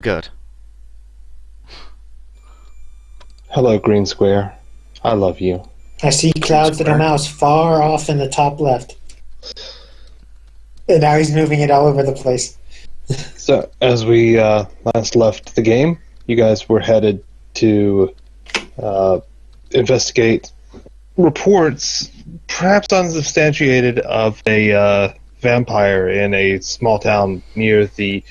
Good. Hello, Green Square. I love you. I see Cloud's little mouse far off in the top left. And now he's moving it all over the place. So, as we last left the game, you guys were headed to investigate reports, perhaps unsubstantiated, of a vampire in a small town near the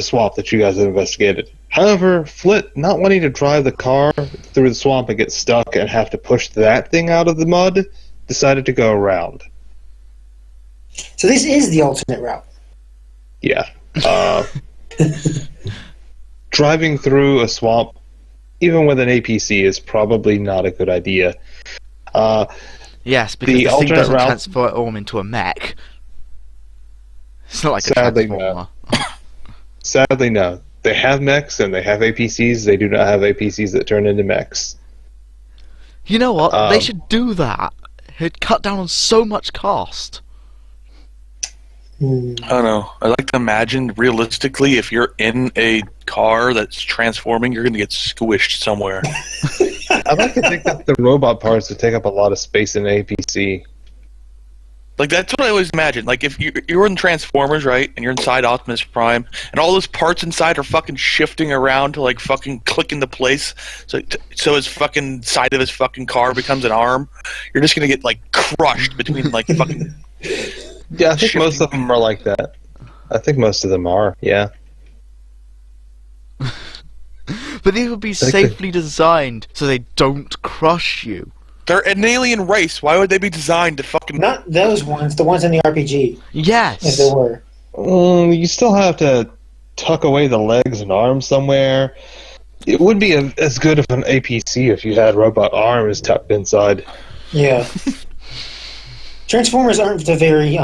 swamp that you guys had investigated. However, Flit, not wanting to drive the car through the swamp and get stuck and have to push that thing out of the mud, decided to go around. So this is the alternate route. Yeah. Driving through a swamp, even with an APC, is probably not a good idea. Yes, because the thing doesn't transform into a mech. It's not like Sadly, a transformer. No. Sadly, no. They have mechs and they have APCs. They do not have APCs that turn into mechs. You know what? They should do that. It'd cut down on so much cost. I don't know. I like to imagine, realistically, if you're in a car that's transforming, you're going to get squished somewhere. I like to think that the robot parts would take up a lot of space in an APC. Like, that's what I always imagine. Like, if you're in Transformers, right, and you're inside Optimus Prime, and all those parts inside are fucking shifting around to, like, fucking click into place, so his fucking side of his fucking car becomes an arm, you're just going to get, like, crushed between, like, fucking... Yeah, I think most of them are like that. I think most of them are, yeah. But these would be safely designed so they don't crush you. They're an alien race. Why would they be designed to fucking... Not those ones, the ones in the RPG. Yes. If there were. You still have to tuck away the legs and arms somewhere. It would be as good of an APC if you had robot arms tucked inside. Yeah. Transformers aren't the very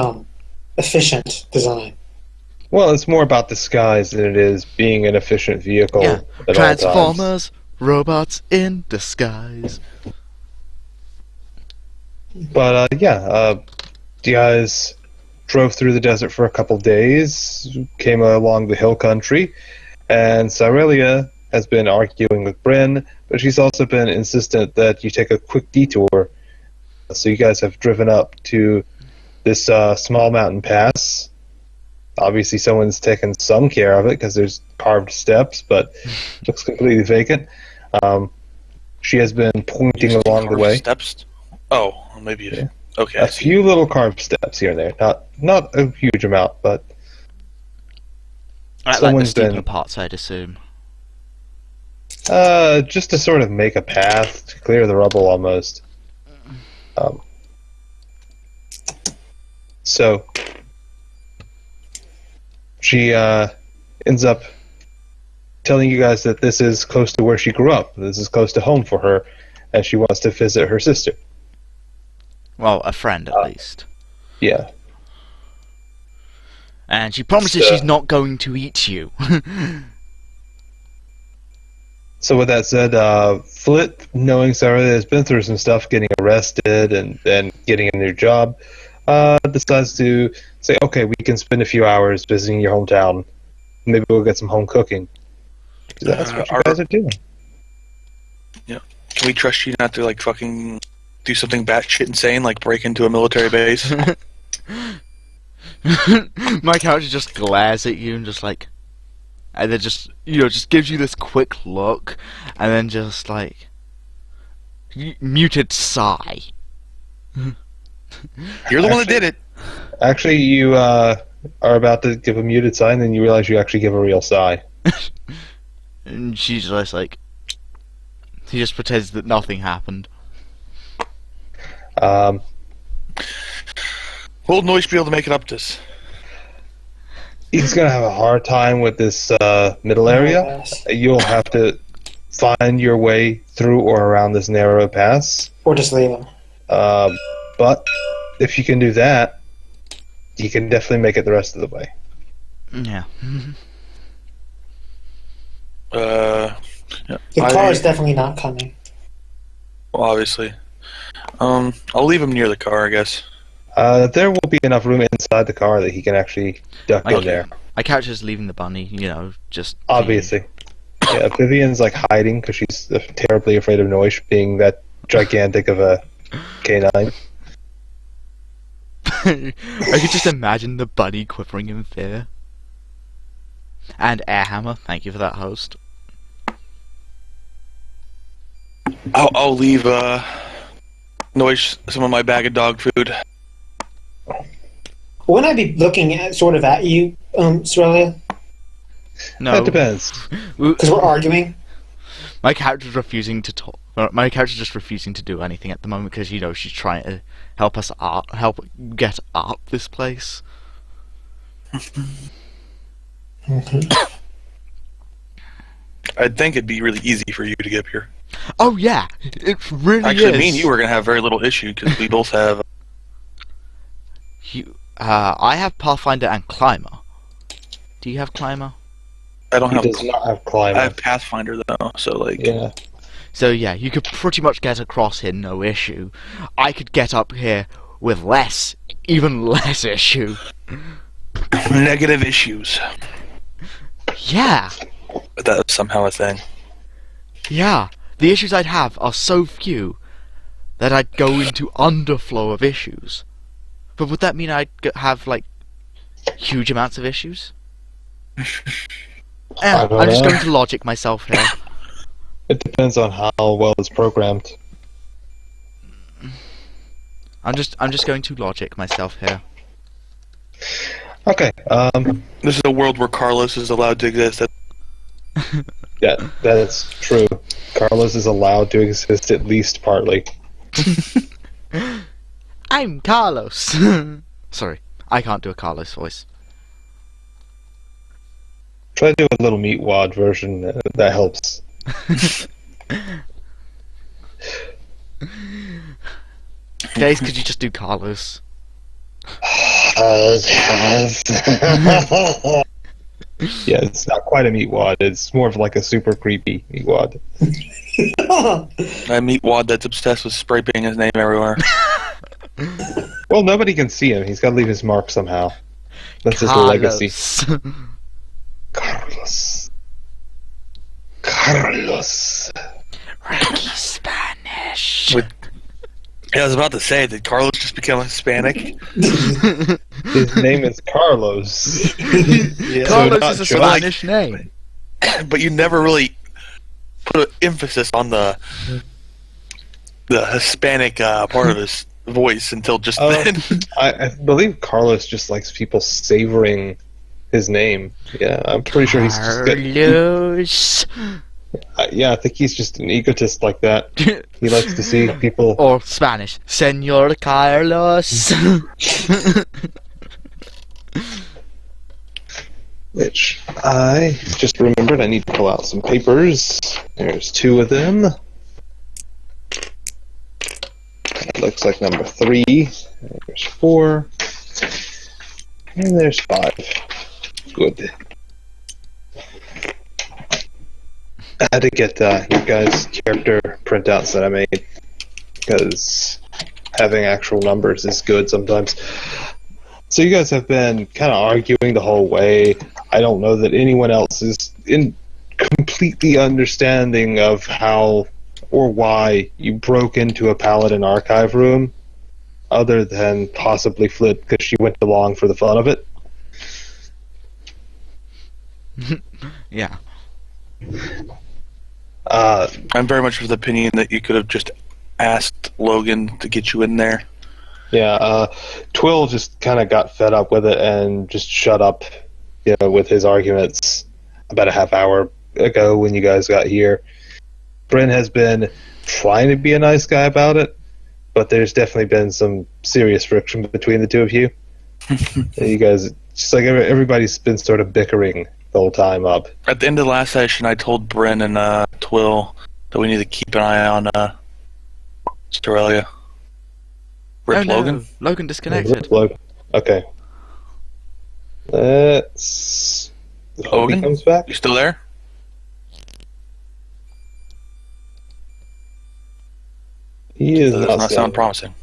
efficient design. Well, it's more about disguise than it is being an efficient vehicle Yeah. at Transformers, all times. robots in disguise. But, you guys drove through the desert for a couple days, came along the hill country, and Cyrelia has been arguing with Bryn, but she's also been insistent that you take a quick detour. So you guys have driven up to this small mountain pass. Obviously someone's taken some care of it because there's carved steps, but it looks completely vacant. She has been pointing along the way. Steps? Oh, maybe it... Yeah. Okay. A few little carved steps here and there. Not a huge amount, but... Like the someone's steeper been... parts, I'd assume. just to sort of make a path to clear the rubble almost. So she ends up telling you guys that this is close to where she grew up. This is close to home for her, and she wants to visit her sister. Well, a friend at least. Yeah. And she promises she's not going to eat you. So with that said, Flit, knowing Sarah has been through some stuff, getting arrested and getting a new job, decides to say, okay, we can spend a few hours visiting your hometown. Maybe we'll get some home cooking. That's what you guys are doing. Yeah. Can we trust you not to, like, fucking do something batshit insane, like break into a military base? My character just glares at you and just like... And then just, just gives you this quick look, and then just like... muted sigh. You're the one that did it. Actually, you are about to give a muted sign, then you realize you actually give a real sigh. And she's just like... He just pretends that nothing happened. Will Noise be able to make it up this? He's going to have a hard time with this middle area. Yes. You'll have to find your way through or around this narrow pass. Or just leave them. But if you can do that, you can definitely make it the rest of the way. Yeah. The car is definitely not coming. Well, obviously. I'll leave him near the car, I guess. There will be enough room inside the car that he can actually duck in Okay. there. My character's leaving the bunny, just... Obviously. Yeah, Vivian's like hiding because she's terribly afraid of Noish being that gigantic of a canine. I could just imagine the bunny quivering in fear. And Airhammer, thank you for that host. I'll leave Noish some of my bag of dog food. Wouldn't I be looking at you, Australia? No, That depends. Because we're arguing. my character's refusing to talk. My character's just refusing to do anything at the moment because she's trying to help us help get up this place. I'd think it'd be really easy for you to get up here. Oh yeah, it really Actually, is. me and you are gonna have very little issue because we both have. I have Pathfinder and Climber. Do you have Climber? I don't He have. does not have I climate. have Pathfinder though, so like. Yeah. So yeah, you could pretty much get across here, no issue. I could get up here with even less issue. Negative issues. Yeah, That's somehow a thing. yeah. The issues I'd have are so few that I'd go into underflow of issues. But would that mean I'd have like huge amounts of issues? I don't I'm just know. going to logic myself here. It depends on how well it's programmed. I'm just going to logic myself here. Okay. This is a world where Carlos is allowed to exist. Yeah, that's true. Carlos is allowed to exist at least partly. I'm Carlos. Sorry, I can't do a Carlos voice. Try to do a little meat wad version. That helps. Days, could you just do Carlos? Yeah, it's not quite a meat wad. It's more of like a super creepy meat wad. I meet Wad that's obsessed with spray painting his name everywhere. Well, nobody can see him. He's got to leave his mark somehow. That's his legacy. Carlos. Carlos. Ricky Spanish. With- Yeah, I was about to say, did Carlos just become Hispanic? His name is Carlos. Carlos So not is a Joe. Spanish name. But you never really put an emphasis on the Hispanic part of his voice until just then. I believe Carlos just likes people savoring his name. Yeah, I'm pretty sure he's just Carlos. yeah, I think he's just an egotist like that. He likes to see people. Or Spanish, Senor Carlos. Which I just remembered I need to pull out some papers. There's 2 of them. That looks like number 3. There's 4. And there's 5. Good. I had to get you guys' character printouts that I made, because having actual numbers is good sometimes. So you guys have been kind of arguing the whole way. I don't know that anyone else is in completely understanding of how or why you broke into a Paladin archive room, other than possibly Flit because she went along for the fun of it. Yeah. I'm very much of the opinion that you could have just asked Logan to get you in there. Yeah, Twill just kind of got fed up with it and just shut up, with his arguments about a half hour ago when you guys got here. Bryn has been trying to be a nice guy about it, but there's definitely been some serious friction between the two of you. You guys, just like everybody's been sort of bickering the whole time up. At the end of the last session, I told Bryn and Twill that we need to keep an eye on Storelia. Rip Oh, no. Logan. Logan disconnected. Okay. Let's hope he Logan? comes back. You still there? He is That does not sound promising.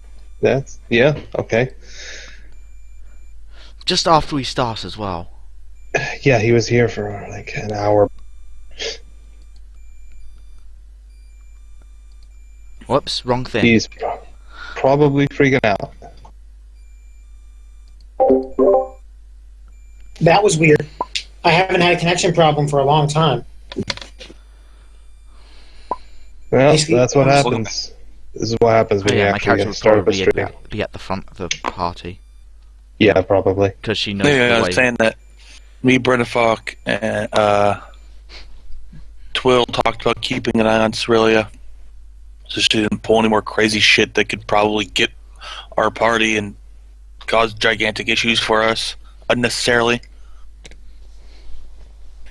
Yeah, okay. Just after we start as well. Yeah, he was here for like an hour. Whoops, wrong thing. He's probably freaking out. That was weird. I haven't had a connection problem for a long time. Well, Basically- that's what happens. This is what happens when Oh, you yeah, my actually character would start up a probably stream. be at the front of the party. Yeah, probably. Because she knows Yeah, I the was way. saying that me, Brenda Falk, and Twill talked about keeping an eye on Cerelia, so she didn't pull any more crazy shit that could probably get our party and cause gigantic issues for us unnecessarily.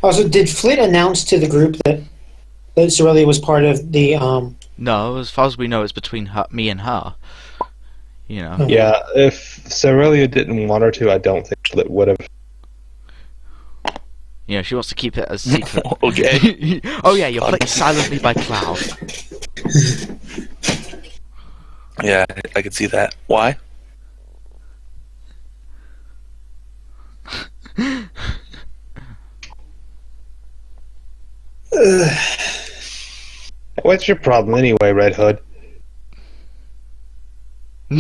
Also, did Flit announce to the group that Cerelia was part of the No, as far as we know, it's between me and her. You know. Oh. Yeah, if Cerelia didn't want her to, I don't think it would have. You know, she wants to keep it as secret. Okay. Oh yeah, you're playing silently by Cloud. Yeah, I could see that. Why? What's your problem anyway, Red Hood?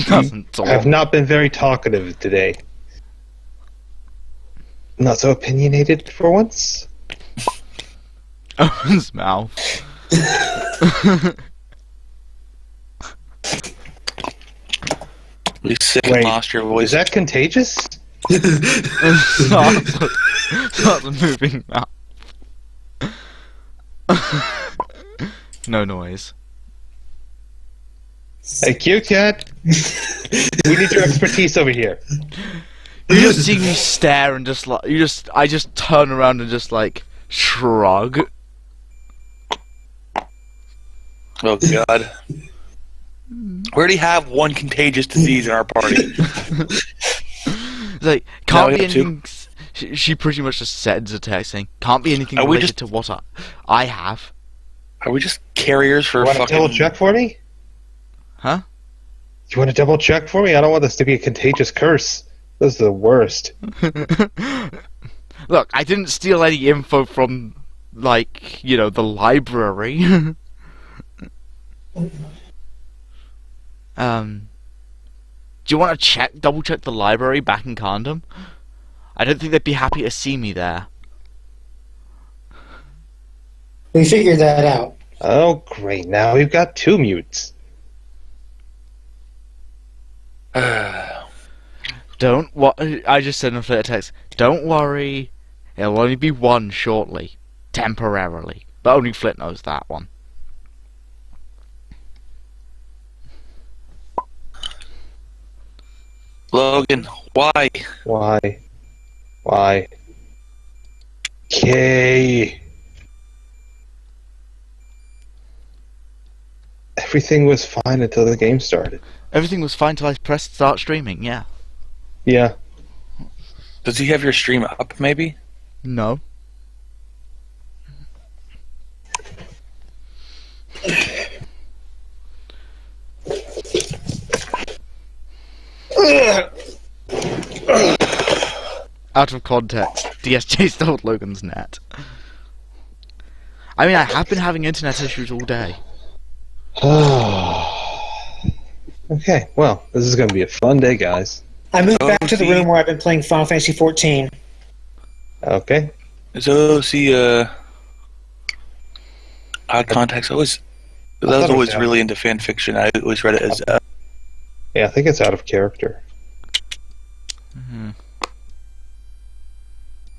Doesn't I have talk. not been very talkative today. Not so opinionated for once. Opens mouth. You sick Wait, and lost your voice. Is that contagious? Starts moving mouth. No noise. Hey, cute cat. We need your expertise over here. You just see me stare and just like I just turn around and just like shrug. Oh god. We already have one contagious disease in our party. It's like Now can't we be have two. anything. She pretty much just sends a text saying can't be anything Are we related just- to what I have. Are we just carriers for Want to fucking... double check for me? Huh? You want to double check for me? I don't want this to be a contagious curse. This is the worst. Look, I didn't steal any info from, like, you know, the library. Do you want to double check the library back in Condom? I don't think they'd be happy to see me there. We figured that out. Oh, great. Now we've got two mutes. Don't I just sent a text. Don't worry, it'll only be one shortly, temporarily. But only Flit knows that one. Logan, why? Why? Why? Yay! Everything was fine until the game started. Everything was fine till I pressed start streaming. Yeah. Yeah. Does he have your stream up, maybe? No. Out of context, DSJ stole Logan's net. I mean, I have been having internet issues all day. Okay, well, this is going to be a fun day, guys. I moved Oh, back to the see. room where I've been playing Final Fantasy 14. Okay. So, see, Odd Contacts, I was thought it was always out. really into fan fiction. I always read it as, Yeah, I think it's out of character. Mhm.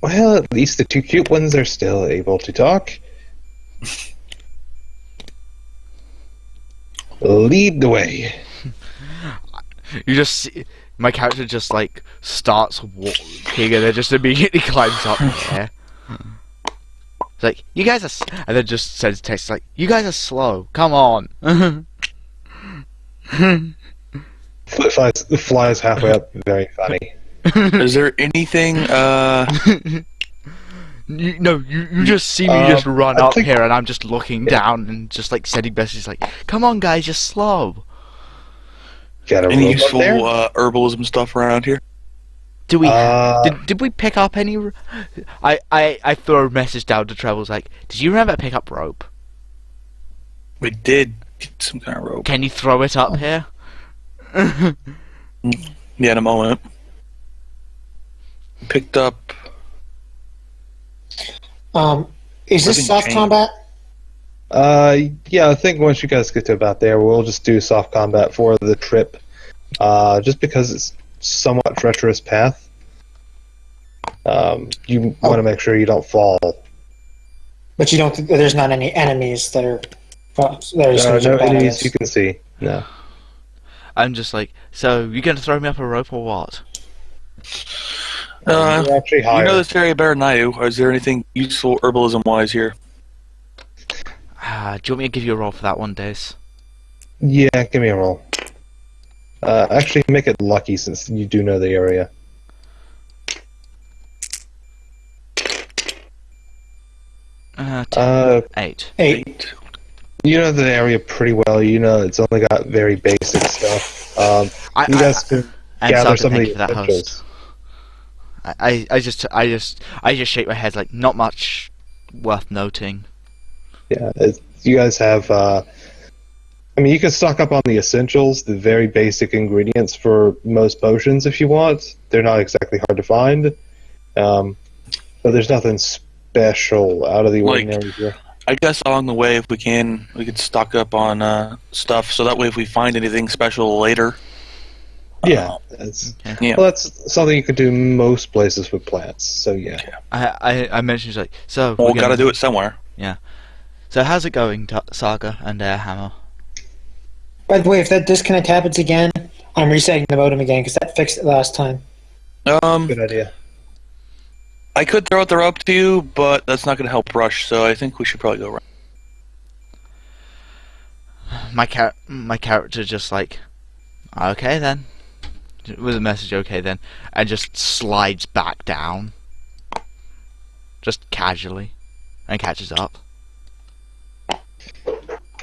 Well, at least the two cute ones are still able to talk. Lead the way. You just see my character just like starts walking and then just immediately climbs up there. It's like, you guys are, and then just sends text like, you guys are slow. Come on. Flies halfway up. Very funny. is there anything, you just see me just run I up think- here and I'm just looking down and just like sending messages like, come on guys, you're slow. Got a Any rope up useful there? herbalism stuff around here? Do we? Uh, Did we pick up any? I throw a message down to Trebles like, did you remember to pick up rope? We did get some kind of rope. Can you throw it up here? Yeah, in a moment. Picked up. Is this Living soft chain. combat? yeah, I think once you guys get to about there, we'll just do soft combat for the trip. Just because it's somewhat treacherous path. You want to make sure you don't fall. But you don't. There's not any enemies that are. There's There are no enemies you can see. No. I'm just like, so you gonna throw me up a rope or what? You're actually You higher. know this area better than I do. Is there anything useful herbalism-wise here? Do you want me to give you a roll for that one, Dace? Yeah, give me a roll. Actually, make it lucky since you do know the area. Ten, 8. 8. You know the area pretty well. You know it's only got very basic stuff. You guys can And gather Saga, some of thank the you for that essentials. host. I just shake my head like, not much worth noting. Yeah, you guys have. I mean, you can stock up on the essentials, the very basic ingredients for most potions if you want. They're not exactly hard to find, but there's nothing special out of the Like- ordinary here. I guess along the way, if we can, we could stock up on stuff, so that way if we find anything special later. Yeah, that's Yeah. well, that's something you could do most places with plants. So yeah. I mentioned like, so Well, we're gotta gonna- do it somewhere. So how's it going, Saga and Hammer? By the way, if that disconnect happens again, I'm resetting the modem again because that fixed it last time. Good idea. I could throw out the rope to you, but that's not going to help Rush, so I think we should probably go around. My character just like, okay then, with a message, okay then, and just slides back down, just casually, and catches up.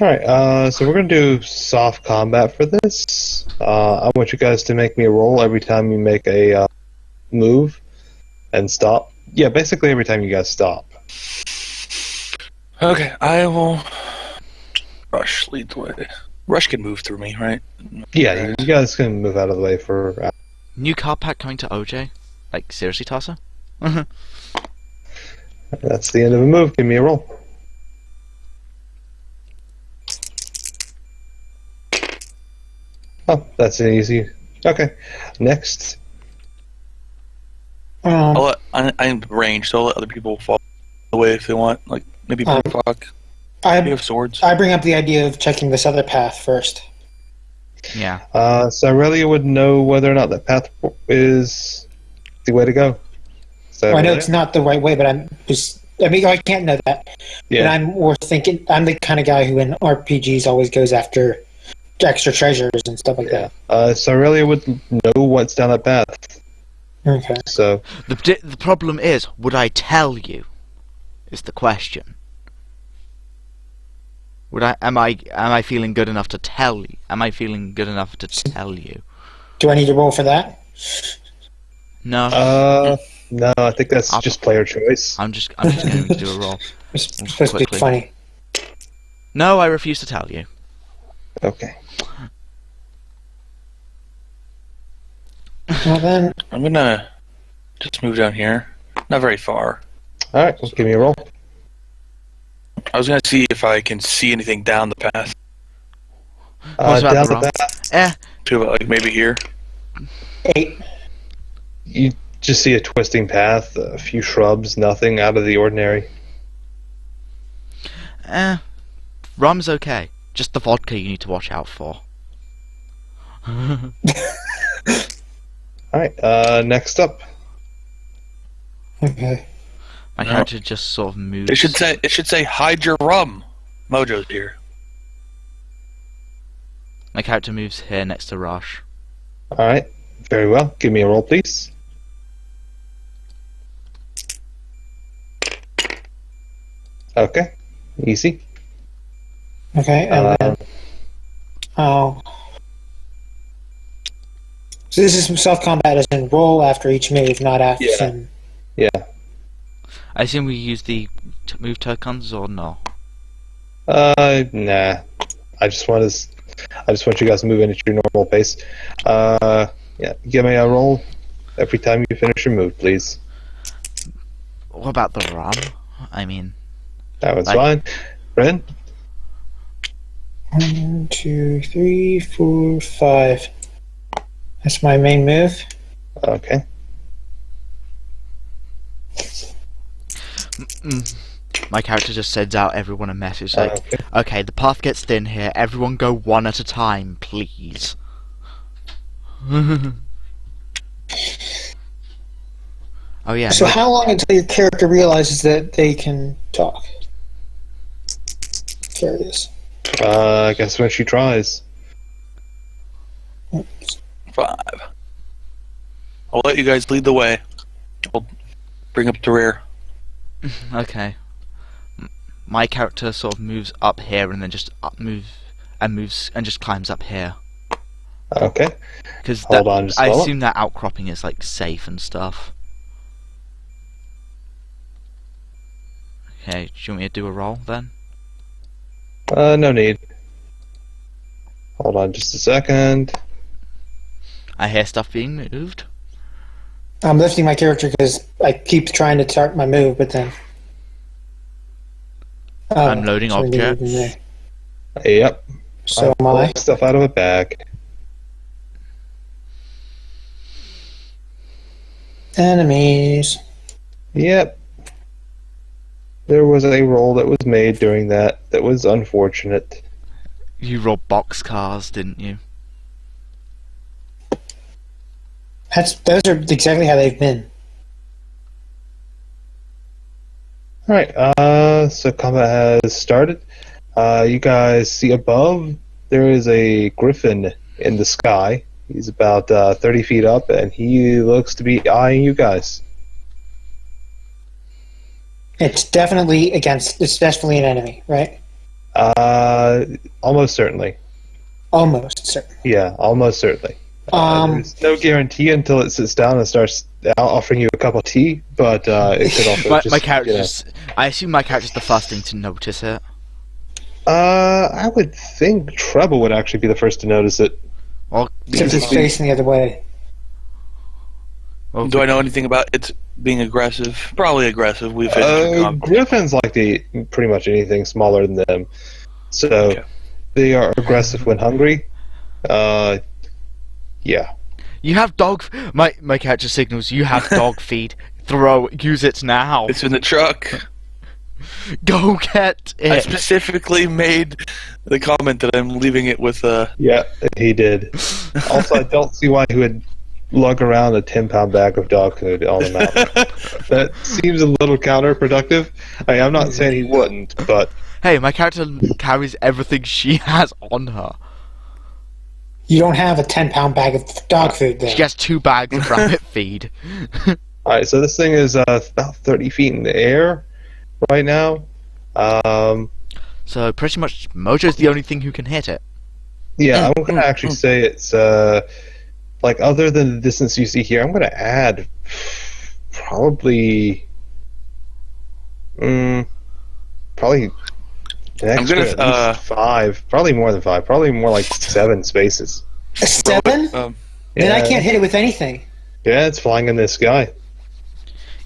Alright, so we're going to do soft combat for this. I want you guys to make me a roll every time you make a move and stop. Yeah, basically every time you guys stop. Okay, I will. Rush lead the way. Rush can move through me, right? Yeah, you guys can move out of the way for... New card pack coming to OJ? Like, seriously, Tosser? That's the end of a move. Give me a roll. Oh, that's an easy... Okay, next. I'm range, so I'll let other people fall away if they want. Like, maybe Um, Bullfuck. We I have swords. I bring up the idea of checking this other path first. Yeah. So Aurelia would know whether or not that path is the way to go. So Well, I know it's not the right way, but I mean, I can't know that. But yeah. I'm more thinking. I'm the kind of guy who in RPGs always goes after extra treasures and stuff like So Aurelia would know what's down that path. that. Okay. So The problem is, would I tell you? Is the question. Am I feeling good enough to tell you? Am I feeling good enough to tell you? Do I need to roll for that? No. no, I think that's just player choice. I'm just going to do a roll. It's supposed to be Quickly. funny. No, I refuse to tell you. Okay. Well then, I'm gonna just move down here. Not very far. All right, well, give me a roll. I was gonna see if I can see anything down the path. What's about Down the the roll? path, To like maybe here. 8. you just see a twisting path, a few shrubs, nothing out of the ordinary. Rum's okay. Just the vodka you need to watch out for. All right, next up. Okay. My No. character just sort of moves. It should say hide your rum. Mojo's here. My character moves here next to Rush. All right, very well. Give me a roll, please. Okay, easy. Okay. And then, oh, So this is self-combat as in roll after each move, not after. Yeah. I assume we use the move tokens or no? Nah. I just want you guys to move in at your normal pace. Yeah. Give me a roll every time you finish your move, please. What about the run? I mean, That was Like- fine. Ren? 1, 2, 3, 4, 5. That's my main move. Okay. my character just sends out everyone a message like, Okay. okay, the path gets thin here. Everyone go one at a time, please. Oh yeah. So how long until your character realizes that they can talk? Curious. I guess when she tries. 5. I'll let you guys lead the way. I'll bring up the rear. Okay. My character sort of moves up here and then just moves and just climbs up here Okay. because Hold on just a I moment. assume that outcropping is like safe and stuff. Okay, do you want me to do a roll then? No need. Hold on just a second. I hear stuff being moved. I'm lifting my character because I keep trying to start my move, but then. Oh, I'm loading so we need to objects. move in there. Yep. So I'm am I. pulling stuff out of a bag. Enemies. Yep. There was a roll that was made during that was unfortunate. You robbed boxcars, didn't you? Those are exactly how they've been. Alright, so combat has started. You guys see above, there is a griffin in the sky. He's about 30 feet up, and he looks to be eyeing you guys. It's definitely an enemy, right? Almost certainly. Almost certain. Yeah, almost certainly. There's no guarantee until it sits down and starts offering you a cup of tea, but it could also My, just... my you know. character's. I assume my character's the first thing to notice it. I would think Treble would actually be the first to notice it. Well, Since it's facing the other way. well, Do I know anything about it being aggressive? Probably aggressive. We've hit Griffins like to eat pretty much anything smaller than them, so Okay. they are aggressive when hungry. Yeah. You have dog. My character signals. You have dog feed. Use it now. It's in the truck. Go get I it. specifically made the comment that I'm leaving it with Yeah, he did. Also, I don't see why he would lug around a 10-pound bag of dog food on the mountain. That seems a little counterproductive. I'm not saying he wouldn't, but Hey, my character carries everything she has on her. You don't have a 10-pound bag of dog food there. She has 2 bags of rabbit feed. alright. So this thing is about 30 feet in the air right now. So pretty much Mojo's the only thing who can hit it. Yeah, I'm gonna actually say it's like other than the distance you see here, I'm gonna add probably probably an I'm extra gonna, at least 5, probably more than 5, probably more like 7 spaces. A 7? Then I Yeah. can't hit it with anything. Yeah, it's flying in the sky.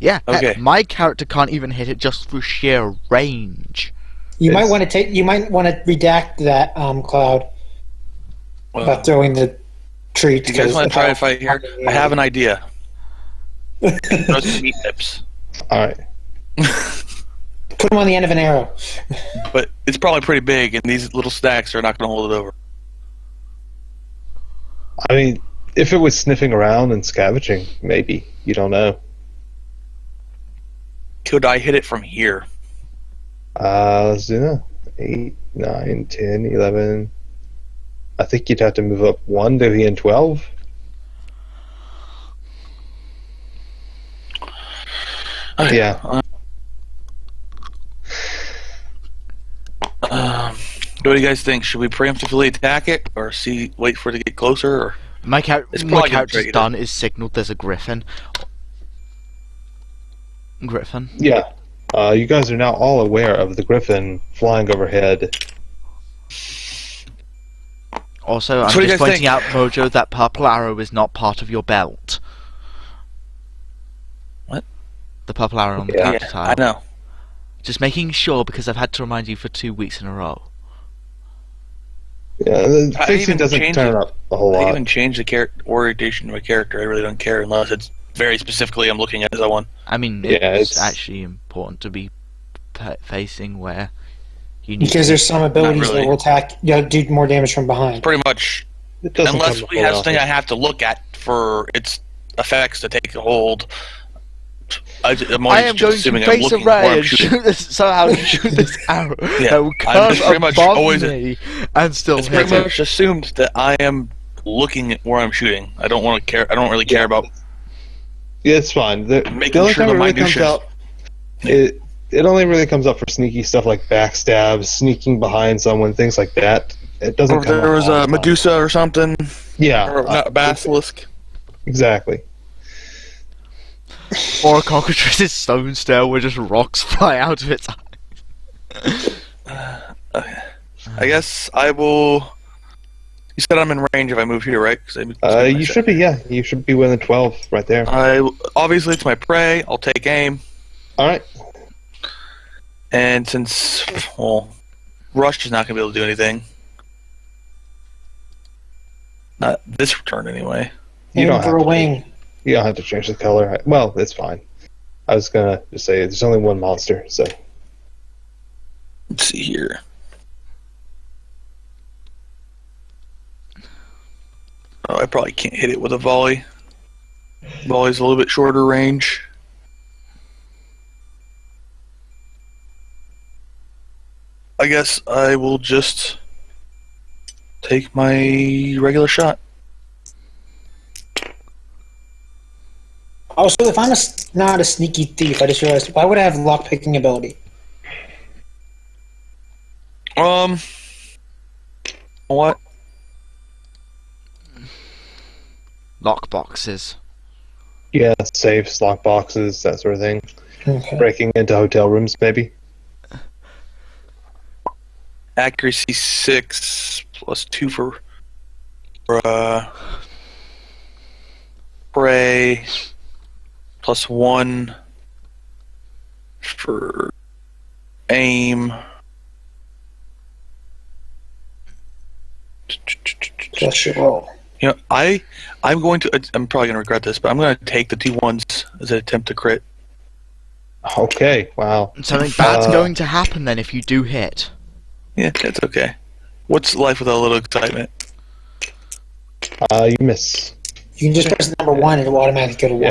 Yeah, heck, Okay. my character can't even hit it just through sheer range. You might It's- want to redact that, Cloud, about throwing the treat. Do you guys want to try a fight here? I have an idea. Throw some meat tips. Alright. Put them on the end of an arrow. But it's probably pretty big, and these little stacks are not going to hold it over. I mean, if it was sniffing around and scavenging, maybe. You don't know. Could I hit it from here? Let's do that. 8, 9, 10, 11. I think you'd have to move up 1 to be in 12. Okay. Yeah. What do you guys think? Should we preemptively attack it, or wait for it to get closer? Or My It's my probably character's triggered. done is signaled there's a griffin. Griffin. Yeah. You guys are now all aware of the griffin flying overhead. Also, I'm So what do you just guys pointing think? out, Mojo, that purple arrow is not part of your belt. What? The purple arrow on the Yeah. character Yeah, tile. I know. Just making sure because I've had to remind you for 2 weeks in a row. Yeah, the I fixing even doesn't changed turn it. up a whole I lot. even changed the orientation of my character. I really don't care unless it's very specifically I'm looking at that one. I mean, Yeah, it's it's- actually important to be facing where you need Because to there's some abilities really. that will attack, do more damage from behind. Pretty much, It doesn't unless come up we a have lot. something I have to look at for its effects to take a hold. I'm I am just going assuming to I'm face looking array where I'm and shooting. shoot this somehow shoot this arrow Yeah, that will I'm come just pretty much above always- me and still It's hit pretty it. much assumed that I am looking at where I'm shooting. I don't want to care. I don't really care about. Yeah, it's fine. The Making only sure time the it really comes minutiae- out, it only really comes up for sneaky stuff like backstabs, sneaking behind someone, things like that. It doesn't Or if come up there was all the a time. Medusa or something, Yeah, or not, basilisk. exactly. Or a cockatrice's stone stair where just rocks fly out of its eye. I guess I will. You said I'm in range if I move here, right? 'Cause You should be, yeah. You should be within 12 right there. Obviously, it's my prey. I'll take aim, All right. and since Rush is not going to be able to do anything, not this turn anyway. You Aim don't for have a to. wing. You don't have to change the color. Well, it's fine. I was gonna just say there's only one monster, so Let's see here. Oh, I probably can't hit it with a volley. Volley's a little bit shorter range. I guess I will just take my regular shot. Also, if I'm not a sneaky thief, I just realized, why would I have lockpicking ability? What? Lock boxes. yeah, safes, lock boxes, that sort of thing. Okay. Breaking into hotel rooms, maybe. Accuracy 6 plus 2 for prey plus 1 for aim. Plus your roll. You know, I'm going to. I'm probably going to regret this, but I'm going to take the 2 1s as an attempt to crit. Okay, wow. Something bad's Uh, going to happen then if you do hit. Yeah, it's okay. What's life without a little excitement? You miss. You can just press the number 1 and it will automatically go to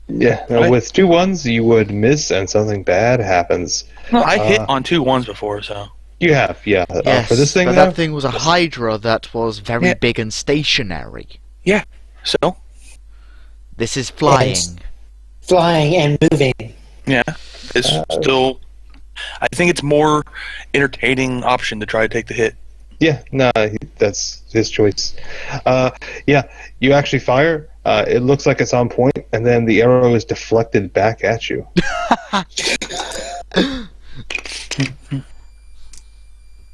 1. Yeah, no, Right. with 2 1s, you would miss and something bad happens. No, I hit Uh, on 2 1s before, so You have, yeah. Yes, For this thing, but though, that thing was a hydra that was very Yeah. big and stationary. so This is flying. Yes. Flying and moving. yeah, it's still. I think it's more entertaining option to try to take the hit. yeah, no, that's his choice. Yeah, you actually fire. It looks like it's on point, and then the arrow is deflected back at you.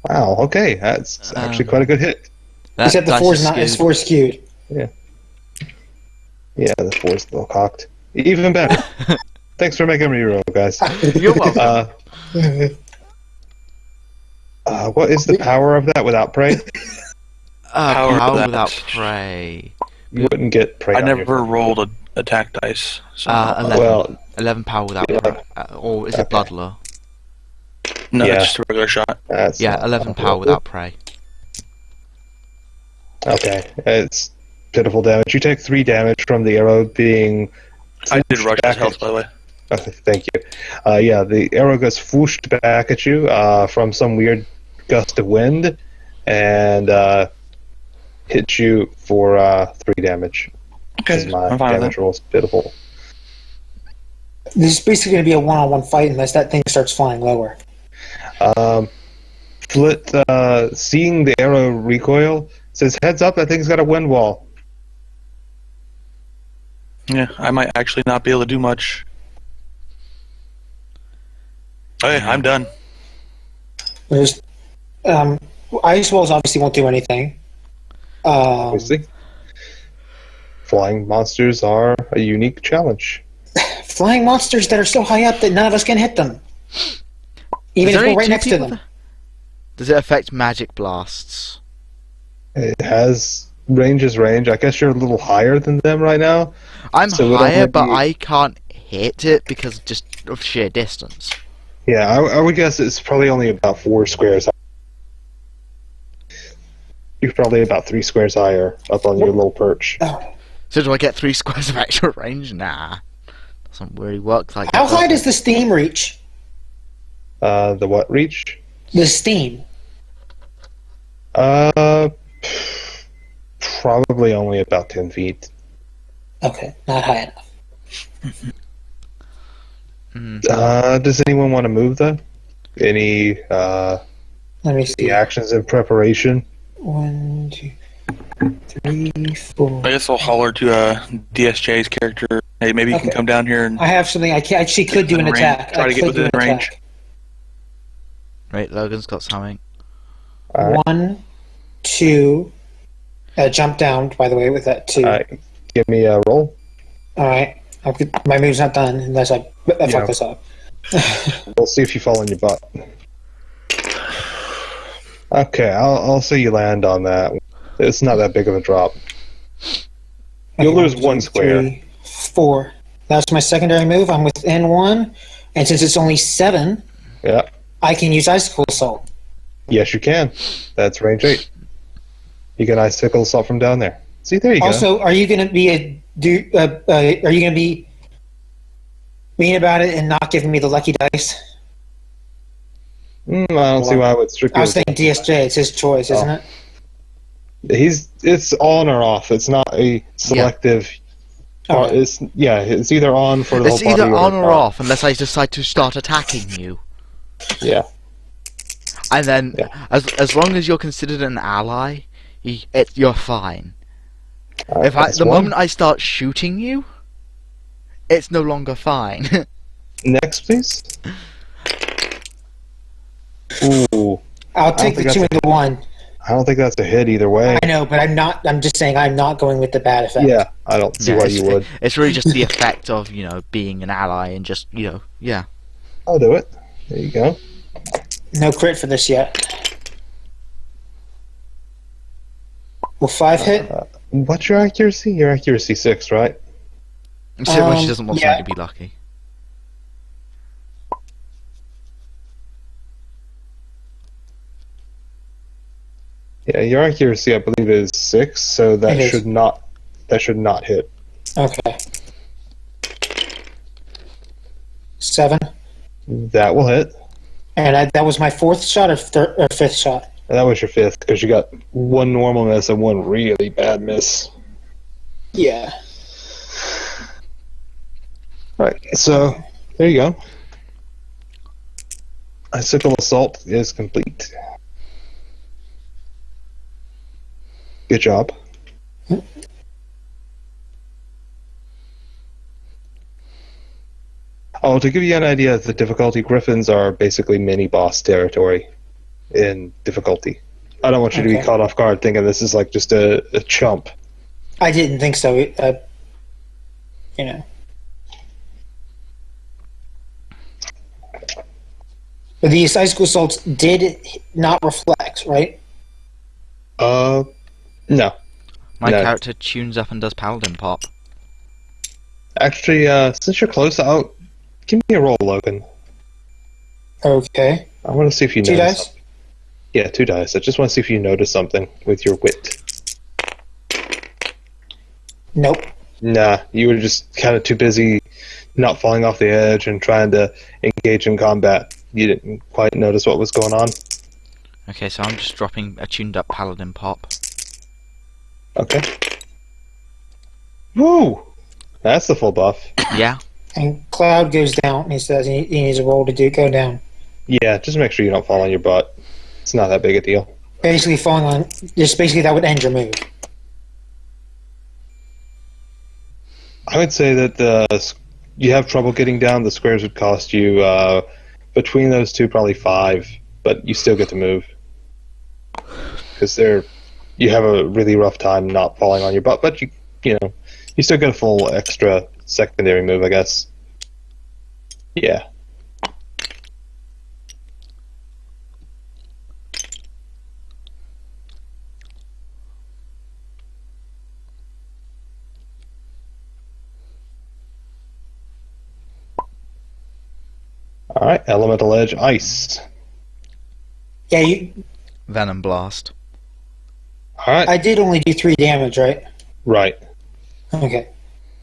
Wow, okay, that's actually quite a good hit. That Except the dice 4 is is not, it's skewed. 4 skewed. Yeah, the 4's a little cocked. Even better. Thanks for making me roll, guys. You're welcome. What is the power of that without prey? Power Power that. without prey. You wouldn't get prey. I on never your- rolled a attack dice. So 11. Well, 11 power without Yeah. prey. Or is it Okay. bloodlure? no, yeah. it's just a regular shot. that's Yeah, not 11 awful. power without prey. Okay, it's pitiful damage. You take 3 damage from the arrow being. I did rush his back health, at- by the way. Okay, thank you. Yeah, the arrow goes whooshed back at you from some weird gust of wind, and hits you for 3 damage. Okay, My I'm fine with damage that. roll is pitiful. This is basically going to be a one-on-one fight unless that thing starts flying lower. Flit, seeing the arrow recoil, Says heads up, that thing's got a wind wall. Yeah, I might actually not be able to do much. Okay, I'm done. There's, ice walls obviously won't do anything. Obviously. Flying monsters are a unique challenge. Flying monsters that are so high up that none of us can hit them. Even Is if there we're only right two next to people them. there? Does it affect magic blasts? It has range is range. I guess you're a little higher than them right now. I'm So it higher, only but be- I can't hit it because just of sheer distance. Yeah, I would guess it's probably only about 4 squares high. You're probably about 3 squares higher up on your little perch. Oh. So do I get 3 squares of extra range? Nah. Doesn't really work like How that. high does the steam reach? The what reach? The steam. Probably only about 10 feet. Okay, not high enough. Does anyone want to move though? Any Let me see. actions in preparation? 1, 2, 3, 4. I guess I'll holler to DSJ's character. Hey, maybe you can Okay. come down here and I have something. I actually could do an Within range. attack. Try I to get could do within an range. attack. Right, Logan's got something. All right. 1, 2. Jump down, by the way, with that 2. All right. Give me a roll. Alright. My move's not done unless I Yeah. fuck this up. We'll see if you fall on your butt. Okay, I'll say you land on that. It's not that big of a drop. You'll lose 1 square. 3, 4. That's my secondary move. I'm within 1. And since it's only 7, Yeah. I can use Icicle Assault. Yes, you can. That's range 8. You can icicle assault from down there. See, there you go. Also, are you going to be are you going to be mean about it and not giving me the lucky dice? I don't see why I would strip I you. was thinking DSJ. It's his choice, isn't Oh. it? It's on or off. It's not a selective. Alright. It's either on for the It's whole either party on or not. off unless I decide to start attacking you. Yeah. And then, Yeah. as long as you're considered an ally, you're fine. All right, If that's the one. moment I start shooting you, it's no longer fine. Next, please. Ooh, I'll take think the 2 that's and the 1. I don't think that's a hit either way. I know, but I'm just saying I'm not going with the bad effect. Yeah, I don't see why you would. It's really just the effect of being an ally and just yeah. I'll do it. There you go. No crit for this yet. Will 5 hit? What's your accuracy? Your accuracy 6, right? Except when she doesn't want yeah. something to be lucky. Yeah, your accuracy I believe is 6, so that It is. should not hit. Okay. 7. That will hit. And that was my 4th shot or 5th shot? And that was your 5th because you got 1 normal miss and 1 really bad miss. Yeah. Right. So there you go. Icicle assault is complete. Good job. Oh, to give you an idea of the difficulty, Griffins are basically mini boss territory in difficulty. I don't want you to be Okay. caught off guard thinking this is like just a chump. I didn't think so. You know. But these icicle assaults did not reflect, right? No. My No. character tunes up and does paladin pop. Actually, since you're close out, give me a roll, Logan. Okay. I want to see if you 2 notice dice? something. Yeah, 2 dice. I just want to see if you notice something with your wit. Nope. Nah, you were just kind of too busy not falling off the edge and trying to engage in combat. You didn't quite notice what was going on. Okay, so I'm just dropping a tuned up paladin pop. Okay. Woo! That's the full buff. Yeah. And Cloud goes down. He says he needs a roll to go down. Yeah, just make sure you don't fall on your butt. It's not that big a deal. Basically, falling on just basically that would end your move. I would say that you have trouble getting down. The squares would cost you between those two probably 5, but you still get to move because you have a really rough time not falling on your butt. But you still get a full extra secondary move, I guess. Yeah. All right, Elemental Edge, Ice. Yeah, Venom Blast. All right, I did only do 3 damage, right? right. Okay.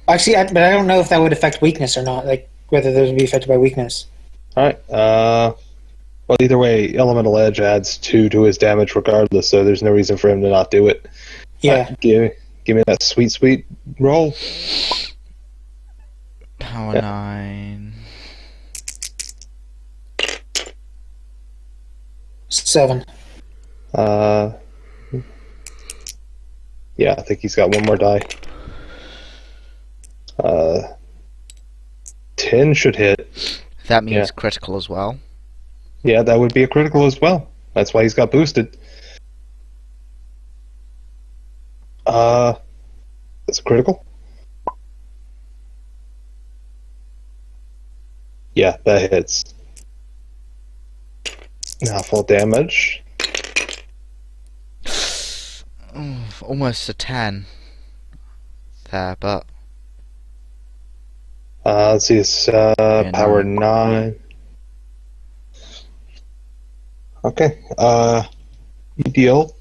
Actually, but I don't know if that would affect weakness or not. Like whether those would be affected by weakness. All right. Well, either way, Elemental Edge adds 2 to his damage regardless, so there's no reason for him to not do it. Yeah. Give me that sweet roll. Power Yeah. 9. 7. Yeah, I think he's got one more die. 10 should hit. That means Yeah. critical as well. Yeah, that would be a critical as well. That's why he's got boosted. That's a critical? Yeah, that hits. Now full damage. Almost a 10. There, but Let's see, it's power 9. Okay, you deal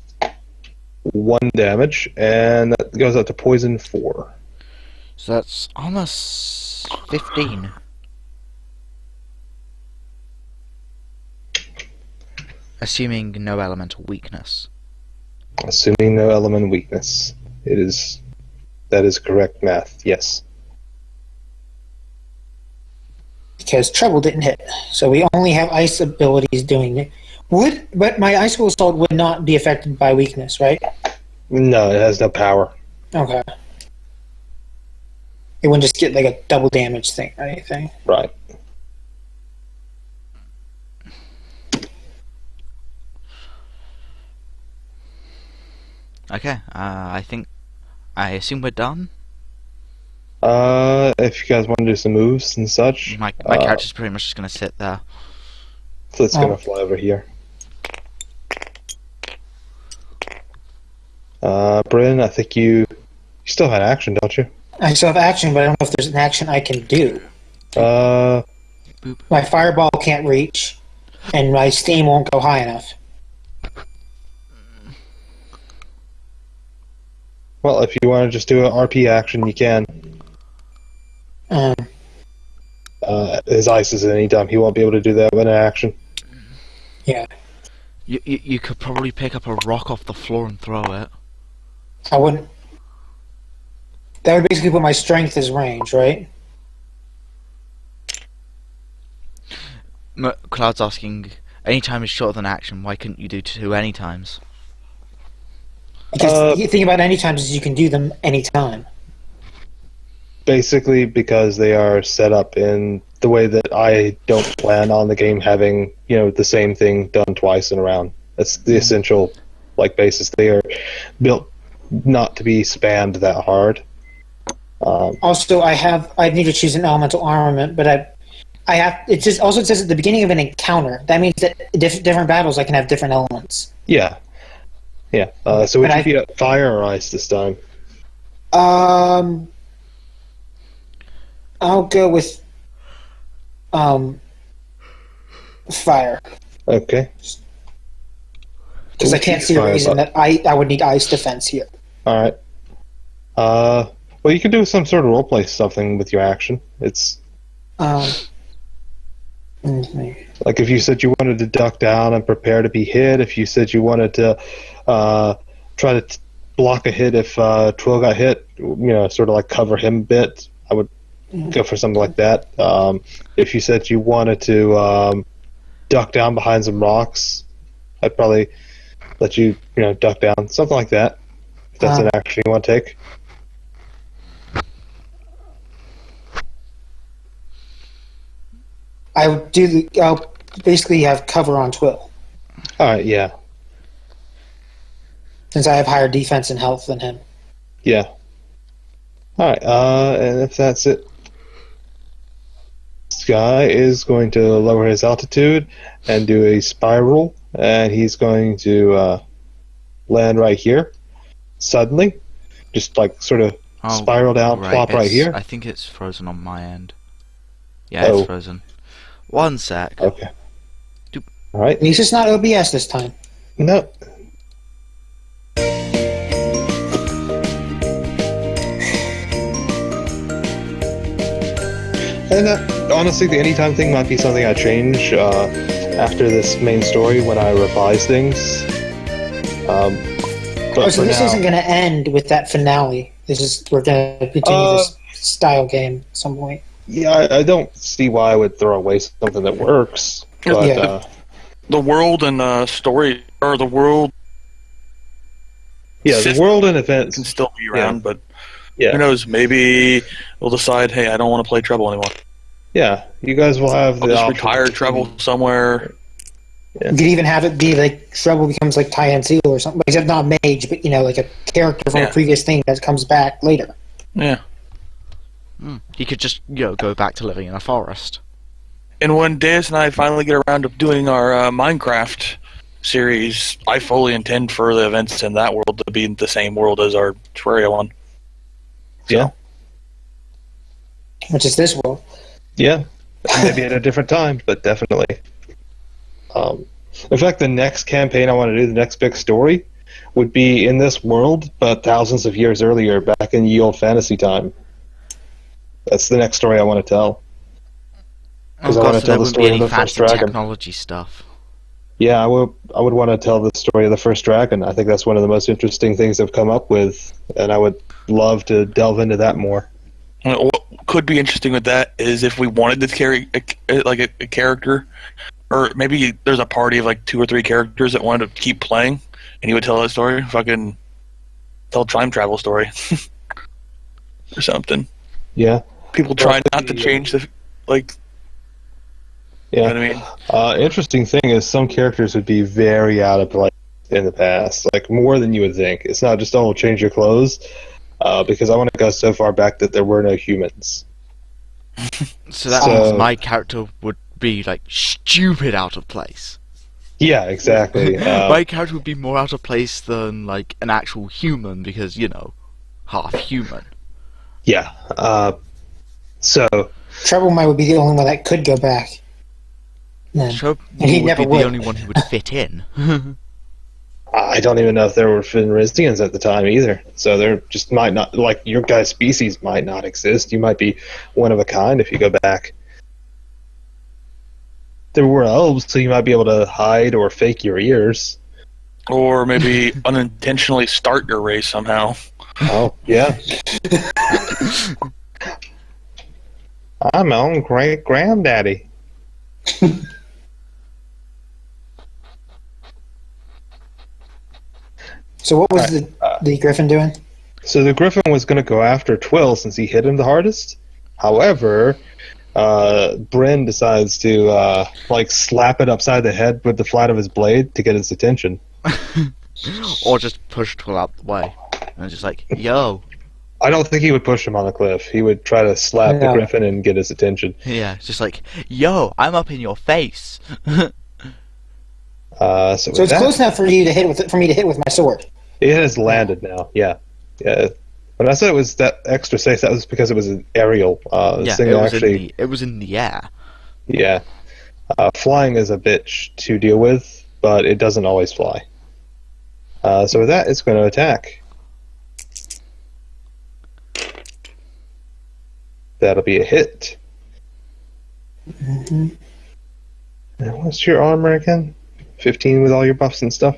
1 damage, and that goes up to poison 4. so that's almost 15. Assuming no elemental weakness. Assuming no element weakness. That is correct math, yes. Because Trouble didn't hit, so we only have ice abilities doing it. But my icicle assault would not be affected by weakness, right? No, it has no power. Okay. It wouldn't just get like a double damage thing or anything. Right. Okay, I assume we're done. If you guys want to do some moves and such, My character's pretty much just gonna sit there. so it's gonna fly over here. Bryn, I think you still had action, don't you? I still have action, but I don't know if there's an action I can do. Boop. My fireball can't reach, and my steam won't go high enough. Well, if you want to just do an RP action, you can. Um, His ice is anytime. He won't be able to do that with an action. yeah, You could probably pick up a rock off the floor and throw it. I wouldn't. That would basically put my strength as range, right? Cloud's asking, anytime is shorter than action, why couldn't you do 2 anytimes? Because the thing about anytimes is you can do them anytime. Basically, because they are set up in the way that I don't plan on the game having, the same thing done twice in a round. That's the essential, basis. They are built not to be spammed that hard. Also, I need to choose an elemental armament, but I have. It just also says at the beginning of an encounter. That means that different battles I can have different elements. Yeah. So would But you be fire or ice this time? I'll go with fire Okay. because I can't see a Fire, reason but- that I would need ice defense here. All right. Well, you can do some sort of roleplay something with your action. It's like if you said you wanted to duck down and prepare to be hit. If you said you wanted to try to block a hit if Twill got hit, sort of like cover him a bit. I would go for something like that. If you said you wanted to duck down behind some rocks, I'd probably let you, duck down, something like that. If that's an action you want to take. I'll basically have cover on Twill, All right, yeah, since I have higher defense and health than him. yeah. All right, and if that's it, Sky is going to lower his altitude and do a spiral, and he's going to land right here. Suddenly, just like sort of spiral down, plop right here. I think it's frozen on my end. Yeah, it's frozen. 1 sec. Okay. All right. At least it's not OBS this time. No. And honestly, the anytime thing might be something I change after this main story when I revise things. But so this isn't going to end with that finale. We're going to continue this style game at some point. Yeah, I don't see why I would throw away something that works. But, Yeah. The world and story, or the world yeah, the system world and events can still be around, but Yeah, who knows? Maybe we'll decide, hey, I don't want to play Treble anymore. yeah. You guys will have I'll the just option retire to- Treble somewhere. You could even have it be like Treble becomes like Tyan Seal or something, except not mage, but like a character from a previous thing that comes back later. Yeah. He could just, go back to living in a forest. And when Deus and I finally get around to doing our Minecraft series, I fully intend for the events in that world to be in the same world as our Terraria one. Yeah, Which is this world. yeah. Maybe at a different time, but definitely. In fact, the next campaign I want to do, the next big story, would be in this world, but thousands of years earlier, back in ye old fantasy time. That's the next story I want to tell. Because I want to so there tell the wouldn't be story of any the first fancy dragon. technology stuff. Yeah, I would want to tell the story of the first dragon. I think that's one of the most interesting things I've come up with, and I would love to delve into that more. What could be interesting with that is if we wanted to carry a character, or maybe there's a party of like 2 or 3 characters that wanted to keep playing, and you would tell that story, fucking tell time travel story or something. Yeah. People try not to change the Yeah. You know what I mean? Interesting thing is some characters would be very out of place in the past, like more than you would think. It's not just, change your clothes, because I want to go so far back that there were no humans. So that means my character would be, stupid out of place. Yeah, exactly. My character would be more out of place than, an actual human, because, half human. Yeah. So Treble might would be the only one that could go back. Then. Trouble And he would never be would. the only one who would fit in. I don't even know if there were Fenrisians at the time either. So there just might not, your guy's species might not exist. You might be one of a kind if you go back. There were elves, so you might be able to hide or fake your ears. Or maybe unintentionally start your race somehow. Oh, yeah. I'm my own great granddaddy. So what was the Griffin doing? So the Griffin was going to go after Twill since he hit him the hardest. However, Bryn decides to slap it upside the head with the flat of his blade to get its attention. Or just push Twill out the way. And just yo. I don't think he would push him on a cliff. He would try to slap the Griffin and get his attention. Yeah, it's just yo, I'm up in your face. So it's close enough for you to hit with for me to hit with my sword. It has landed now. Yeah. When I said it was that extra safe, that was because it was an aerial. Yeah, it was in the air. Yeah. Flying is a bitch to deal with, but it doesn't always fly. So with that, it's going to attack. That'll be a hit. Mm-hmm. And what's your armor again? 15 with all your buffs and stuff?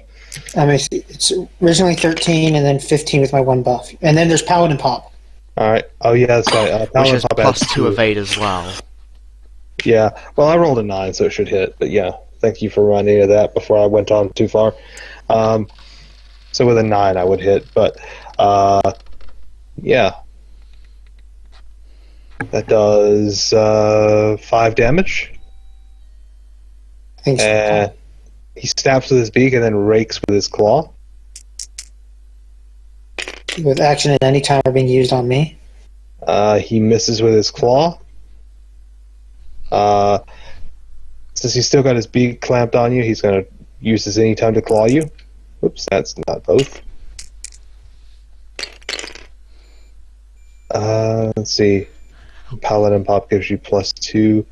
It's originally 13 and then 15 with my 1 buff. And then there's Paladin Pop. Alright. Oh, yeah, that's right. Which Paladin is Pop plus adds 2 evade as well. Yeah. Well, I rolled a 9, so it should hit. But yeah, thank you for reminding me of that before I went on too far. So with a 9, I would hit, but yeah, that does 5 damage. I think so. And he stabs with his beak and then rakes with his claw. With action at any time are being used on me. He misses with his claw. Since he's still got his beak clamped on you, he's going to use this any time to claw you. Oops, that's not both. Let's see. Paladin Pop gives you +2.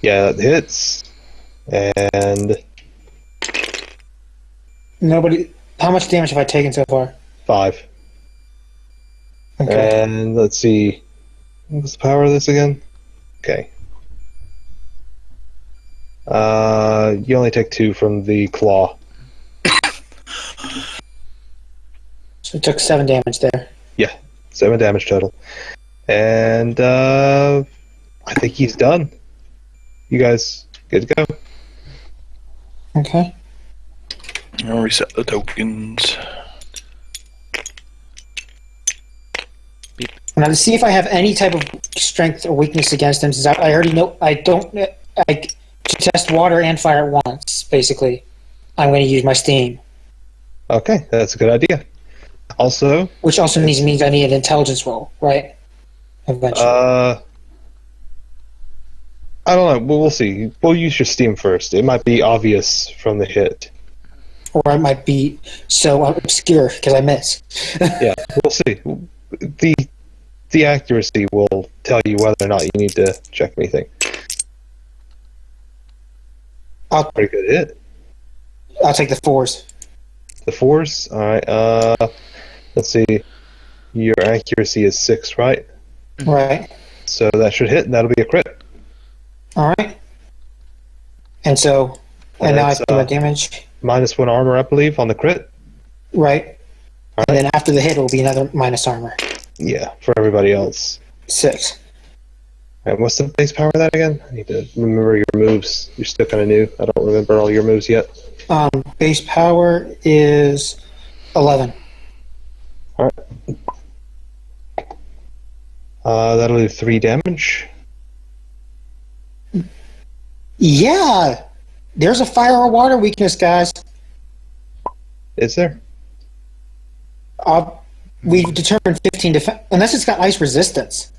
Yeah, that hits. And Nobody. How much damage have I taken so far? 5. Okay. And let's see. What's the power of this again? Okay. You only take 2 from the claw. So it took 7 damage there. 7 damage total. And I think he's done. You guys good to go? Okay. I'll reset the tokens. Now to see if I have any type of strength or weakness against him, since I already know I don't. To test water and fire at once, basically, I'm going to use my steam, Okay, that's a good idea. Also, which also means I need an intelligence roll, right? Eventually. I don't know. We'll see. We'll use your steam first. It might be obvious from the hit. Or I might be so obscure because I miss. Yeah, we'll see. The accuracy will tell you whether or not you need to check anything. Pretty good hit. I'll take the 4s. The 4s. All right. Let's see. Your accuracy is 6, right? Right. So that should hit, and that'll be a crit. All right. And so, and now I That's, do my damage. -1 armor, I believe, on the crit. Right. And then after the hit, it will be another minus armor. Yeah, for everybody else. 6. And what's the base power of that again? I need to remember your moves. You're still kind of new. I don't remember all your moves yet. Base power is 11. All right. That'll do 3 damage. Yeah! There's a fire or water weakness, guys. Is there? We've determined 15 defense, unless it's got ice resistance.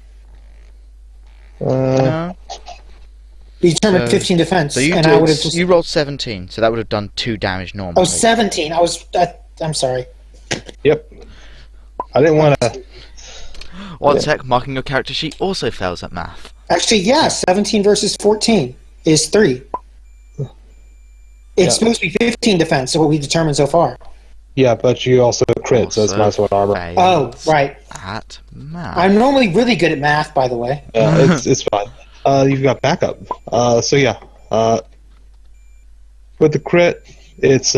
No. We determined So- 15 defense, So you and I would have just. you rolled 17, so that would have done 2 damage normally. Oh, 17. I'm sorry. Yep. I didn't want to. One sec, marking your character sheet also fails at math. Actually, yeah, 17 versus 14 is 3. It's supposed to be 15 defense, so what we determined so far. Yeah, but you also crit, so it's Also -1 armor. Oh, fails right. At math. I'm normally really good at math, by the way. It's fine. You've got backup. So yeah. With the crit, it's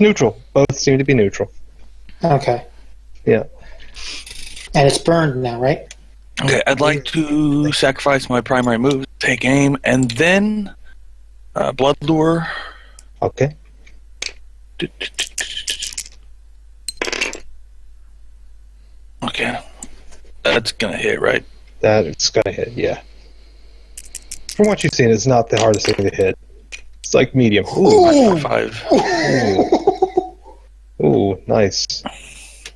neutral. Both seem to be neutral. Okay. Yeah. And it's burned now, right? Okay, I'd like to sacrifice my primary move, take aim, and then blood lure. Okay. Okay, that's gonna hit, right? That's gonna hit. Yeah. From what you've seen, it's not the hardest thing to hit. It's like medium. Ooh. 5. Ooh, nice.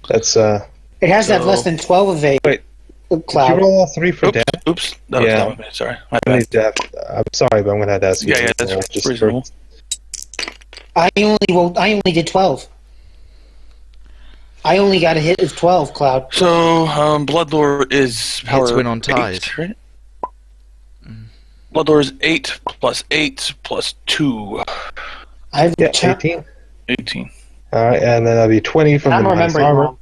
That's It has to have So- less than 12 evade. Wait. Did you Cloud. roll all 3 for Oops, damage? oops, that was Yeah. dumb of me. Sorry, my I bad. need to I'm sorry, but I'm gonna have to ask you. Yeah, to roll that's just reasonable. I only did 12. I only got a hit of 12, Cloud. So, blood lure is power win on 8, ties. right? Blood lure is 8 plus 8 plus 2, I've Yeah, deter- 18. 18. All right, and then that'll be 20 from I'm the minus remembering armor. wrong.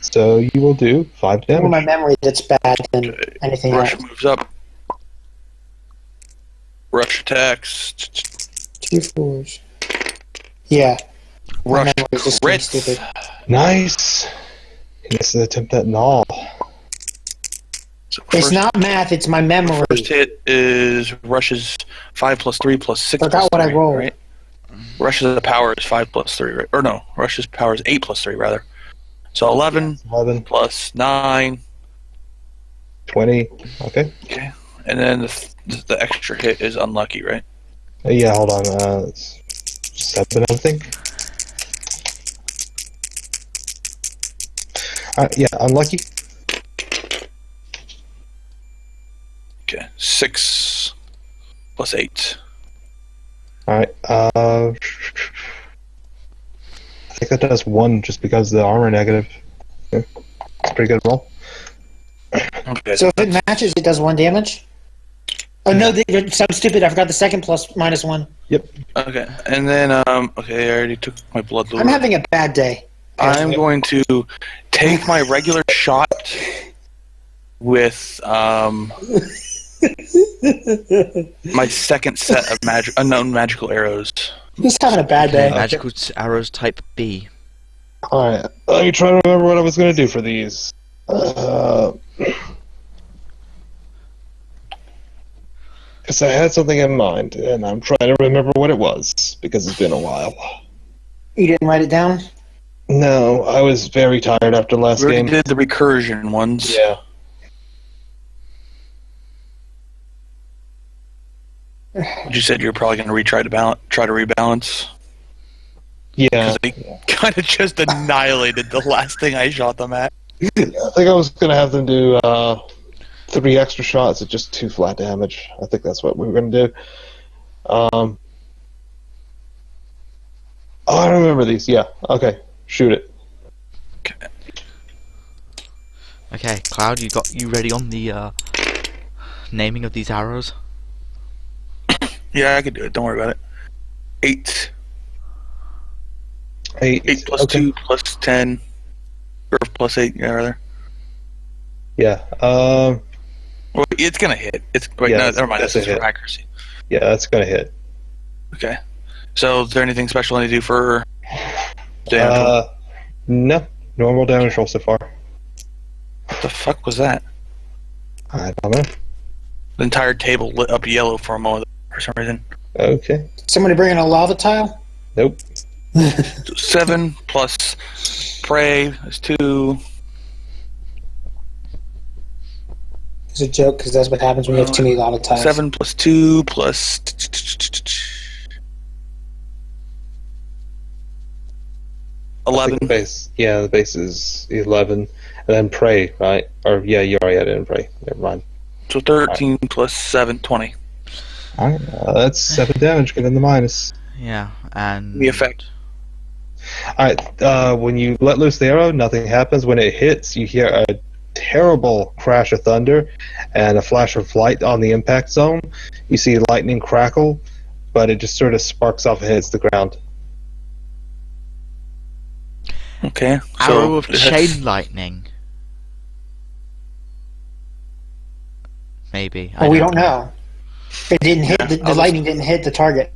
So you will do 5 More my damage. memory that's bad than anything else. Rush moves up. Rush attacks. 2 4s. Yeah. My Rush memory is just being crits. stupid. Nice. He gets to attempt that null. So It's first, not math, it's my memory. first hit is rushes 5 plus 3 plus 6 Forgot plus what I 3, rolled. right? Rush's power is 5 plus 3, right? Or no, Rush's power is 8 plus 3, rather. So 11 11, plus 9. 20. Okay. Okay. And then the extra hit is unlucky, right? Yeah, hold on. It's 7, I think. Yeah, unlucky. Okay. 6 plus 8. Alright, I think that does 1 just because of the armor negative. Yeah, it's a pretty good roll. Okay. So if it matches, it does 1 damage? Oh, no, I'm stupid. I forgot the second plus minus 1. Yep. Okay. And then, okay, I already took my blood lure. I'm having a bad day. I'm going to take my regular shot with my second set of unknown magical arrows. Just having a bad day. Magical arrows type B. Alright, let me try to remember what I was going to do for these. Because I had something in mind, and I'm trying to remember what it was, because it's been a while. You didn't write it down? No, I was very tired after last We already game. did the recursion ones. Yeah. You said you were probably going to try to rebalance. Yeah. They kind of just annihilated the last thing I shot them at. I think I was going to have them do 3 extra shots at just 2 flat damage. I think that's what we were going to do. Oh, I remember these. Yeah. Okay. Shoot it. Okay. Okay, Cloud, you ready on the naming of these arrows? Yeah, I can do it. Don't worry about it. 8. 8 plus okay. 2 plus 10. Or plus 8, yeah, rather. Yeah. Well, it's going to hit. Wait, Yeah, no, never mind. that's This a is for hit. accuracy. Yeah, that's going to hit. Okay. So, is there anything special I need to do for damage? No. Normal damage roll so far. What the fuck was that? I don't know. The entire table lit up yellow for a moment for some reason. Okay. Somebody bringing a lava tile? Nope. So 7 plus prey is 2. It's a joke because that's what happens when you have too many lava tiles. 7 plus 2 plus... I 11. think the base. Yeah, the base is 11. And then pray, right? Or, yeah, you already had it in pray. Never mind. So 13 plus 7, 20. Alright, that's 7 damage, given the minus. Yeah, and The effect. Alright, when you let loose the arrow, nothing happens. When it hits, you hear a terrible crash of thunder and a flash of light on the impact zone. You see lightning crackle, but it just sort of sparks off and hits the ground. Okay. arrow of that's- chain lightning. Maybe. I Well, we don't know. It didn't hit. Yeah, The lightning didn't hit the target.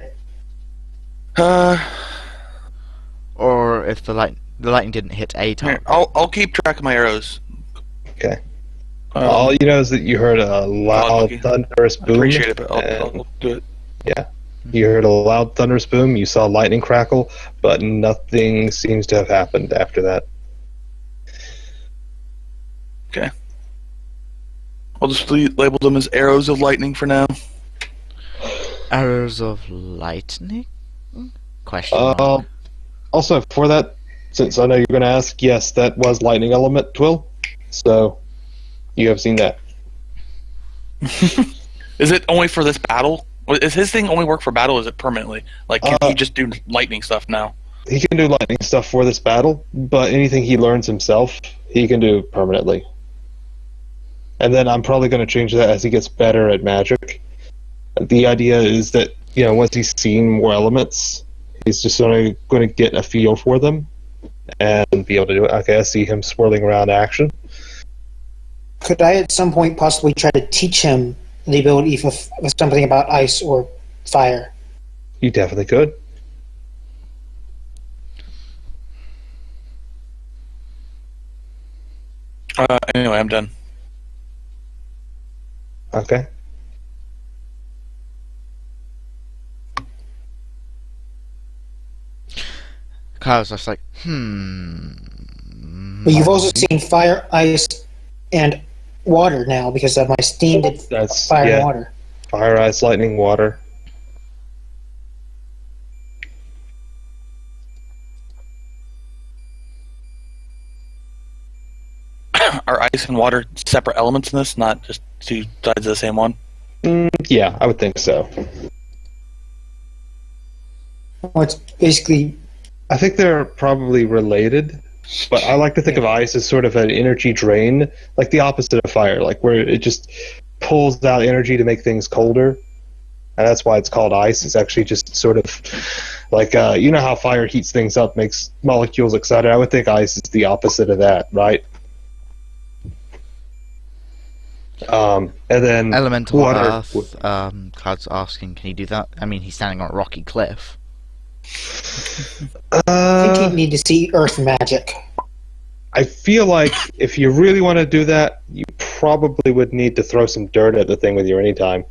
Or if the lightning didn't hit a Here, target. I'll keep track of my arrows. Okay. Um, All you know is that you heard a loud, lucky. thunderous I boom. appreciate it, but and I'll do it. you heard a loud, thunderous boom. You saw lightning crackle, but nothing seems to have happened after that. I'll just label them as arrows of lightning for now. Arrows of lightning? Question Uh, mark. Also, for that, since I know you're going to ask, yes, that was lightning element, Twill. So, you have seen that. Is it only for this battle? Is his thing only work for battle, or is it permanently? Like, can he just do lightning stuff now? He can do lightning stuff for this battle, but anything he learns himself, he can do permanently. And then I'm probably going to change that as he gets better at magic. The idea is that, once he's seen more elements, he's just going to get a feel for them and be able to do it. Okay, I see him swirling around action. Could I at some point possibly try to teach him the ability for something about ice or fire? You definitely could. Anyway, I'm done. Okay. because I was like, But you've also seen fire, ice, and water now because of my Steam did That's fire yeah. and water. Fire, ice, lightning, water. Are ice and water separate elements in this, not just two sides of the same one? Yeah, I would think so. Well, it's basically I think they're probably related, but I like to think of ice as sort of an energy drain, like the opposite of fire, like where it just pulls out energy to make things colder. And that's why it's called ice. It's actually just sort of like, you know how fire heats things up, makes molecules excited? I would think ice is the opposite of that, right? And then Elemental water. Earth. Cloud's asking, can he do that? I mean, he's standing on a rocky cliff. I think you need to see Earth magic. I feel like if you really want to do that, you probably would need to throw some dirt at the thing with you anytime.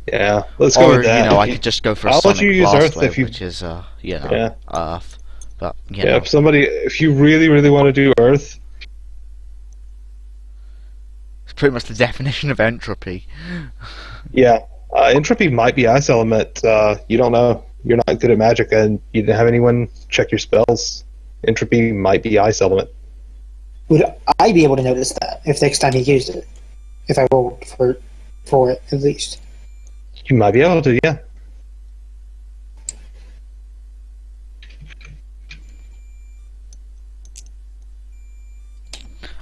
Yeah, let's go Or, with that. you know, I could just go for a I'll let Sonic you use Blast Earth Wave, if you- which is, you know, Yeah. Earth. But, you Yeah, know, if you really, really want to do Earth, it's pretty much the definition of entropy. yeah. Entropy might be ice element. You don't know. You're not good at magic, and you didn't have anyone check your spells. Entropy might be ice element. Would I be able to notice that if next time he used it? If I rolled for it, at least. You might be able to, yeah.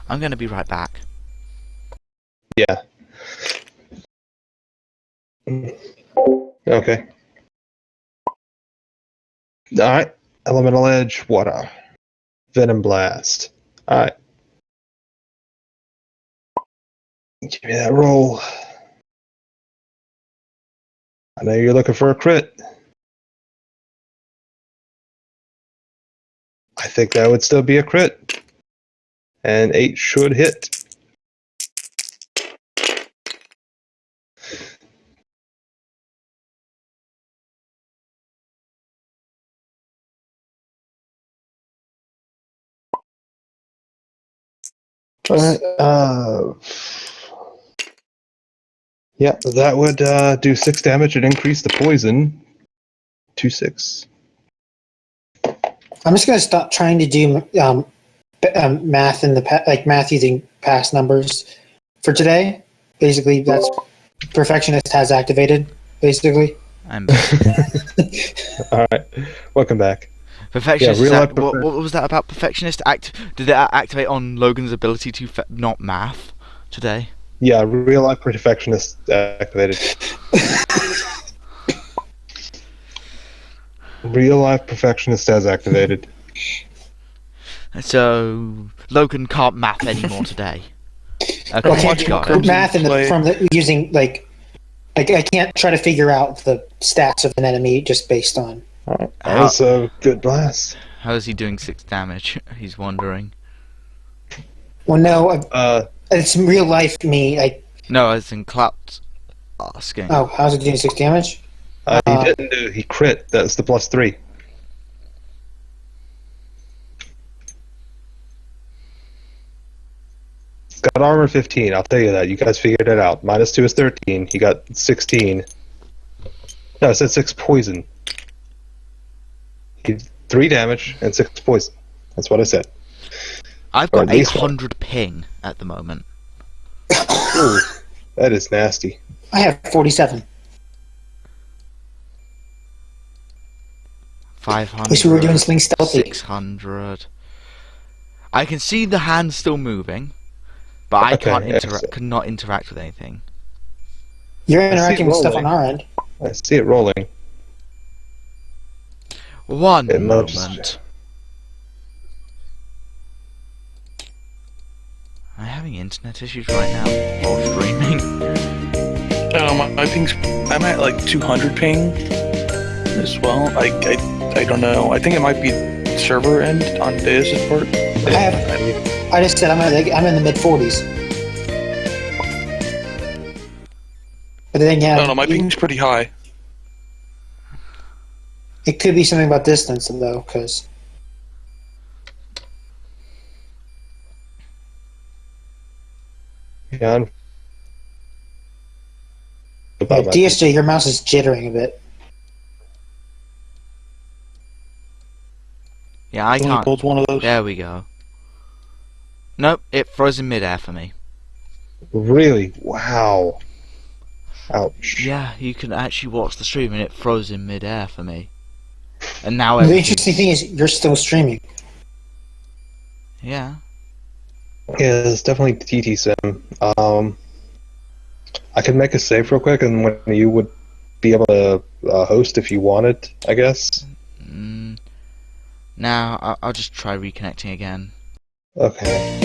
I'm going to be right back. Yeah. Okay. Alright. Elemental Edge, water. Venom Blast. Alright. Give me that roll. I know you're looking for a crit. I think that would still be a crit. And 8 should hit. Alright, yeah, that would do 6 damage and increase the poison to 6. I'm just going to stop trying to do math in the math using past numbers for today. Basically, that's Perfectionist has activated. Basically, I'm Alright, welcome back. Perfectionist. Yeah, real life what was that about Perfectionist? Did it activate on Logan's ability to not math today? Yeah, real life Perfectionist activated. Real life Perfectionist has activated. So Logan can't math anymore today. Okay, I can't got do it. math Play. from using I can't try to figure out the stats of an enemy just based on. Alright, that was a good blast. How is he doing 6 damage? He's wondering. Well, no, it's real life me. No, as in Clout asking. Oh, how's it doing 6 damage? He didn't do, he crit, that's the +3. It's got armor 15, I'll tell you that. You guys figured it out. -2 is 13, he got 16. No, it said 6 poison. He 3 damage and 6 poison. That's what I said. I've or got at least 800 ping at the moment. Ooh, that is nasty. I have 47. 500. Wish we were doing something stealthy. 600. I can see the hand still moving, but I Okay, cannot interact with anything. You're see interacting with stuff on rolling. our end. I see it rolling. One It must- moment. Am I having internet issues right now while streaming? My ping's. I'm at like 200 ping as well. I don't know. I think it might be server end on data support. I just said I'm in the mid 40s. But then yeah, No, my ping's pretty high. It could be something about distance, though, because Yeah. About my DSJ, your mouse is jittering a bit. Yeah, I Only can't. holds one of those. There we go. Nope, it froze in midair for me. Really? Wow. Ouch. Yeah, you can actually watch the stream and it froze in midair for me. And now The everything. interesting thing is, you're still streaming. Yeah. Yeah, it's definitely TT Sim. I could make a save real quick, and when you would be able to host if you wanted, I guess. Now I'll just try reconnecting again. Okay.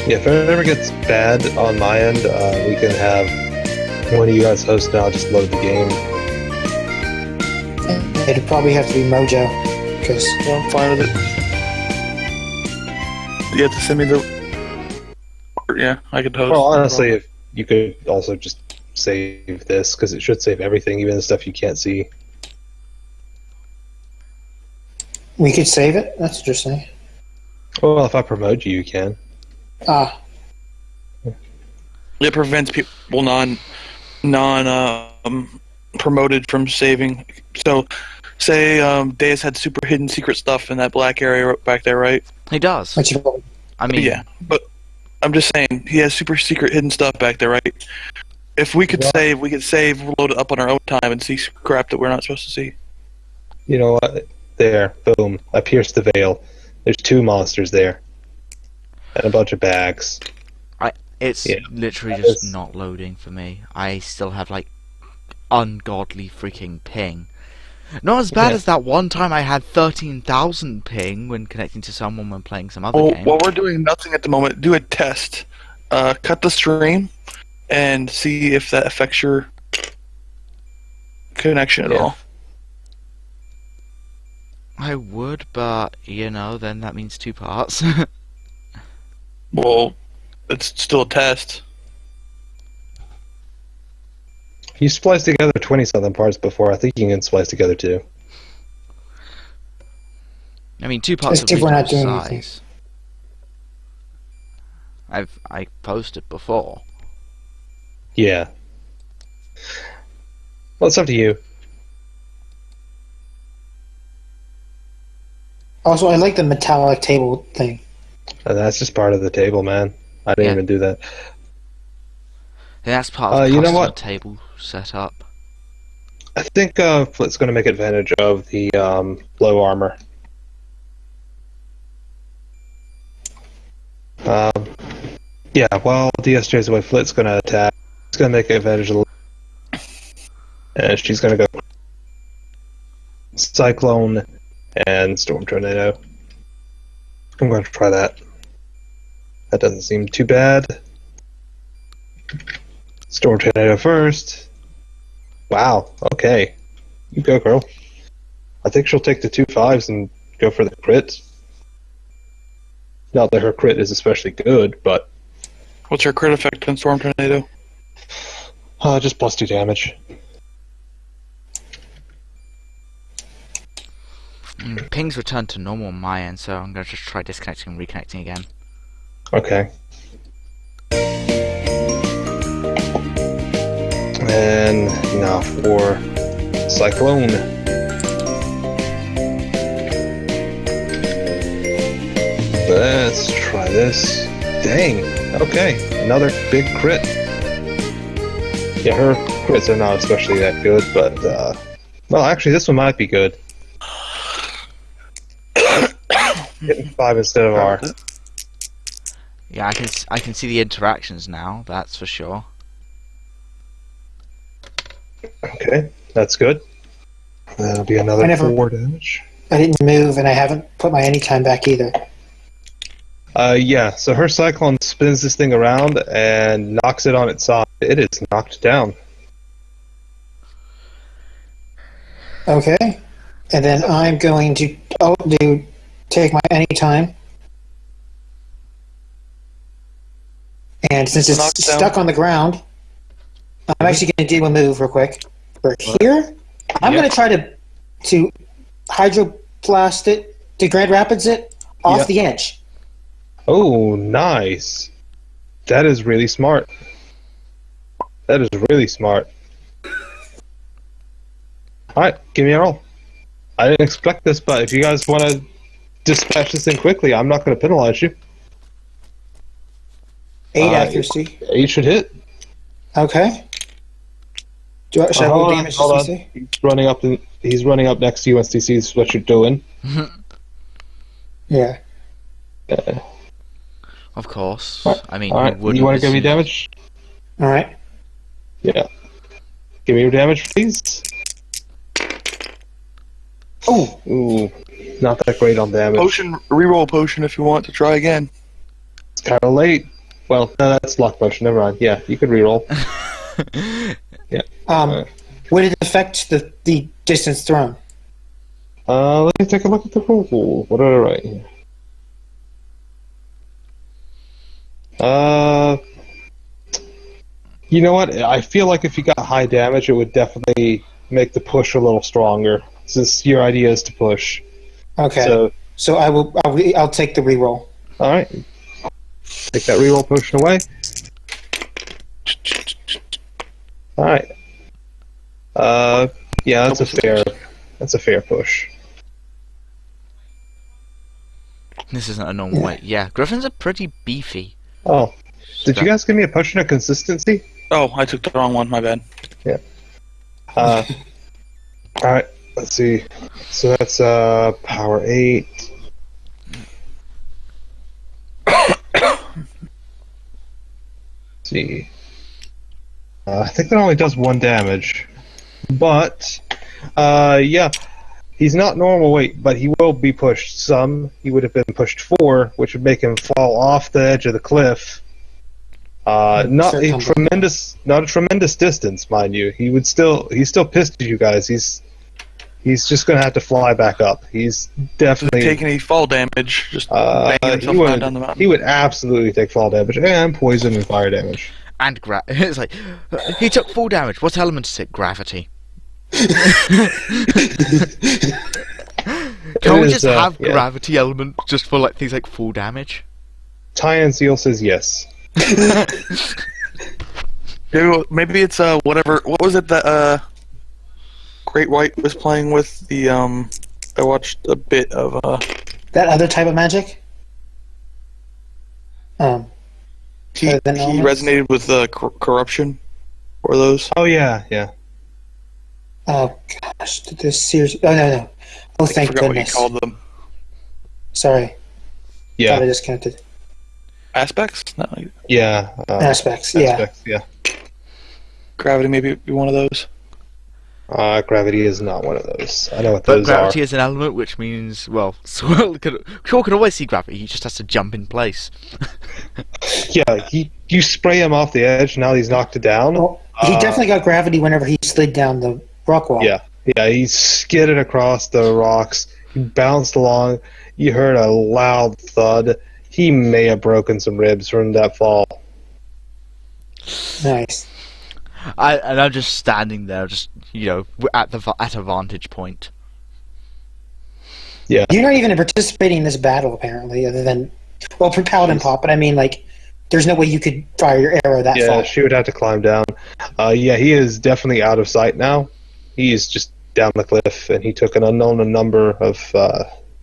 Yeah, if it ever gets bad on my end, we can have one of you guys host and I'll just load the game. It'd probably have to be Mojo, because Yeah, I'm fine with it. You have to send me the. Yeah, I could host. Well, honestly, if you could also just save this, because it should save everything, even the stuff you can't see. we could save it. That's interesting. Well, if I promote you, you can. Ah, It prevents people promoted from saving. So, say Deus had super hidden secret stuff in that black area back there, right? He does. what you I mean, Yeah, but I'm just saying he has super secret hidden stuff back there, right? If we could save, load it up on our own time, and see crap that we're not supposed to see. You know what? There. Boom. I pierced the veil. There's 2 monsters there. And a bunch of bags. it's Yeah. literally That just is- not loading for me. I still have like ungodly freaking ping. Not as bad Yeah. as that one time I had 13,000 ping when connecting to someone when playing some other Well, game. while we're doing nothing at the moment, do a test. Cut the stream and see if that affects your connection at Yeah. all. I would, but then that means 2 parts. Well, it's still a test. You spliced together 20-something parts before. I think you can splice together 2. I mean, 2 parts As of if we're not reasonable doing anything. size. I posted before. Yeah. Well, it's up to you. Also, I like the metallic table thing. And that's just part of the table, man. I didn't Yeah. even do that. And that's part of the You know custom what? table setup. I think Flit's going to make advantage of the low armor. Yeah, while DSJ's away, Flit's going to attack. He's going to make advantage of the... And she's going to go Cyclone and Storm Tornado. I'm going to try that. That doesn't seem too bad. Storm Tornado first. Wow, okay. You go, girl. I think she'll take the 2 5s and go for the crit. Not that her crit is especially good, but What's your crit effect on Storm Tornado? just +2 damage. Ping's returned to normal on my end, so I'm going to just try disconnecting and reconnecting again. Okay. And now for Cyclone. Let's try this. Dang. Okay. Another big crit. Yeah, her crits are not especially that good, but, well, actually, this one might be good. Hitting 5 instead of R. Yeah, I can see the interactions now. That's for sure. Okay, that's good. That'll be another I never- 4 damage. I didn't move, and I haven't put my anytime back either. Yeah, so her Cyclone spins this thing around and knocks it on its side. It is knocked down. Okay. And then I'm going to take my anytime And since it's Knocked down. stuck on the ground, I'm actually going to do a move real quick. For here, I'm Yeah. going to try to hydroblast it, to Grand Rapids it, off Yeah. the edge. Oh, nice. That is really smart. That is really smart. Alright, give me a roll. I didn't expect this, but if you guys want to dispatch this thing quickly, I'm not going to penalize you. 8 Uh, accuracy. 8 should hit. Okay. Should I roll Hold on, damage hold to on. CC? He's running up next to you. USDC is what you're doing. Yeah. Of course. I mean, Alright, would you want to give me assume- damage? All right. Yeah. Give me your damage, please. Oh, Ooh, not that great on damage. Potion, reroll potion if you want to try again. It's kind of late. Well, no, that's luck potion. Never mind. Yeah, you could reroll. would it affect the distance thrown? Let me take a look at the rule. What did I write here? You know what? I feel like if you got high damage, it would definitely make the push a little stronger. Since your idea is to push. Okay. So I'll take the reroll. All right. Take that reroll potion away. All right. Yeah, that's a fair push. This isn't a normal way. Yeah, griffins are pretty beefy. Oh, did you guys give me a potion of consistency? Oh, I took the wrong one. My bad. All right. Let's see. So that's power 8. See. I think that only does 1 damage. But yeah, he's not normal weight, but he will be pushed some. He would have been pushed 4, which would make him fall off the edge of the cliff. Not a tremendous distance, mind you. He's still pissed at you guys. He's just gonna have to fly back up. He's definitely Take any fall damage. Just banging he himself would, down the mountain. he would absolutely take fall damage and poison and fire damage. And it's like, he took full damage. What element is it? Gravity. Can't we is, just have yeah. gravity element just for like things like full damage? Ty and Seal says yes. Maybe it's whatever. What was it that Great White was playing with? I watched a bit of That other type of magic? He Other than elements? resonated with corruption. Or those? Oh yeah, yeah. Oh gosh, this series. Oh no. Oh I thank forgot what goodness. he called them. Sorry, thought I Yeah, disconnected. Aspects? No, yeah. Aspects. Yeah. Aspects, yeah. gravity maybe be one of those. Gravity is not one of those. I know what But those gravity are. is an element, which means, well, Swirl can always see gravity. He just has to jump in place. Yeah, you spray him off the edge. Now he's knocked it down. Well, he definitely got gravity whenever he slid down the rock wall. Yeah, he skidded across the rocks. He bounced along. You heard a loud thud. He may have broken some ribs from that fall. Nice. I'm just standing there, just at a vantage point. Yeah, You're not even participating in this battle, apparently, other than for Paladin Pop. But I mean, like, there's no way you could fire your arrow that yeah. far. She would have to climb down. Yeah, he is definitely out of sight now. He is just down the cliff, and he took an unknown number of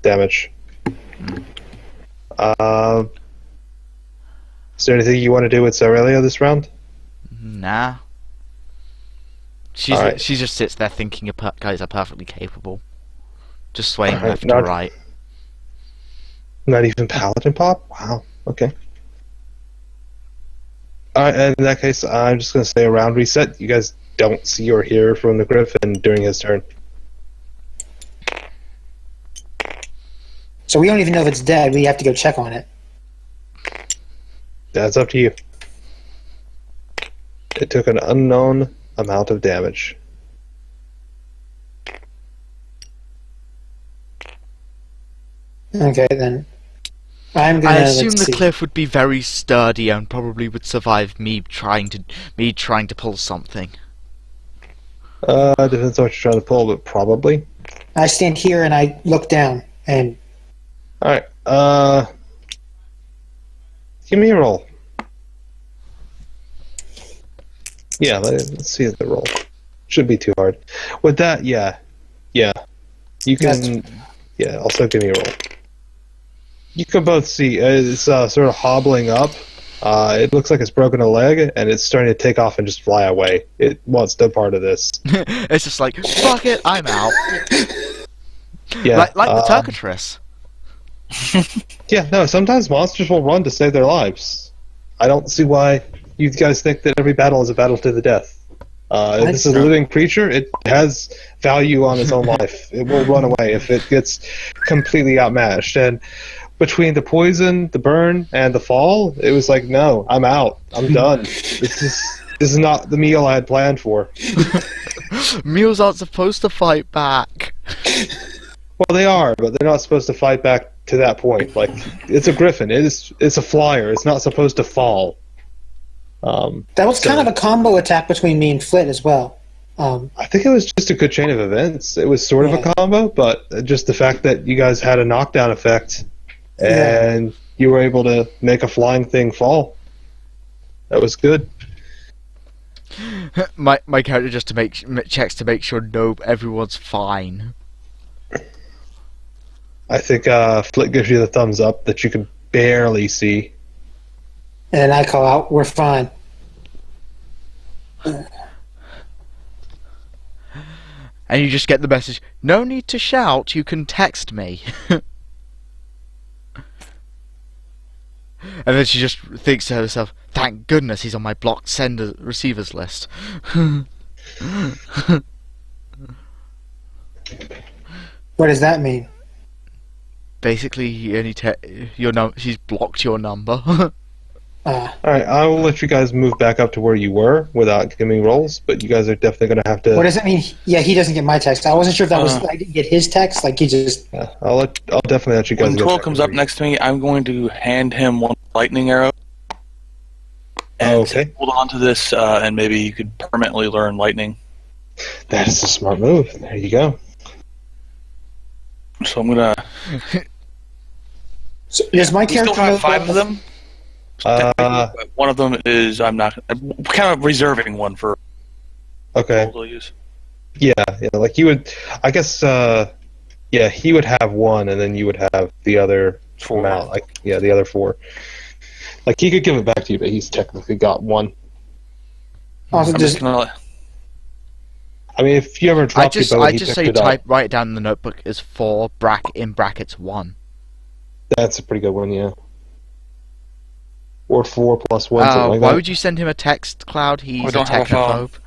damage. Is there anything you want to do with Aurelia this round? Nah. Alright. She just sits there thinking guys are perfectly capable. Just swaying Alright, left not- to right. Not even Paladin Pop? Wow. Okay. Alright, in that case, I'm just going to say a round reset. You guys don't see or hear from the Griffin during his turn. So we don't even know if it's dead. We have to go check on it. That's up to you. It took an unknown amount of damage. Okay, then. I'm gonna. I assume let's the see. cliff would be very sturdy and probably would survive me trying to pull something. Depends on what you're trying to pull, but probably. I stand here and I look down, and Alright, give me a roll. Yeah, let's see the roll. Shouldn't be too hard. With that, yeah. You can, also give me a roll. You can both see, it's sort of hobbling up. It looks like it's broken a leg, and it's starting to take off and just fly away. It wants no part of this. It's just like, fuck it, I'm out. Yeah, Like the Turkitress. Yeah, no, sometimes monsters will run to save their lives. I don't see why you guys think that every battle is a battle to the death. If this is a living creature, it has value on its own life. It will run away if it gets completely outmatched. And between the poison, the burn, and the fall, it was like, no, I'm out. I'm done. This is not the meal I had planned for. Mules aren't supposed to fight back. Well, they are, but they're not supposed to fight back to that point. Like, it's a griffin. It's a flyer. It's not supposed to fall. that was kind of a combo attack between me and Flit as well. I think it was just a good chain of events. It was sort of a combo, but just the fact that you guys had a knockdown effect and you were able to make a flying thing fall. That was good. My character just checks to make sure everyone's fine. I think Flick gives you the thumbs up that you can barely see. And I call out, "We're fine." And you just get the message, no need to shout, you can text me. And then she just thinks to herself, thank goodness he's on my blocked receivers list. What does that mean? Basically, he only she's blocked your number. Alright, I will let you guys move back up to where you were without giving me rolls, but you guys are definitely going to have to... What does it mean? Yeah, he doesn't get my text. I wasn't sure if that was I didn't get his text. Like he just. Yeah, I'll definitely let you guys When go Twill back comes to up where next to me, I'm going to hand him one lightning arrow. And okay. hold on to this, and maybe you could permanently learn lightning. That is a smart move. There you go. So I'm gonna. So does my We character still know have 5 of that- them. But one of them is I'm kind of reserving one for Okay. to use. Yeah, like you would... I guess, he would have one, and then you would have the other 4. amount. Like, the other 4. Like, he could give it back to you, but he's technically got one. Also, I'm does, just gonna. I mean, if you ever dropped your bow and he picked it up, write it down in the notebook as 4 in brackets 1. that's a pretty good one, yeah. Or 4 plus 1, something like Why that. would you send him a text, Cloud? He's I a don't have a phone. technophobe.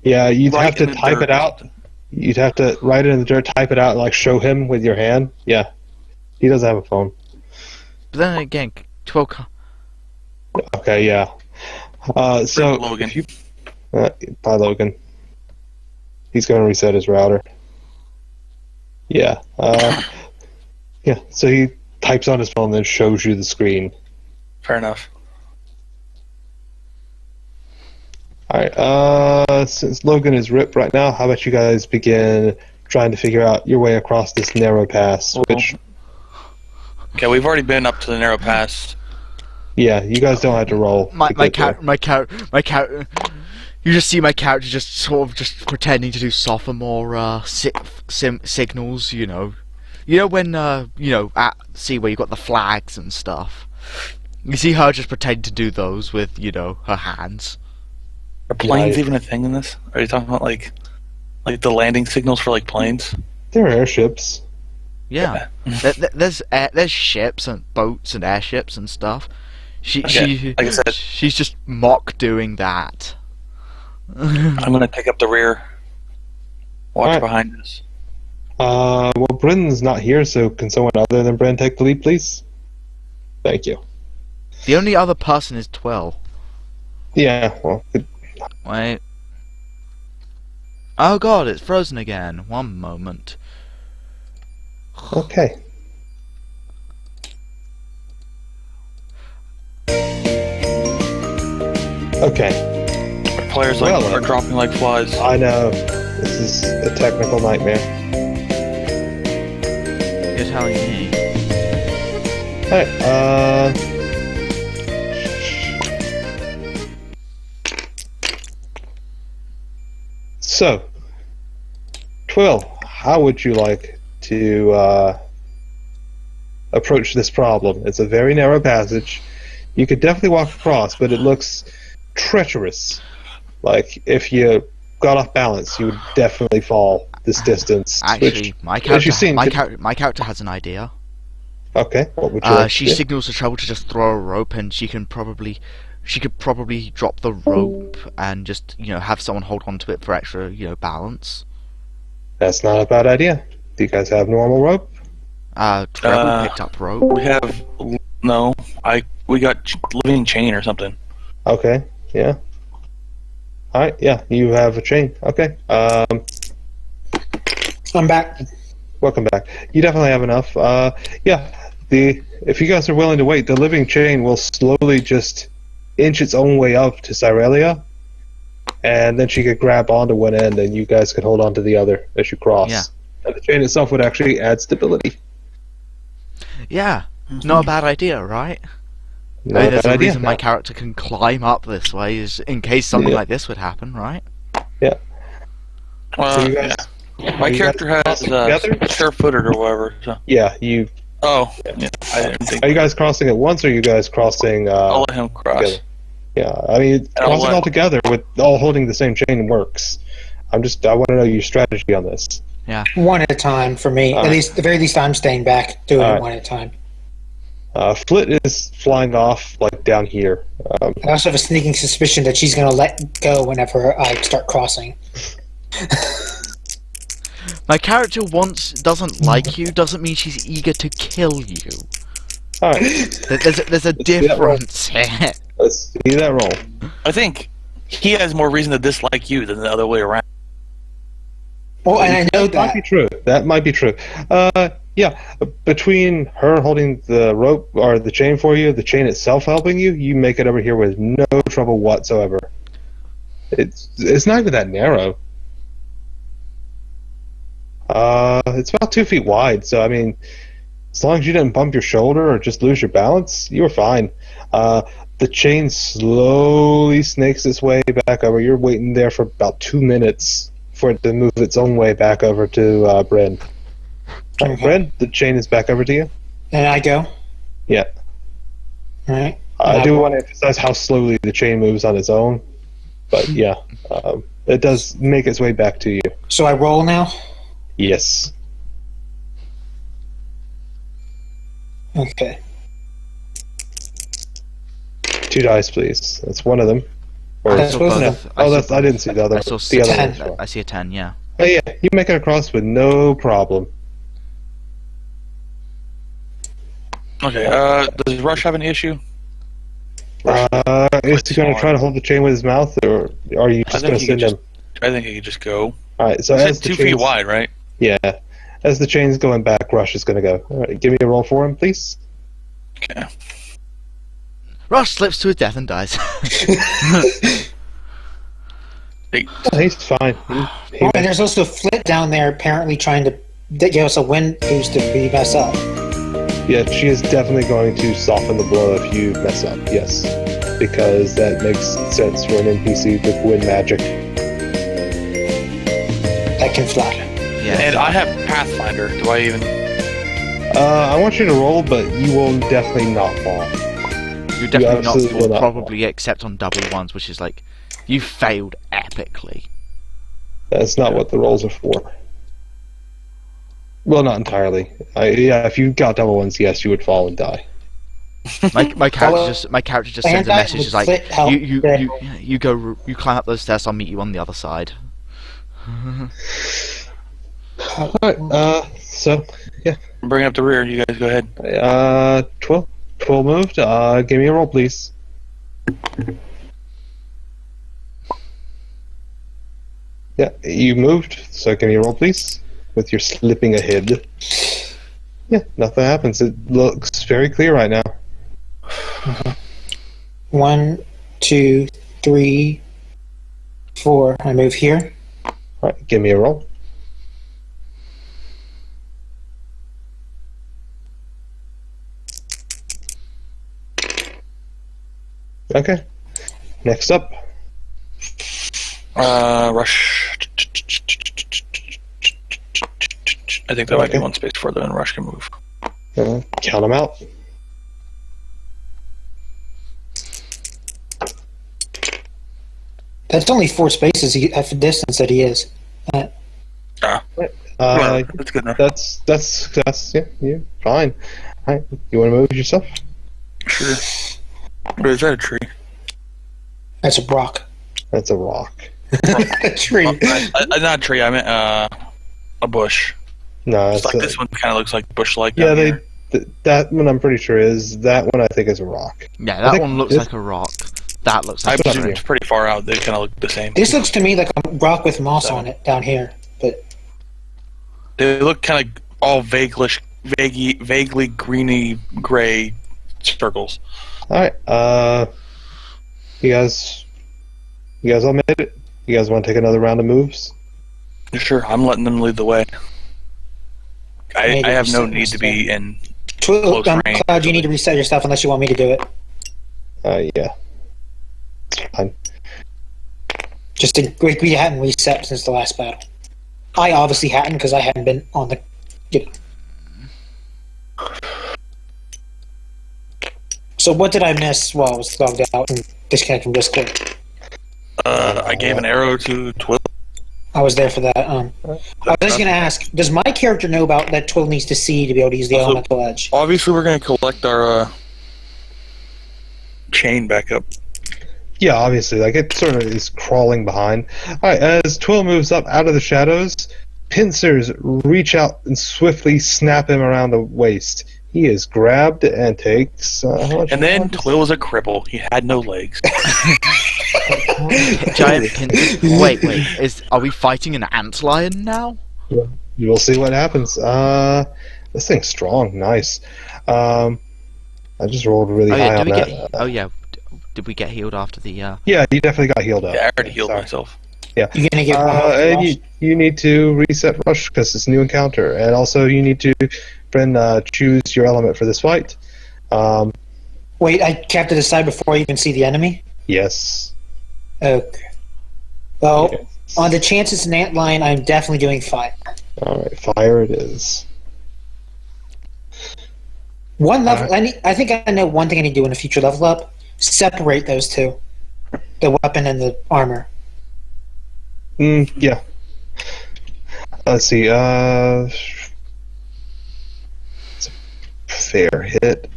Yeah, you'd Write have to in the type dirt it or out. something. You'd have to write it in the dirt, type it out, and like show him with your hand. Yeah, he doesn't have a phone. But then again, 12. Okay, yeah. So Logan. if you, bye Logan. He's going to reset his router. Yeah. Yeah. So he types on his phone, and then shows you the screen. Fair enough. All right. Since Logan is ripped right now, how about you guys begin trying to figure out your way across this narrow pass? Which, Okay, we've already been up to the narrow pass. yeah, you guys don't have to roll. My to get there. character. You just see my character just sort of just pretending to do sophomore signals. You know when at sea where you got the flags and stuff. You see her just pretend to do those with her hands. Are planes Yeah, even a thing in this? Are you talking about like the landing signals for like planes? There are airships. Yeah, there's ships and boats and airships and stuff. She Like I said, she's just mock doing that. I'm gonna take up the rear. Watch Alright. behind us. Well, Brennan's not here, so can someone other than Brennan take the lead, please? Thank you. The only other person is Twill. Yeah, well, Wait. Oh god, it's frozen again. One moment. okay. Okay, Players Well, are dropping like flies. I know. This is a technical nightmare. You're telling me. Alright, so, Twill, how would you like to approach this problem? It's a very narrow passage. You could definitely walk across, but it looks treacherous. Like, if you got off balance, you would definitely fall this distance. Actually, which, my as you've seen, my character has an idea. Okay, what would you like She to do? signals to Treble to just throw a rope, and she could probably drop the rope and just have someone hold on to it for extra balance. That's not a bad idea. Do you guys have normal rope? Treble picked up rope. We have we got living chain or something. Okay, yeah. Alright, yeah, you have a chain. Okay, I'm back. welcome back. You definitely have enough. Yeah, if you guys are willing to wait, the living chain will slowly just inch its own way up to Cyrelia, and then she could grab onto one end, and you guys could hold on to the other as you cross. Yeah. And the chain itself would actually add stability. Yeah, not a bad idea, right? Not a There's bad a idea. reason my character can climb up this way, is in case something Yeah. like this would happen, right? So you guys, My you character guys has crossing together? sure-footed or whatever. So. Yeah, you. Oh, yeah. I didn't think. Are you guys crossing at once, or are you guys crossing? I'll let him cross. together. Yeah, I mean, I'll crossing let- all together with all holding the same chain works. I want to know your strategy on this. One at a time for me. Alright. At the very least, I'm staying back, doing Alright. it one at a time. Flit is flying off like down here. I also have a sneaking suspicion that she's going to let go whenever I start crossing. My character doesn't like you, doesn't mean she's eager to kill you. All right, There's a see that roll. difference here. let's see that roll. I think he has more reason to dislike you than the other way around. Well, and I know That might be that. true. That might be true. Yeah, between her holding the rope or the chain for you, the chain itself helping you, you make it over here with no trouble whatsoever. It's not even that narrow. It's about 2 feet wide, so I mean, as long as you didn't bump your shoulder or just lose your balance, you were fine. The chain slowly snakes its way back over. You're waiting there for about 2 minutes for it to move its own way back over to Bryn. Okay. Bryn, the chain is back over to you. And I go. Yeah. All right. I do want to emphasize how slowly the chain moves on its own, but yeah, it does make its way back to you. So I roll now? Yes. Okay. 2 dice, please. That's one of them. Or, That's both of them. I didn't see the other. I saw the other 10. one. I see a 10, yeah. Oh yeah, you make it across with no problem. Okay. Does Rush have an issue? Is he going to try to hold the chain with his mouth, or are you I just think going to he send could him? I think he could just go. All right. So It's as the 2 feet chain's- wide, right? Yeah. As the chain's going back, Rush is going to go. All right. Give me a roll for him, please. Okay. Rush slips to his death and dies. He's fine. He Oh, and there's also Flit down there apparently trying to give us a wind boost if we mess up. Yeah, she is definitely going to soften the blow if you mess up, yes. Because that makes sense for an NPC with wind magic. That can fly. Yeah. And I have Pathfinder. Do I even? I want you to roll, but you will definitely not fall. You're definitely not absolutely will not probably except on double ones, which is like you failed epically. That's not what the rolls are for. Well, not entirely. Yeah, if you got double ones, yes, you would fall and die. My character just sends a And I message. would It's like Flit help there. you climb up those stairs. I'll meet you on the other side. Alright, so, Bring up the rear. You guys go ahead. 12 moved. Give me a roll, please. Yeah, you moved, so give me a roll, please. With your slipping ahead. Yeah, nothing happens. It looks very clear right now. 1, 2, 3, 4. I move here. Alright, give me a roll. Okay. Next up. Rush. I think that might be Okay. one space further than Rush can move. Count them out. That's only 4 spaces at the distance that he is. Whatever, that's good enough. That's yeah, you're fine. Alright, you want to move yourself? Sure. But is that a tree? That's a rock. That's a rock. A tree. Not a tree. I meant a bush. No, It's it's like this one kind of looks like bush-like. yeah, down here. that one I'm pretty sure is that one. I think is a rock. Yeah, I that think one looks this- like a rock. That looks I like a That's presume tree. it's pretty far out. They kind of look the same. This looks to me like a rock with moss on it down here. But They look kind of all vaguely greeny gray circles. All right, you guys all made it. You guys want to take another round of moves? Sure, I'm letting them lead the way. I Maybe have no reset need to be in. Cloud, Close range. you need to reset your stuff unless you want me to do it. Yeah. Fine. Just to, we hadn't reset since the last battle. I obviously hadn't because I hadn't been on the. So what did I miss while I was logged out and disconnected from Discord? I gave an arrow to Twill. I was there for that. I was just gonna ask: does my character know about that Twill needs to see to be able to use the Also- elemental edge? Obviously, we're going to collect our chain back up. Yeah, obviously, like it sort of is crawling behind. All right, as Twill moves up out of the shadows, pincers reach out and swiftly snap him around the waist. He is grabbed and takes. How much And then damage? Twill was a cripple. He had no legs. Giant pin. Wait. Are we fighting an antlion now? You will see what happens. This thing's strong. Nice. I just rolled really Oh high yeah. on Did we that. get? Oh yeah. Did we get healed after the? Yeah, you definitely got healed up. Yeah, I already healed Sorry. myself. You're gonna get one more And flash? you need to reset rush because it's a new encounter, and also you need to choose your element for this fight. Wait, I kept it aside before I even see the enemy. Yes. Okay. Well, Yes. on the chances in ant line, I'm definitely doing fire. All right, fire it is. One level. I think I know one thing I need to do in a future level up. Separate those two, the weapon and the armor. Yeah. Let's see. It's a fair hit.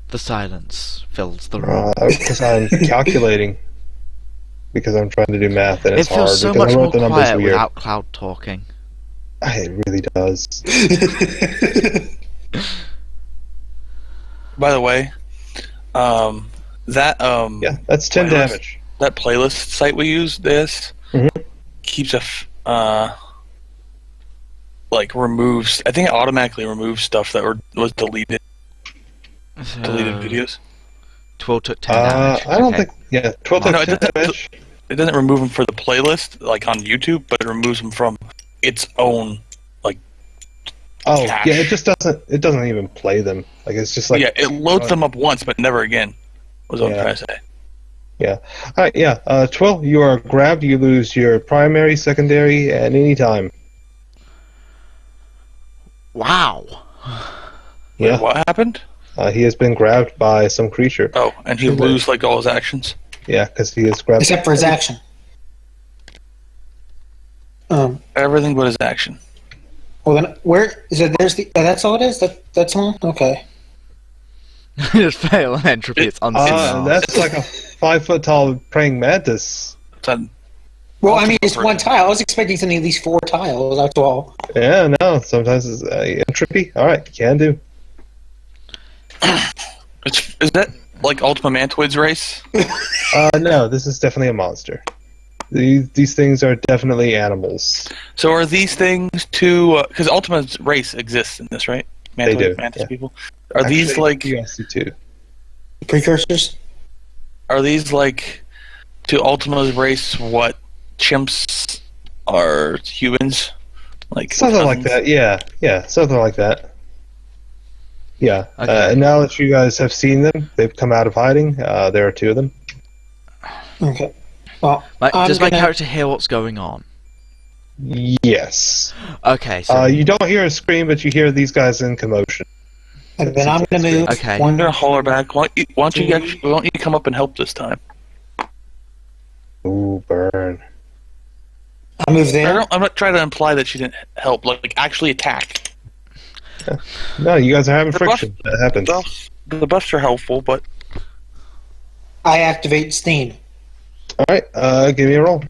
The silence fills the room. Because I'm calculating. Because I'm trying to do math and It it's hard feels so because much I more wrote the numbers quiet weird. without Cloud talking. It really does. By the way, that Yeah, that's 10 Playlist. damage. that playlist site we use, Mhm. keeps removes. I think it automatically removes stuff that was deleted Uh, videos. Twill took 10 damage. I don't Okay. think. Yeah, 12 No, took it 10 doesn't- damage. It doesn't remove them for the playlist, like on YouTube, but it removes them from its own. Oh, cache. yeah, it just doesn't. It doesn't even play them. Like it's just like. yeah, it loads them up once, but never again. Was what Yeah. I'm trying to say. All right, yeah. 12. You are grabbed. You lose your primary, secondary, at any time. Wow. Wait, Yeah. what happened? He has been grabbed by some creature. Oh, and he lose like all his actions. Yeah, because he is grabbed. Except for his action. Everything but his action. Well then, where is it? There's the. That's all it is. That's all. Okay. Just fail an entropy. It's unseen. That's like a 5 foot tall praying mantis. It's on- Well, I mean, it's one tile. I was expecting something at least 4 tiles. That's all. Yeah, no. Sometimes it's entropy. All right, can do. is that like Ultima Mantoid's race? No, this is definitely a monster. these things are definitely animals. So are these things two? Because Ultima's race exists in this, right? They do, Mantis yeah. people. Are these Actually, like? you also too. Precursors? Are these like to Ultima's race what chimps are humans? Like Something like cousins? that, yeah, something like that. Yeah, Okay. and now that you guys have seen them, they've come out of hiding. There are two of them. Okay. Well, I'm Does my gonna- character hear what's going on? Yes. Okay, so You don't hear a scream, but you hear these guys in commotion. And then I'm going to move. Okay. I'm gonna holler back. Why don't you come up and help this time? Ooh, burn. I'll move there. I'm not trying to imply that she didn't help. Like actually attack. No, you guys are having The friction. That happens. The buffs are helpful, but I activate Steam. All right, give me a roll.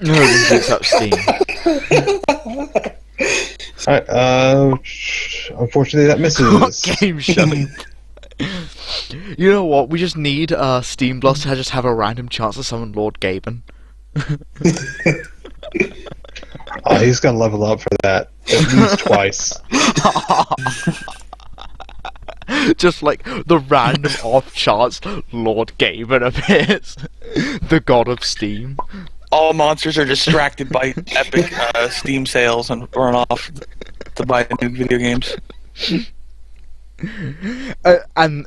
no, this picks up steam. All right, unfortunately, that What misses. game show? You know what? We just need Steam Blast to just have a random chance to summon Lord Gaben. He's gonna level up for that at least twice. Just like the random off chance Lord Gaben appears, the god of Steam. all monsters are distracted by epic Steam sales and run off to buy new video games. And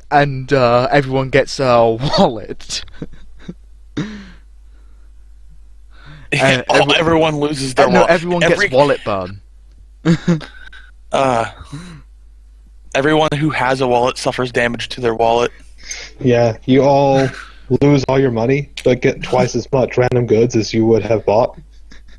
everyone gets a wallet. Everyone loses their No, wallet. everyone gets wallet burn. Everyone who has a wallet suffers damage to their wallet. Yeah, you all lose all your money, but get twice as much random goods as you would have bought.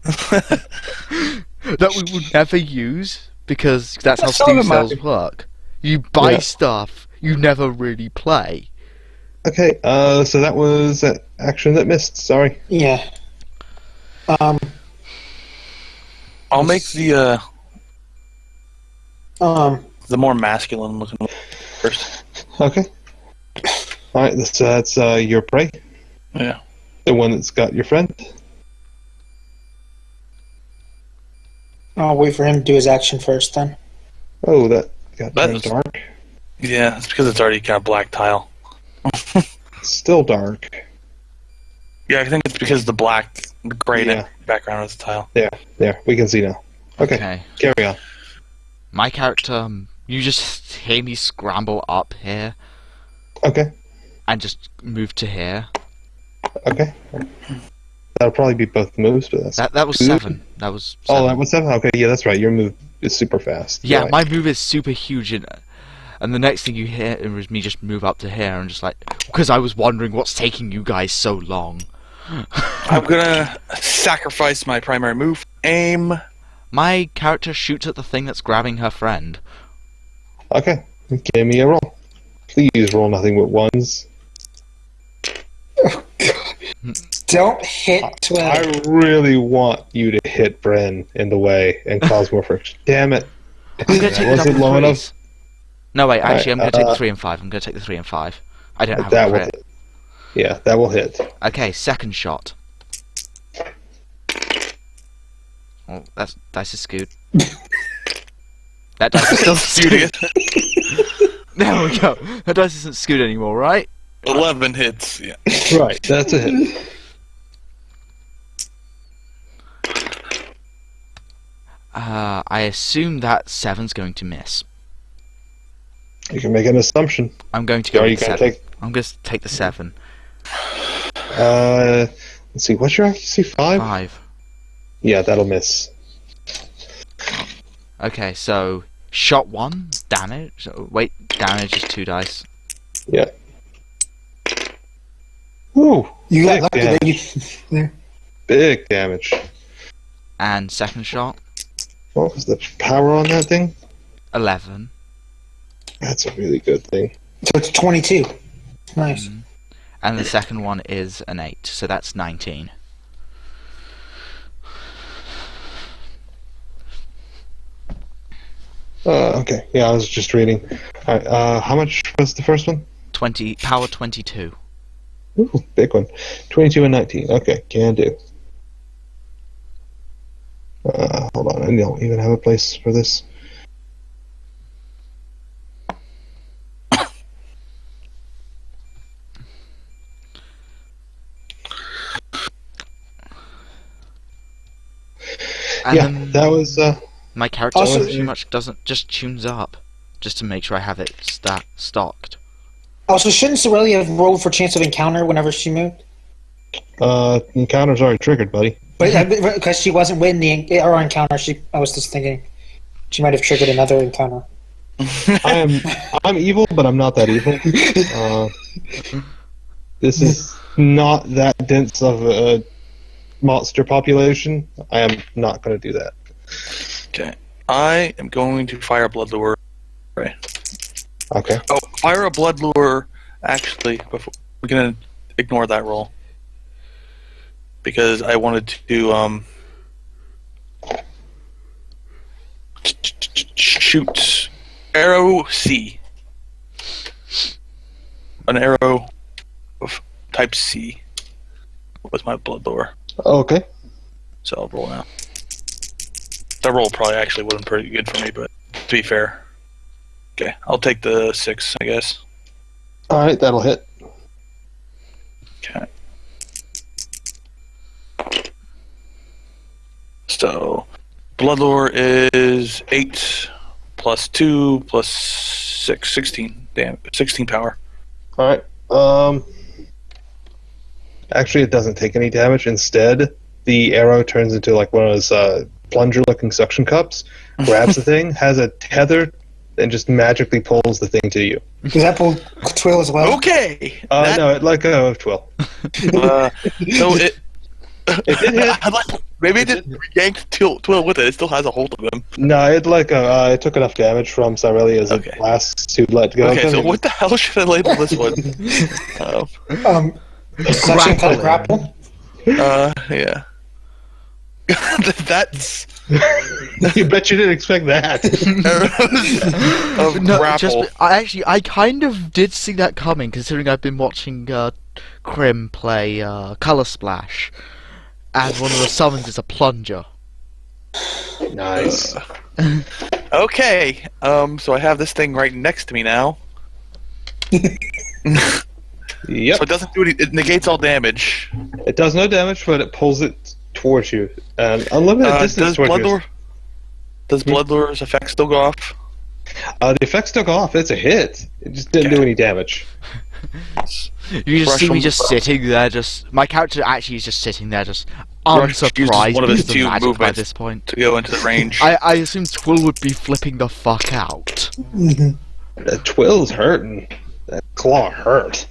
That we would never use because that's how Some Steam of them sales might. work. You buy Yeah. stuff you never really play. Okay, so that was an action that missed. Sorry. Yeah. I'll make the more masculine looking one first. Okay. All right, that's your prey, Yeah. the one that's got your friend. I'll wait for him to do his action first then. Oh, that got That's- turned dark. Yeah, it's because it's already got a black tile. Still dark. Yeah, I think it's because the black, the gray Yeah. background of the tile. There, we can see now. Okay, carry on. My character, you just hear me scramble up here Okay, and just move to here. okay. That'll probably be both moves, but that's... That was Good. 7. That was 7. Oh, that was 7? Okay, yeah, that's right. Your move is super fast. Yeah, Right. my move is super huge, and the next thing you hear is me just move up to here and just like, because I was wondering what's taking you guys so long. I'm gonna sacrifice my primary move. Aim. My character shoots at the thing that's grabbing her friend. Okay, give me a roll. Please roll nothing but ones. Don't hit 12. I really want you to hit Bren in the way and cause more friction. Damn it. I'm gonna take the Was it double low enough? threes. No, wait, actually, I'm Alright, gonna take the 3 and 5. I'm gonna take the 3 and 5. I don't have That a will crit. hit. Yeah, that will hit. Okay, second shot. Oh, that's dice is skewed. That dice is still skewed. There we go. That dice isn't skewed anymore, right? 11 hits. Yeah. Right, that's a hit. I assume that 7's going to miss. You can make an assumption. I'm going to go Are with you the going 7. to take... I'm going to take the 7. Let's see, what's your accuracy? 5? 5. Yeah, that'll miss. Okay, so shot 1, damage. So, wait, damage is 2 dice. Yeah. Ooh, You got big lucky damage. that you... Big damage. And second shot, What was the power on that thing? 11. That's a really good thing. So it's 22. Nice. And the second one is an 8, so that's 19. Okay. Yeah, I was just reading. Alright, how much was the first one? 20 power 22. Ooh, big one. 22 and 19. Okay, can do. Hold on, I don't even have a place for this. And Yeah, then that was, my character Also- pretty much doesn't just tunes up just to make sure I have it stocked. Also, shouldn't Sorelia have rolled for chance of encounter whenever she moved? encounter's already triggered, buddy. But because she wasn't winning the our encounter, I was just thinking she might have triggered another encounter. I'm evil, but I'm not that evil. This is not that dense of a monster population. I am not going to do that. Okay. I am going to fire a blood lure. Okay. Oh, fire a blood lure. Actually, before we're gonna ignore that roll because I wanted to shoot arrow C. An arrow of type C was my blood lure. Okay. So I'll roll now. That roll probably actually wasn't pretty good for me, but to be fair. Okay, I'll take the 6, I guess. All right, that'll hit. Okay. So, blood lure is 8 plus 2 plus 6, 16. Damn, 16 power. All right. Actually, it doesn't take any damage. Instead, the arrow turns into like one of those plunger-looking suction cups. Grabs the thing, has a tether, and just magically pulls the thing to you. Does that pull Twill as well? Okay! No, it let go of Twill. So it... It did hit. Maybe it didn't yank Twill with it. It still has a hold of him. No, it let go. It took enough damage from Cyrelia's Okay. last to let go. Okay, of so him. what the hell should I label this one? Suction cut grapple. Yeah. That's You bet you didn't expect that. arrows of No, grapple. I kind of did see that coming, considering I've been watching Crim play Color Splash, and one of the summons is a plunger. Nice. Okay, so I have this thing right next to me now. Yep. So it doesn't do any. It negates all damage. It does no damage, but it pulls it towards you. Unlimited distance Does towards you. Bloodlure? Does Bloodlure's effect still go off? The effects took off. It's a hit. It just didn't do any damage. You just Rush see me on just the- sitting there, just my character actually is just sitting there, just Rush uses unsurprised one of his because of two magic by movements. this point. To go into the range. I assume Twill would be flipping the fuck out. That Twill's hurting. That claw hurt.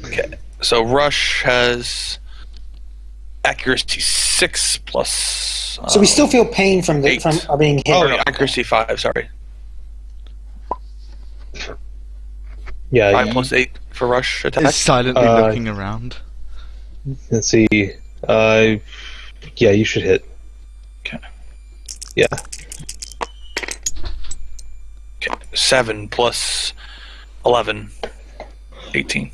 Okay, so Rush has accuracy 6 plus. So we still feel pain from 8. being hit. Oh, no, accuracy 5. Sorry, Yeah. 5 plus 8 for Rush attack. Is silently Uh, looking around. Let's see. Yeah, you should hit. Okay. Yeah. Okay, 7 plus 11, 18.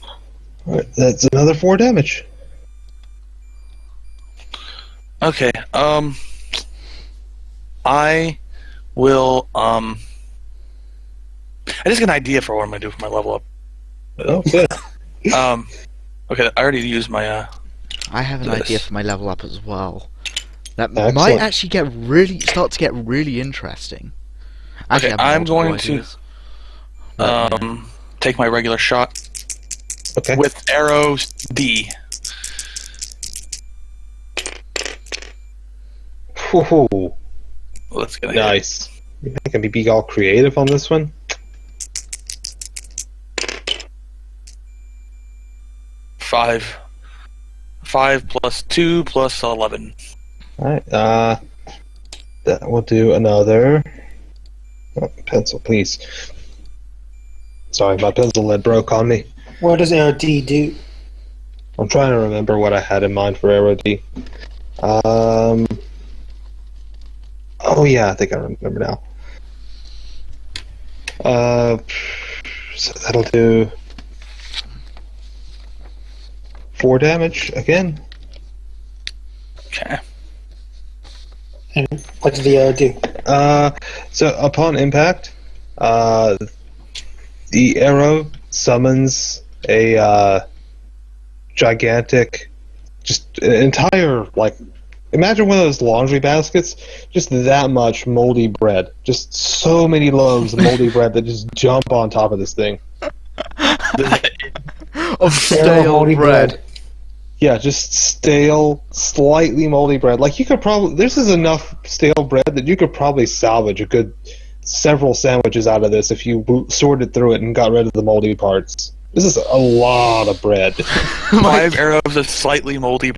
All right, that's another 4 damage. Okay, I will, I just got an idea for what I'm gonna do for my level up. Oh, good. Okay, I already used my, I have an this. idea for my level up as well. That Excellent. might actually start to get really interesting. Actually, Okay, I have I'm going multiple to, ideas. But, yeah. take my regular shot Okay. with arrows D. Woohoo. Let's get a hit. Nice. You're making me be all creative on this one. Five plus 2 plus 11. Alright, that will do another. Oh, pencil, please. Sorry, my pencil lead broke on me. What does ARD do? I'm trying to remember what I had in mind for Arrow D. Oh yeah, I think I remember now. So that'll do 4 damage again. Okay. And what did the arrow do? So upon impact, the arrow summons a gigantic, just an entire, like, imagine one of those laundry baskets, just that much moldy bread. Just so many loaves of moldy bread that just jump on top of this thing. Of stale moldy bread. Yeah, just stale, slightly moldy bread. Like, you could probably, this is enough stale bread that you could probably salvage a good several sandwiches out of this if you sorted through it and got rid of the moldy parts. This is a lot of bread. 5 arrows of slightly moldy.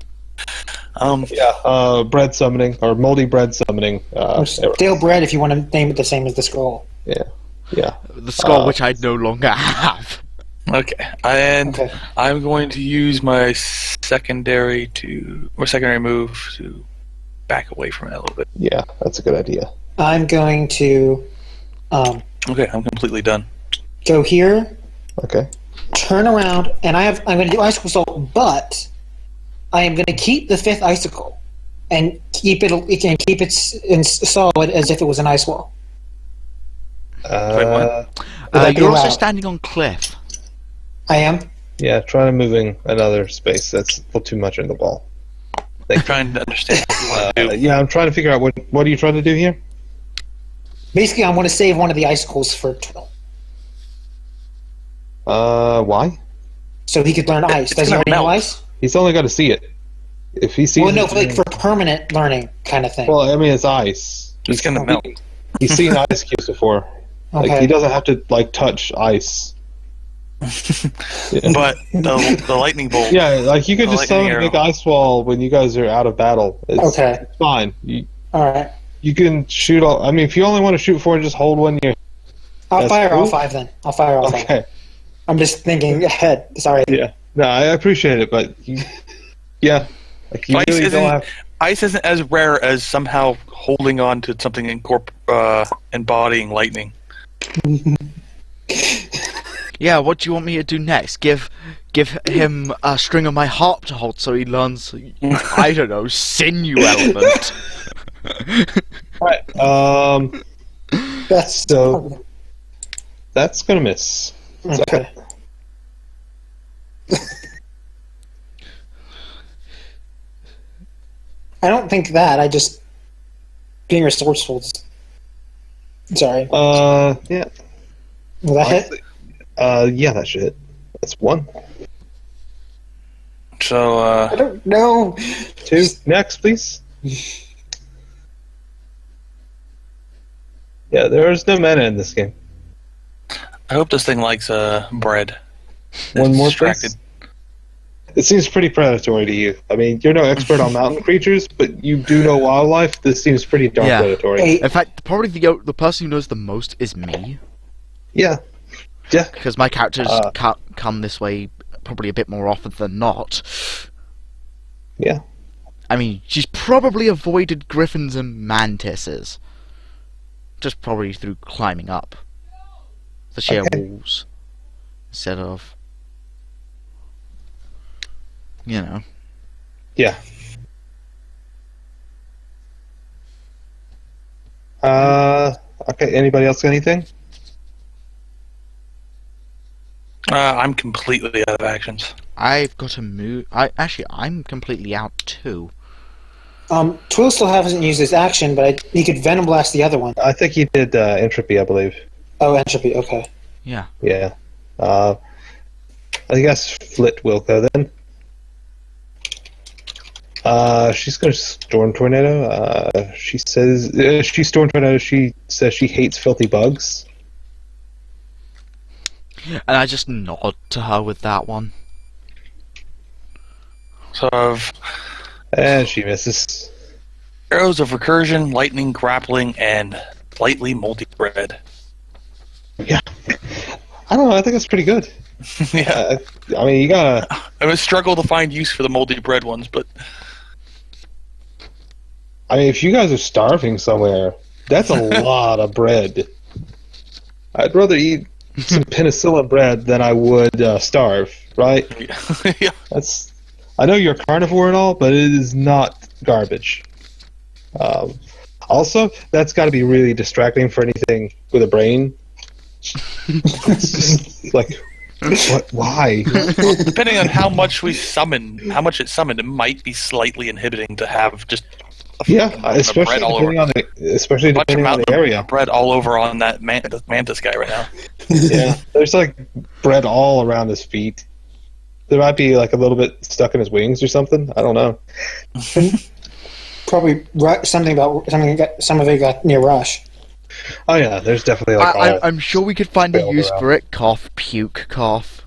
Bread summoning, or moldy bread summoning. Or stale bread, if you want to name it the same as the scroll. Yeah. The skull, which I no longer have. Okay, and Okay. I'm going to use my secondary move to back away from it a little bit. Yeah, that's a good idea. I'm going to Okay, I'm completely done. go here, Okay. turn around, and I'm going to do icicle assault, but I am going to keep the 5th icicle and keep it in solid as if it was an ice wall. what? Would that be You're also allowed? standing on cliff. I am. Yeah, try moving another space. That's a little too much in the wall. I'm trying to understand what you want to do. Yeah, I'm trying to figure out what are you trying to do here? Basically, I want to save one of the icicles for Twiddle, Why? so he could learn ice. It's Does he gonna already know melt. ice? He's only got to see it. If he sees Well, no, it, for permanent learning kind of thing. well, I mean, it's ice. It's gonna melt. He's seen ice cubes before. Like, Okay. he doesn't have to, like, touch ice. Yeah. But the lightning bolt. Yeah, like, you could The just summon lightning a big arrow. ice wall when you guys are out of battle. Okay. It's fine. All right. You can shoot all. I mean, if you only want to shoot 4, just hold one in your. I'll That's fire all cool. 5 then. I'll fire all 5. Okay. I'm just thinking ahead. Sorry. Yeah. No, I appreciate it, but yeah, like, you Ice really isn't- don't have. Ice isn't as rare as somehow holding on to something embodying lightning. Yeah, what do you want me to do next? Give him a string of my harp to hold so he learns, I don't know, sinew element. Right. That's So that's gonna miss. okay. I don't think that. I just being resourceful. Sorry. Yeah. Will that hit? Honestly, yeah, that should hit. That's 1. So I don't know. 2. Next, please. Yeah, there is no mana in this game. I hope this thing likes bread. One It's more, distracted. please. It seems pretty predatory to you. I mean, you're no expert on mountain creatures, but you do know wildlife. This seems pretty darn Yeah. predatory. Hey, In fact, probably the person who knows the most is me, Yeah. Yeah. because my characters Uh. come this way probably a bit more often than not. Yeah. I mean, she's probably avoided griffins and mantises. Just probably through climbing up the sheer Okay. walls. Instead of, you know. Yeah. Okay, anybody else got anything? I'm completely out of actions. I've got to move. I'm completely out too. Twill still hasn't used his action, but he could Venom Blast the other one. I think he did entropy, I believe. Oh, Entropy, okay. Yeah. Yeah. I guess Flit will go then. She's going to Storm Tornado. She says she's Storm Tornado. She says she hates filthy bugs. And I just nod to her with that one. So I've And she misses. arrows of recursion, lightning, grappling, and lightly moldy bread. Yeah. I don't know. I think that's pretty good. Yeah, I mean, you gotta. I would struggle to find use for the moldy bread ones, but I mean, if you guys are starving somewhere, that's a lot of bread. I'd rather eat some penicillin bread than I would starve, right? Yeah. I know you're a carnivore and all, but it is not garbage. Also, that's got to be really distracting for anything with a brain. It's just like, what? Why? Depending on how much it summoned, it might be slightly inhibiting to have just Yeah, a especially bread all depending on the area. bread all over on that mantis guy right now. Yeah, there's like bread all around his feet. There might be like a little bit stuck in his wings or something. I don't know. Probably some of it got near Rush. Oh yeah, there's definitely like I'm sure we could find a Build use around. for it. Cough, puke, cough.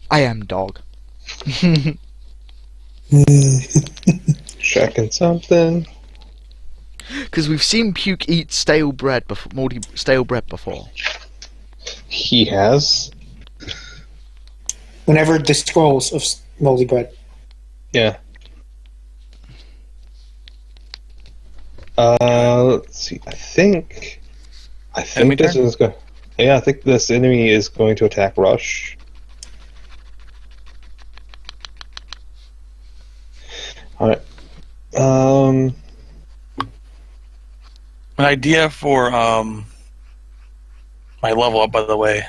I am dog. checking something. Because we've seen puke eat stale bread before. Stale bread before. He has. Whenever the scrolls of moldy bread. Yeah. Let's see. I think Enemy this turn? is going. Yeah, I think this enemy is going to attack Rush. All right. An idea for my level up, by the way.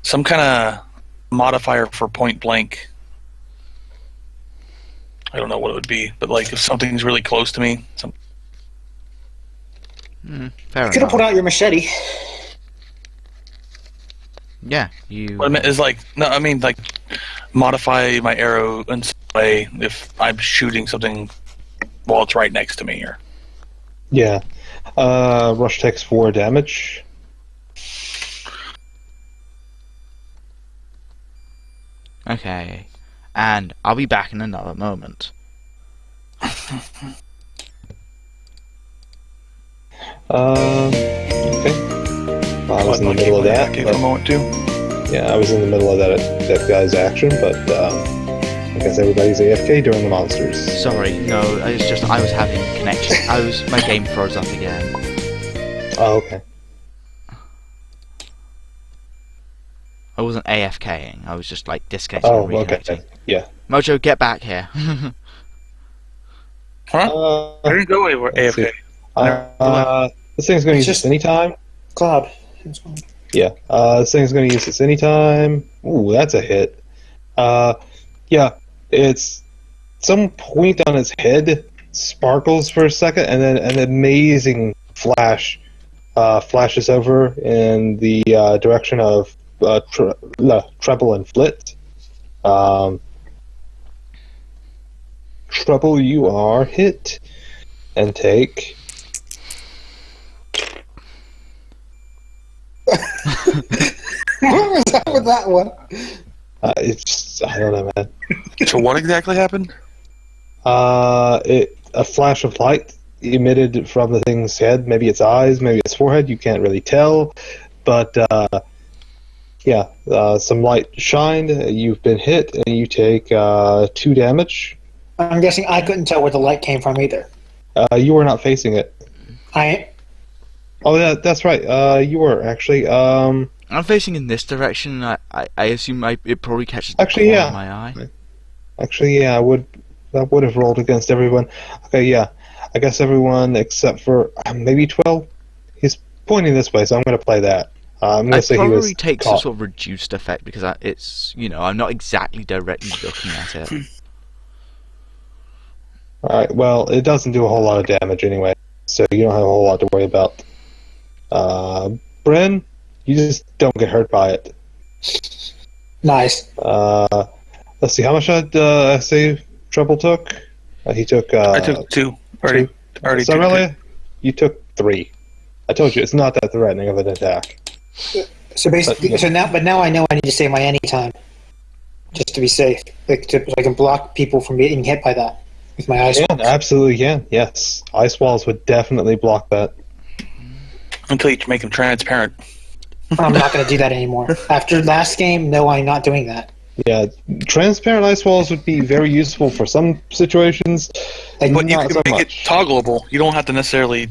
Some kind of modifier for point blank. I don't know what it would be, but like if something's really close to me, Fair Could have enough. put out your machete. Yeah, you. what I meant is like modify my arrow in some way if I'm shooting something while it's right next to me. Or Yeah. Rush takes 4 damage. Okay, and I'll be back in another moment. Okay. Well, I was in the middle of that. for a moment too. Yeah, I was in the middle of that guy's action, but I guess everybody's AFK during the monsters. Sorry, no, it's just I was having connection. My game froze up again. Oh, okay. I wasn't AFKing. I was just like disconnecting Oh, and reconnecting. okay. Yeah. Mojo, get back here. Huh? I didn't go anywhere. let's see. AFK. This thing's going to use Just- this anytime. Cloud. Yeah. This thing's going to use this anytime. Ooh, that's a hit. Yeah. It's some point on its head sparkles for a second, and then an amazing flash flashes over in the direction of Treble and Flit. Treble, you are hit and take. What was that with that one? I don't know, man. So what exactly happened? A flash of light emitted from the thing's head, maybe its eyes, maybe its forehead, you can't really tell. But, some light shined, you've been hit, and you take 2 damage. I'm guessing I couldn't tell where the light came from either. You were not facing it. Oh, yeah, that's right. You were, actually. I'm facing in this direction. I assume it probably catches the Actually, corner yeah. of my eye. Actually, yeah, that would have rolled against everyone. Okay, yeah. I guess everyone except for maybe 12. He's pointing this way, so I'm going to play that. I'm going It to say he was probably takes a caught. sort of reduced effect because it's I'm not exactly directly looking at it. Alright, well, it doesn't do a whole lot of damage anyway, so you don't have a whole lot to worry about. Bren, you just don't get hurt by it. nice. Let's see, how much did I say Trouble took? He took... I took 2. Already took 2. Aurelia, you took 3. I told you, it's not that threatening of an attack. So basically, But, now I know I need to save my anytime, just to be safe, so I can block people from getting hit by that with my ice. Yeah, Walls. absolutely can, yes. Ice walls would definitely block that. Until you make them transparent. I'm not going to do that anymore. After last game, no, I'm not doing that. Yeah, transparent ice walls would be very useful for some situations, Like, But you not can so make much. it toggleable. You don't have to necessarily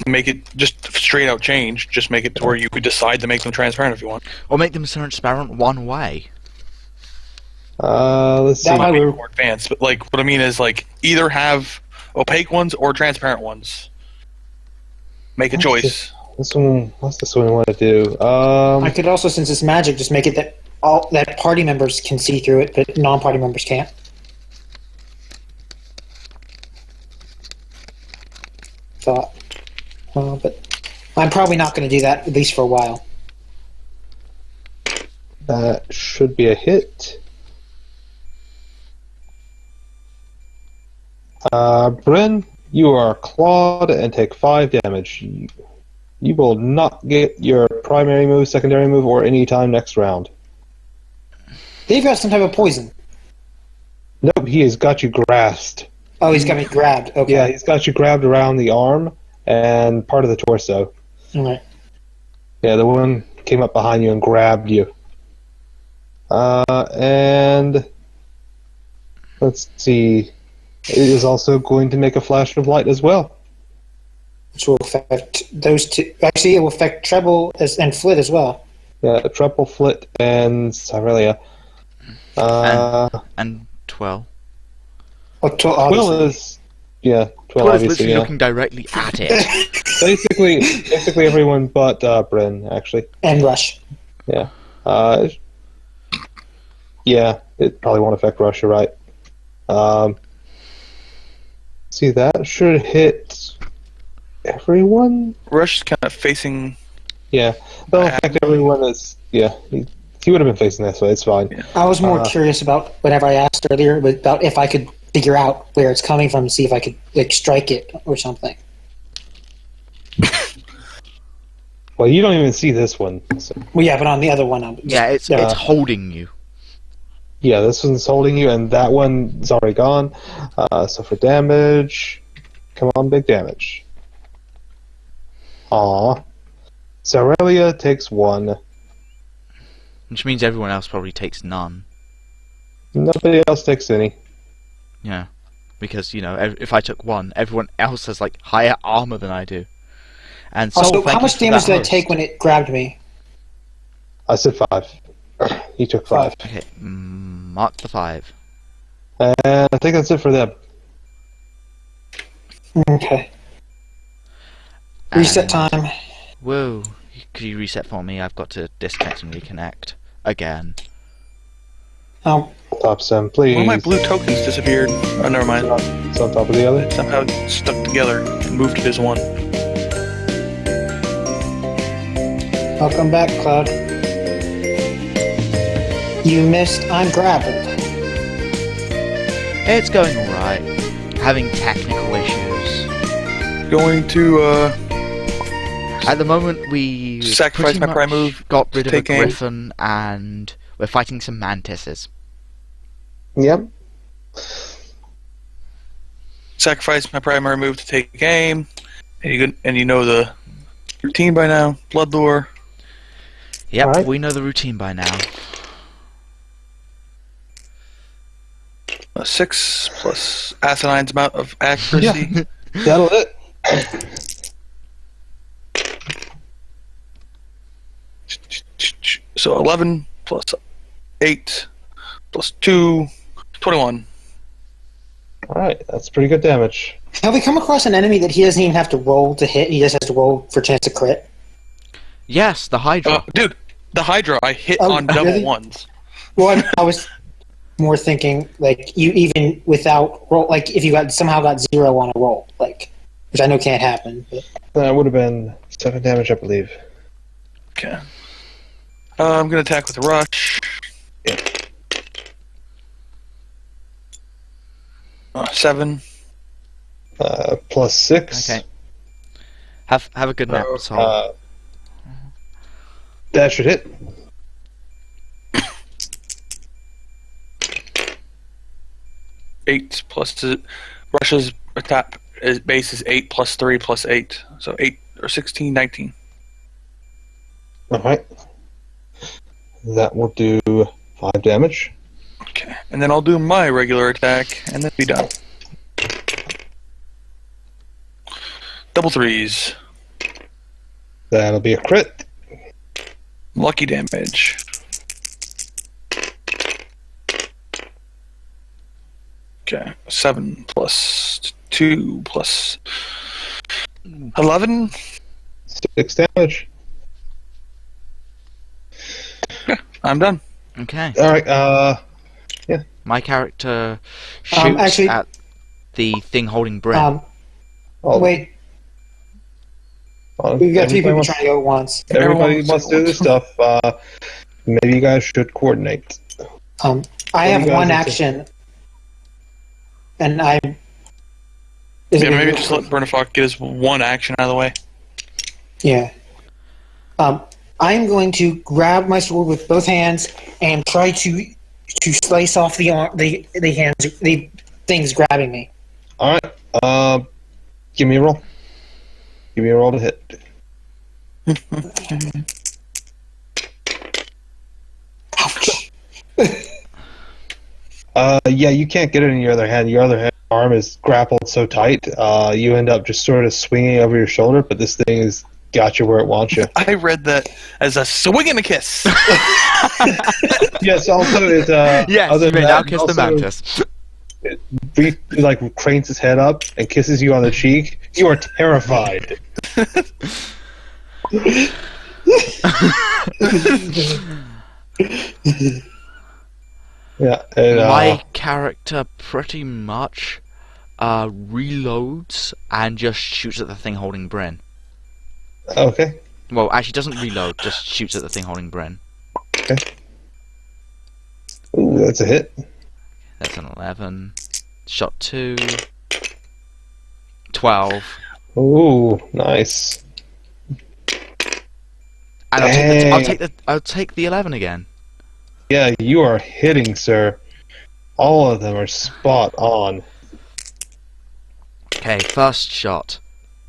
make it just straight out change. Just make it to where you could decide to make them transparent if you want. Or make them transparent one way. Let's see. That might Might be be- more advanced, but like what I mean is like either have opaque ones or transparent ones. Make a choice. This one, what's this one I want to do? I could also, since it's magic, just make it that party members can see through it, but non-party members can't. Thought, but I'm probably not going to do that, at least for a while. That should be a hit. Bryn, you are clawed and take 5 damage. You will not get your primary move, secondary move, or any time next round. They've got some type of poison. Nope, he has got you grasped. Oh, he's got me grabbed. Okay. Yeah, he's got you grabbed around the arm and part of the torso. All right. Yeah, the one came up behind you and grabbed you. And let's see. It is also going to make a flash of light as well. Which will affect those two. Actually, it will affect Treble and Flit as well. Yeah, Treble, Flit, and Cyrelia. And 12. Well, Will obviously. is... Yeah, 12 12 is obviously, literally yeah. looking directly at it. Basically everyone but Bryn, actually. And Rush. Yeah. Yeah, it probably won't affect Russia, right? See, that should hit everyone? Rush is kind of facing. Yeah, that'll affect everyone as... Yeah, he would have been facing this way, it's fine. Yeah. I was more curious about whatever I asked earlier, about if I could figure out where it's coming from, see if I could strike it or something. Well, you don't even see this one. So. Well, yeah, but on the other one, I'm Yeah, it's holding you. Yeah, this one's holding you, and that one's already gone. So for damage, come on, big damage. Aw. Cyrelia takes 1. Which means everyone else probably takes none. Nobody else takes any. Yeah. Because, if I took 1, everyone else has, higher armor than I do. And Soul, Also, thank how you much for damage that did I host. take when it grabbed me? I said 5. He took 5. Okay, mark the 5. And I think that's it for them. Okay. Reset And- time. Whoa. Could you reset for me? I've got to disconnect and reconnect. Again. Oh, Top 7, please. One of my blue tokens disappeared. Oh, never mind. It's on top of the other. Somehow stuck together and moved it as one. welcome back, Cloud. You missed. I'm grappled. It's going alright. Having technical issues. Going to At the moment, we Sacrifice pretty my much prime move got rid of a take aim. griffin, and we're fighting some mantises. Yep. sacrifice my primary move to take aim, and you know the routine by now. Blood lure. Yep, Alright. we know the routine by now. 6 plus Asinine's amount of accuracy. That'll it. So 11 plus 8 plus 2, 21. Alright, that's pretty good damage. Have we come across an enemy that he doesn't even have to roll to hit? He just has to roll for chance to crit. Yes, the Hydra. Dude, the Hydra I hit Oh, on double really? ones. Well, I was more thinking you even without roll, if you somehow got 0 on a roll, which I know can't happen. But. That would have been 7 damage, I believe. Okay. I'm gonna attack with a rush. 7. Plus 6. Okay. Have a good nap, Sol. That should hit. Eight plus Russia's attack base is 8 plus 3 plus 8, so 8 or 16, 19. Alright. That will do 5 damage. Okay. And then I'll do my regular attack, and then be done. Double threes. That'll be a crit. Lucky damage. Okay. 7 plus 2 plus 11. 6 damage. I'm done. Okay. Alright, My character shoots actually- at the thing holding Bryn. oh, Wait, hold on. we've got 3 Everybody people wants- trying to go at once. Everybody Everyone wants to do this stuff. Maybe you guys should coordinate. I What have do you guys one think? action, and I. Yeah, maybe just let Bernafok get his one action out of the way. Yeah. I'm going to grab my sword with both hands and try to slice off the hands, the things grabbing me. Alright, give me a roll. Give me a roll to hit. Ouch. Yeah, you can't get it in your other hand. Your other arm is grappled so tight, you end up just sort of swinging over your shoulder, but this thing has got you where it wants you. I read that as a swing and a kiss. Yes, also it. Yes, other you may than now that, kiss the also, mantis. Like cranes his head up and kisses you on the cheek. You are terrified. Yeah, and, My character pretty much reloads and just shoots at the thing holding Bryn. okay. Well, actually doesn't reload, just shoots at the thing holding Bryn. Ooh, that's a hit. That's an 11. Shot 2. 12. Ooh, nice. And Dang. I'll take the 11 again. Yeah, you are hitting, sir. All of them are spot on. Okay, first shot.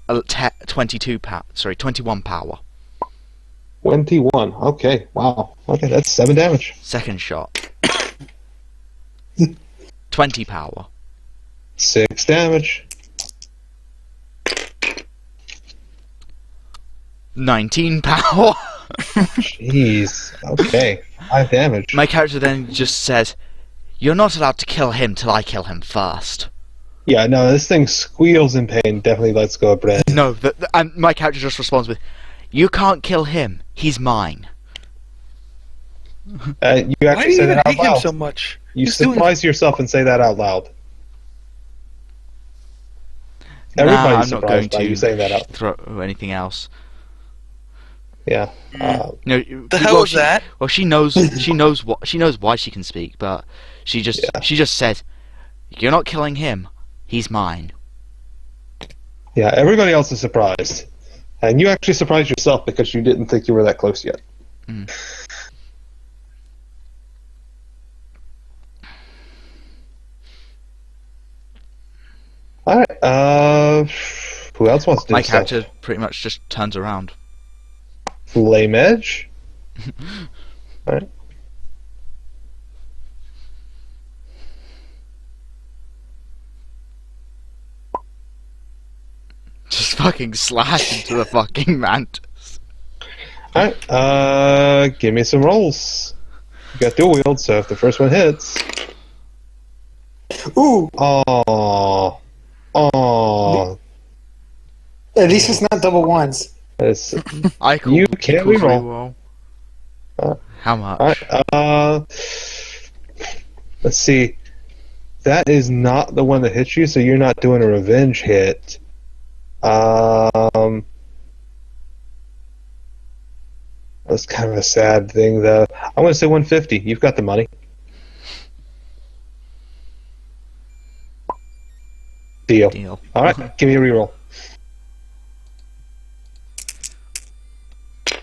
21 power. 21. Okay, wow. Okay, that's 7 damage. Second shot. 20 power. 6 damage. 19 power. Jeez. Okay, 5 damage. My character then just says, "You're not allowed to kill him till I kill him first." Yeah, no, this thing squeals in pain. Definitely lets go of Brent. No, and my character just responds with, "You can't kill him. He's mine." You Why do actually you say even that out hate him loud. so much? You He's doing- surprise yourself and say that out loud. Nah, Everybody's I'm not surprised going by you saying that to out. throw anything else. Yeah. No, The hell is that? Well, she knows why she can speak, but she just said, "You're not killing him. He's mine." Yeah, everybody else is surprised. And you actually surprised yourself because you didn't think you were that close yet. Mm. Alright, who else wants to do My stuff? character pretty much just turns around. Flame Edge? Alright. Just fucking slash into the fucking mantis. Alright, give me some rolls. You got dual wield, so if the first one hits... Ooh, Aww. Aww. at least it's not double ones. That's, I call You can't equals reroll. reroll. How much? Alright, let's see. That is not the one that hits you, so you're not doing a revenge hit. That's kind of a sad thing, though. I'm going to say 150. You've got the money. Deal. Deal. Alright, give me a reroll.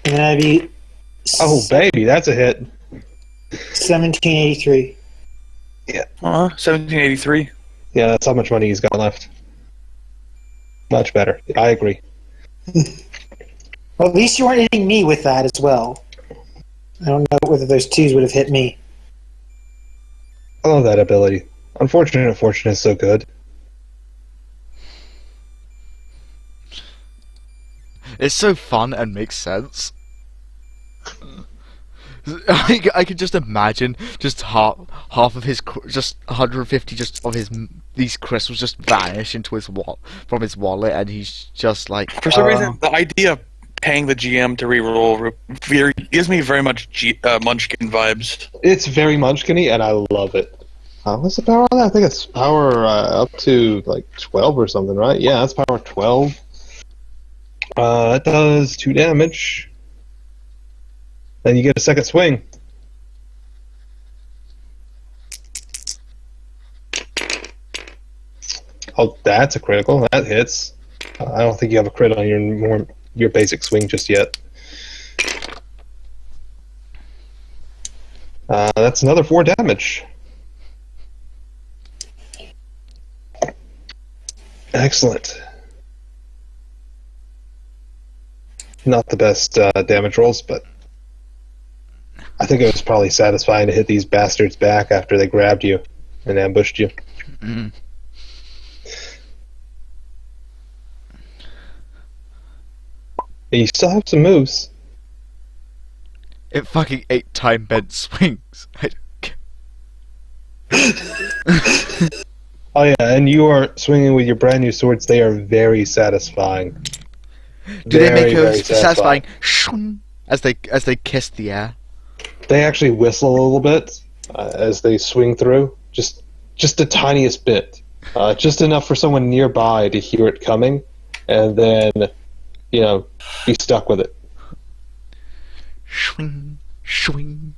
And then I'd be Oh, baby, that's a hit. 1783. 1783. Yeah, that's how much money he's got left. Much better. I agree. Well, at least you weren't hitting me with that as well. I don't know whether those twos would have hit me. I love that ability. Unfortunate Fortune is so good. It's so fun and makes sense. I could just imagine just half of his just 150 just of his these crystals just vanish into his from his wallet, and he's just like, For some reason, the idea of paying the GM to reroll gives me very much Munchkin vibes. It's very Munchkin-y, and I love it. What's the power on that? I think it's power up to like 12 or something, right? Yeah, that's power 12. That does 2 damage. Then you get a second swing. Oh, that's a critical. That hits. I don't think you have a crit on your basic swing just yet. That's another 4 damage. Excellent. Not the best damage rolls, but I think it was probably satisfying to hit these bastards back after they grabbed you and ambushed you. mm. You still have some moves. It fucking 8 time bent swings. Oh yeah, and you are swinging with your brand new swords. They are very satisfying. Do they make Very, a very satisfying shung as they kiss the air? They actually whistle a little bit as they swing through, just the tiniest bit, just enough for someone nearby to hear it coming, and then be stuck with it. Swing, swing.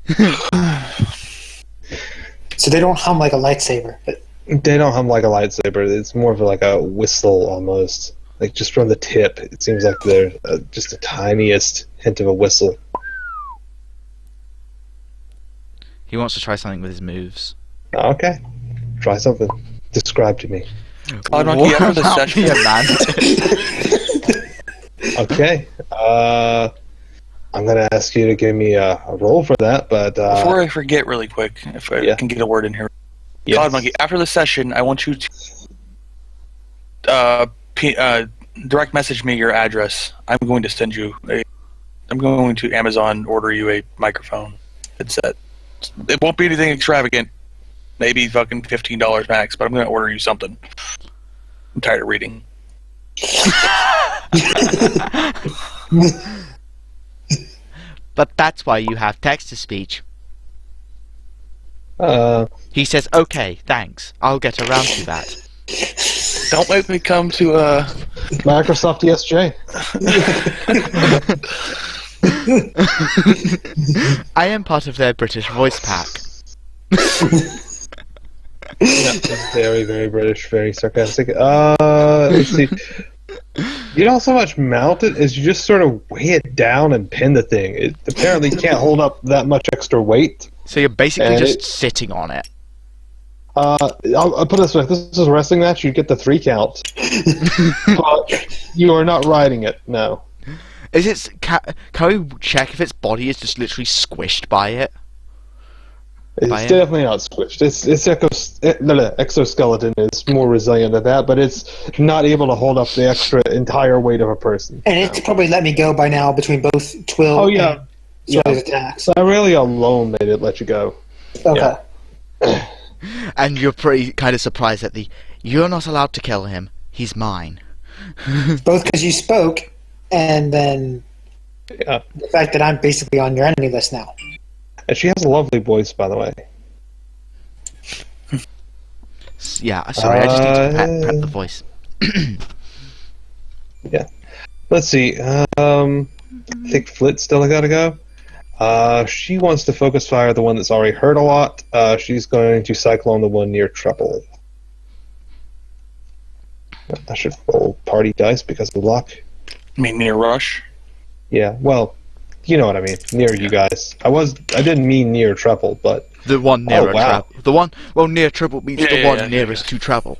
So they don't hum like a lightsaber, but They don't hum like a lightsaber. It's more of like a whistle almost, like just from the tip. It seems like they're just the tiniest hint of a whistle. He wants to try something with his moves. Okay, try something. Describe to me. Cloud Monkey, after the Warm up session, your mantis. Okay, I'm gonna ask you to give me a roll for that, but before I forget really quick, if I can get a word in here. yes. Cloud Monkey, after the session, I want you to direct message me your address. I'm going to Amazon order you a microphone headset. It won't be anything extravagant. Maybe fucking $15 max, but I'm going to order you something. I'm tired of reading. But that's why you have text-to-speech. Uh, He says, okay, thanks. I'll get around to that. Don't make me come to Microsoft ESJ. I am part of their British voice pack. Yeah, very, very British, very sarcastic. Let's see. You don't so much mount it as you just sort of weigh it down and pin the thing. It apparently can't hold up that much extra weight. So you're basically And just it- sitting on it. I'll put it this way: if this is a wrestling match, you'd get the 3 count. But you are not riding it, no. Is it? Can we check if its body is just literally squished by it? It's By it? definitely not squished. Exoskeleton is more resilient than that, but it's not able to hold up the extra entire weight of a person. and it's probably let me go by now between both Twill Oh, yeah. and Sully's attacks. Aurelia alone made it let you go. Okay. Yeah. And you're pretty kind of surprised at you're not allowed to kill him. He's mine. Both because you spoke, and then Yeah. the fact that I'm basically on your enemy list now. And she has a lovely voice, by the way. Yeah, sorry, I just need to prep the voice. Let's see. I think Flit's still gotta go. She wants to focus fire the one that's already hurt a lot. She's going to cyclone the one near Treble. I should roll party dice because of luck. I mean, near Rush. Yeah, well, you know what I mean. Near you guys. I didn't mean near Treble, but The one nearer wow. Treble. The one, near Treble means Yeah, the yeah, one yeah, nearest to Treble.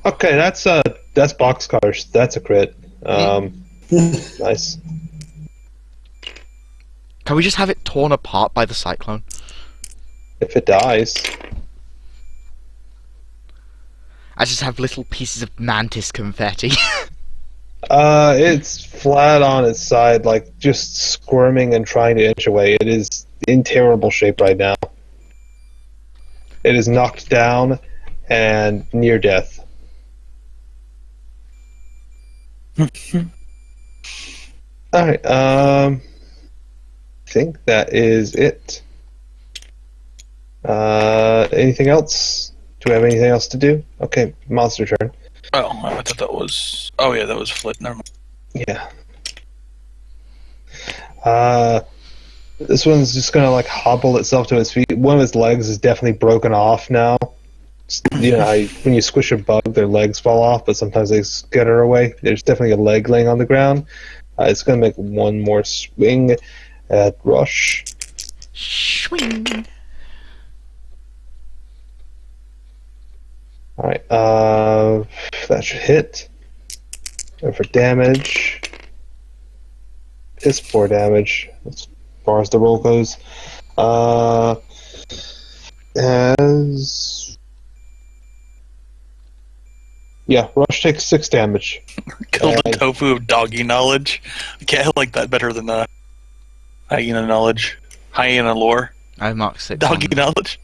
okay. That's boxcars. That's a crit. Nice. Can we just have it torn apart by the cyclone? If it dies, I just have little pieces of mantis confetti. It's flat on its side, like just squirming and trying to inch away. It is in terrible shape right now. It is knocked down and near death. Alright, I think that is it. Anything else? Do we have anything else to do? Okay, monster turn. Oh, I thought that was. Oh yeah, that was Flit. Never mind. Yeah. This one's just gonna like hobble itself to its feet. One of its legs is definitely broken off now. You know, when you squish a bug, their legs fall off, but sometimes they skitter away. There's definitely a leg laying on the ground. It's gonna make one more swing at Rush. Swing. Alright, that should hit. And for damage, it's 4 damage as far as the roll goes. Yeah, Rush takes 6 damage. Killed the tofu of doggy knowledge. Okay, I like that better than hyena knowledge. Hyena lore. I marked 6. Doggy knowledge.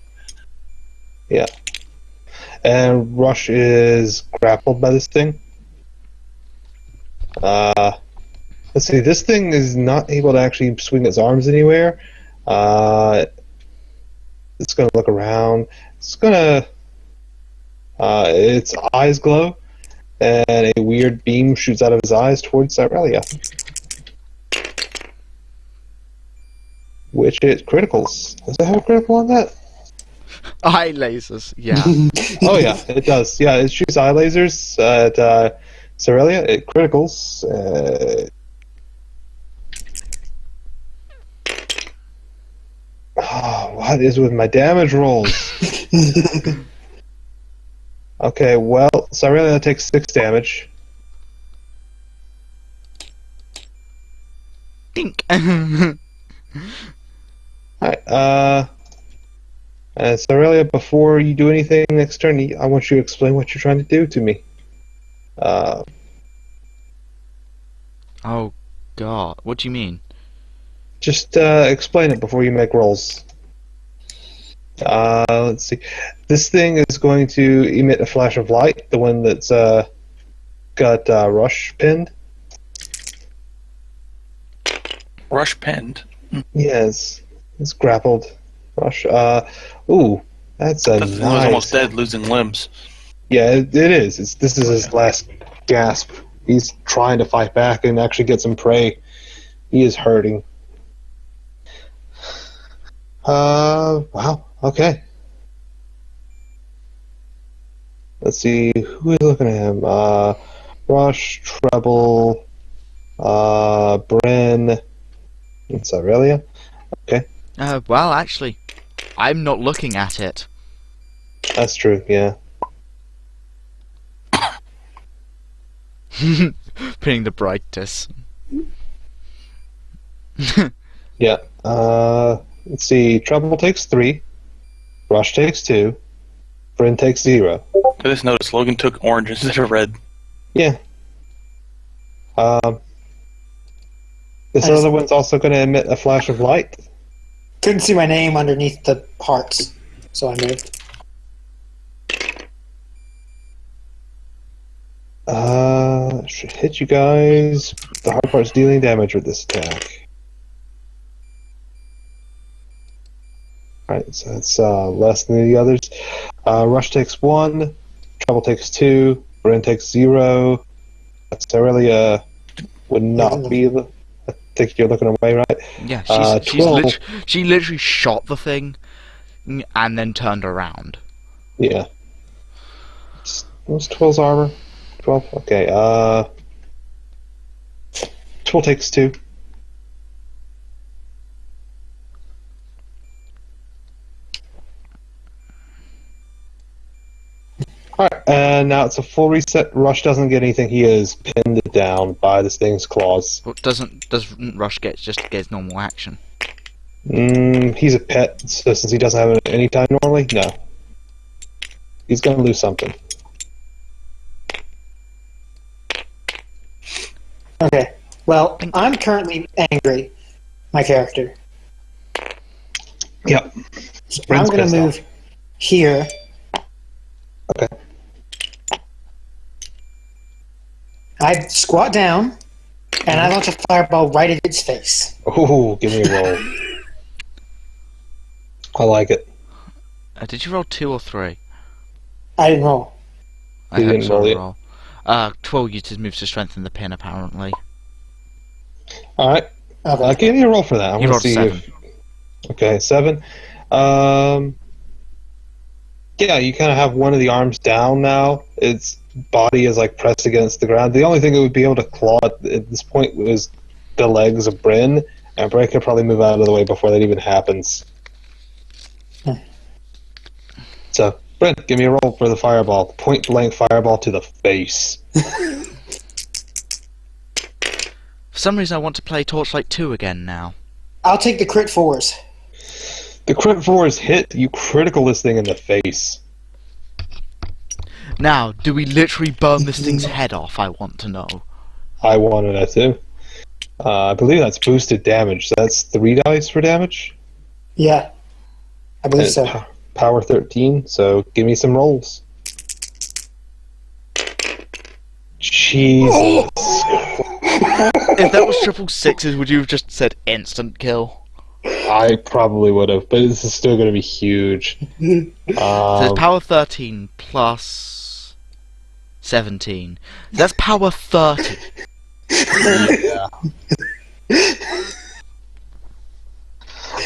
Yeah. And Rush is grappled by this thing. Let's see, this thing is not able to actually swing its arms anywhere. It's gonna look around. It's gonna... its eyes glow, and a weird beam shoots out of his eyes towards Cyrelia. Which it criticals. Does it have a critical on that? Eye lasers, yeah. Oh yeah, it does. Yeah, it shoots eye lasers at Cyrelia. It criticals. What is with my damage rolls? Okay, well, Cyrelia takes 6 damage. Dink. Alright, Cyrelia, before you do anything next turn, I want you to explain what you're trying to do to me. Oh, God. What do you mean? Just explain it before you make rolls. Let's see. This thing is going to emit a flash of light, the one that's got Rush pinned. Rush pinned. Yes, it's grappled. Rush. Ooh, that's a That thing nice... was almost dead, losing limbs. Yeah, it is. This is his last gasp. He's trying to fight back and actually get some prey. He is hurting. Wow. Okay. Let's see. Who is looking at him? Rush, Treble, Bryn, and Cyrelia. Okay. Well, actually, I'm not looking at it. That's true, yeah. Putting the brightest. Yeah. Let's see. Treble takes 3. Rush takes 2. Bryn takes 0. I just noticed Logan took orange instead of red. Yeah. This other one's also going to emit a flash of light. Couldn't see my name underneath the hearts, so I moved. Should hit you guys. The hard part's dealing damage with this attack. Alright, so it's less than the others. Rush takes 1, Treble takes 2, Bryn takes 0. Cyrelia would not be the... I think you're looking away, right? Yeah, she literally shot the thing and then turned around. Yeah. What's 12's armor? 12? Okay, 12 takes 2. Alright, and now it's a full reset. Rush doesn't get anything. He is pinned down by this thing's claws. What doesn't Rush just get normal action? He's a pet, so since he doesn't have any time normally, no. He's gonna lose something. Okay. Well, I'm currently angry. My character. Yep. So I'm Bryn's going pissed to off. move here. Okay. I squat down, and I launch a fireball right at its face. Oh, give me a roll. I like it. Did you roll 2 or 3? I didn't roll. I You hope didn't so. roll it. Roll. 12 used his moves to strengthen the pin, apparently. All right. Okay. Give me a roll for that. I You want rolled to see 7. if. Okay, 7. Yeah, you kind of have one of the arms down now. Its body is like pressed against the ground. The only thing it would be able to claw at this point was the legs of Bryn, and Bryn could probably move out of the way before that even happens. So, Bryn, give me a roll for the fireball. Point blank fireball to the face. For some reason, I want to play Torchlight 2 again now. I'll take the crit 4s. The crit 4 is hit. You critical this thing in the face. Now, do we literally burn this thing's head off? I want to know. I wanted that too. I believe that's boosted damage. That's 3 dice for damage. Yeah. I believe And so. Power 13, so give me some rolls. Jesus. If that was triple sixes, would you have just said instant kill? I probably would have, but this is still going to be huge. So it's power 13 plus 17. So that's power 30. Yeah.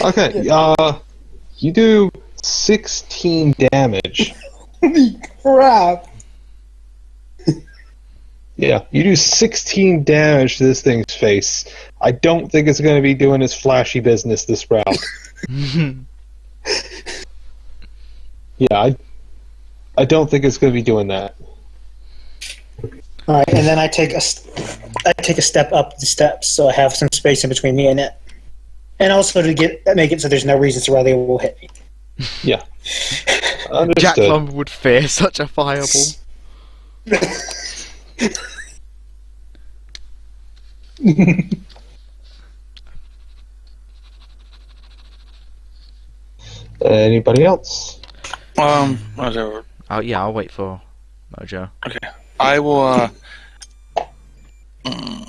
Okay, you do 16 damage. Crap. Yeah, you do 16 damage to this thing's face. I don't think it's going to be doing its flashy business this round. Yeah, I don't think it's going to be doing that. All right, and then I take a step up the steps, so I have some space in between me and it, and also to make it so there's no reason to why they will hit me. Yeah. Jack Understood. Lumber would fear such a fireball. Anybody else? Whatever. Oh yeah, I'll wait for Mojo. Okay. I will, I'll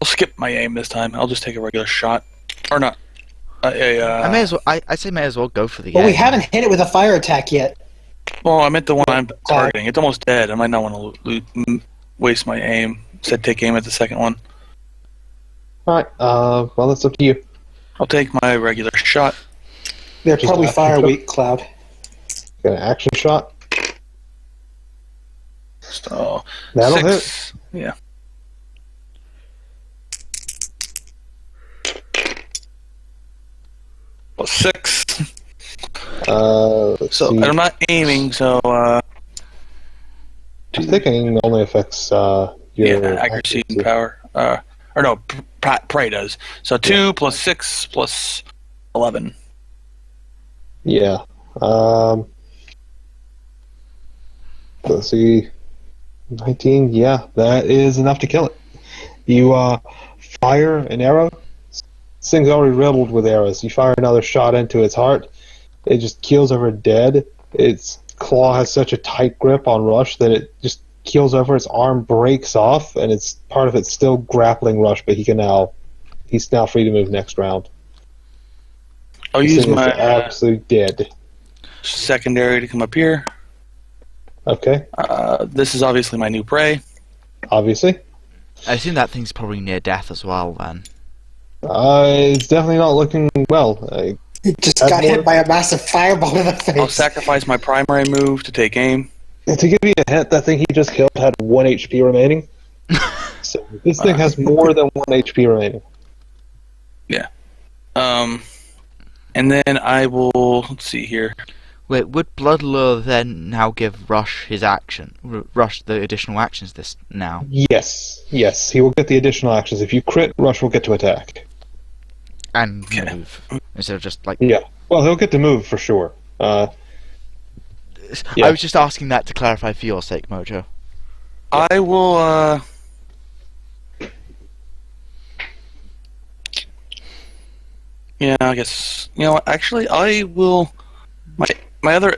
skip my aim this time. I'll just take a regular shot. Or not. I may as well. I say may as well go for the. But we aim. haven't hit it with a fire attack yet. Well, I meant the one I'm targeting. It's almost dead. I might not want to waste my aim. Instead, take aim at the second one. Alright, well, it's up to you. I'll take my regular shot. They're Just probably after fire shot. weak, Cloud. Got an action shot. So, That'll 6. Yeah. Well, 6. Let's So, see. and I'm not aiming, so, I think aim only affects your accuracy and power. Or no, prey does. So 2 plus 6 plus 11. Yeah. Let's see. 19. Yeah, that is enough to kill it. You fire an arrow. This thing's already riddled with arrows. You fire another shot into its heart. It just keels over dead. Its claw has such a tight grip on Rush that it just keels over. Its arm breaks off, and it's part of it's still grappling Rush, but he's now free to move next round. I'll This use thing is my absolutely dead. secondary to come up here. Okay, This is obviously my new prey. obviously. I assume that thing's probably near death as well. Then. It's definitely not looking well. It just That's got more- hit by a massive fireball in the face. I'll sacrifice my primary move to take aim. To give you a hint, that thing he just killed had 1 HP remaining. So this thing has more than 1 HP remaining. And then I will, let's see here. Wait, would Bloodlure then now give Rush his action? Rush the additional actions this now? Yes, he will get the additional actions. If you crit, Rush will get to attack. And Okay. move. Instead of just like... Yeah. Well, he'll get to move for sure. Yeah. I was just asking that to clarify for your sake, Mojo. I will. Yeah, I guess. You know what? Actually, I will. My other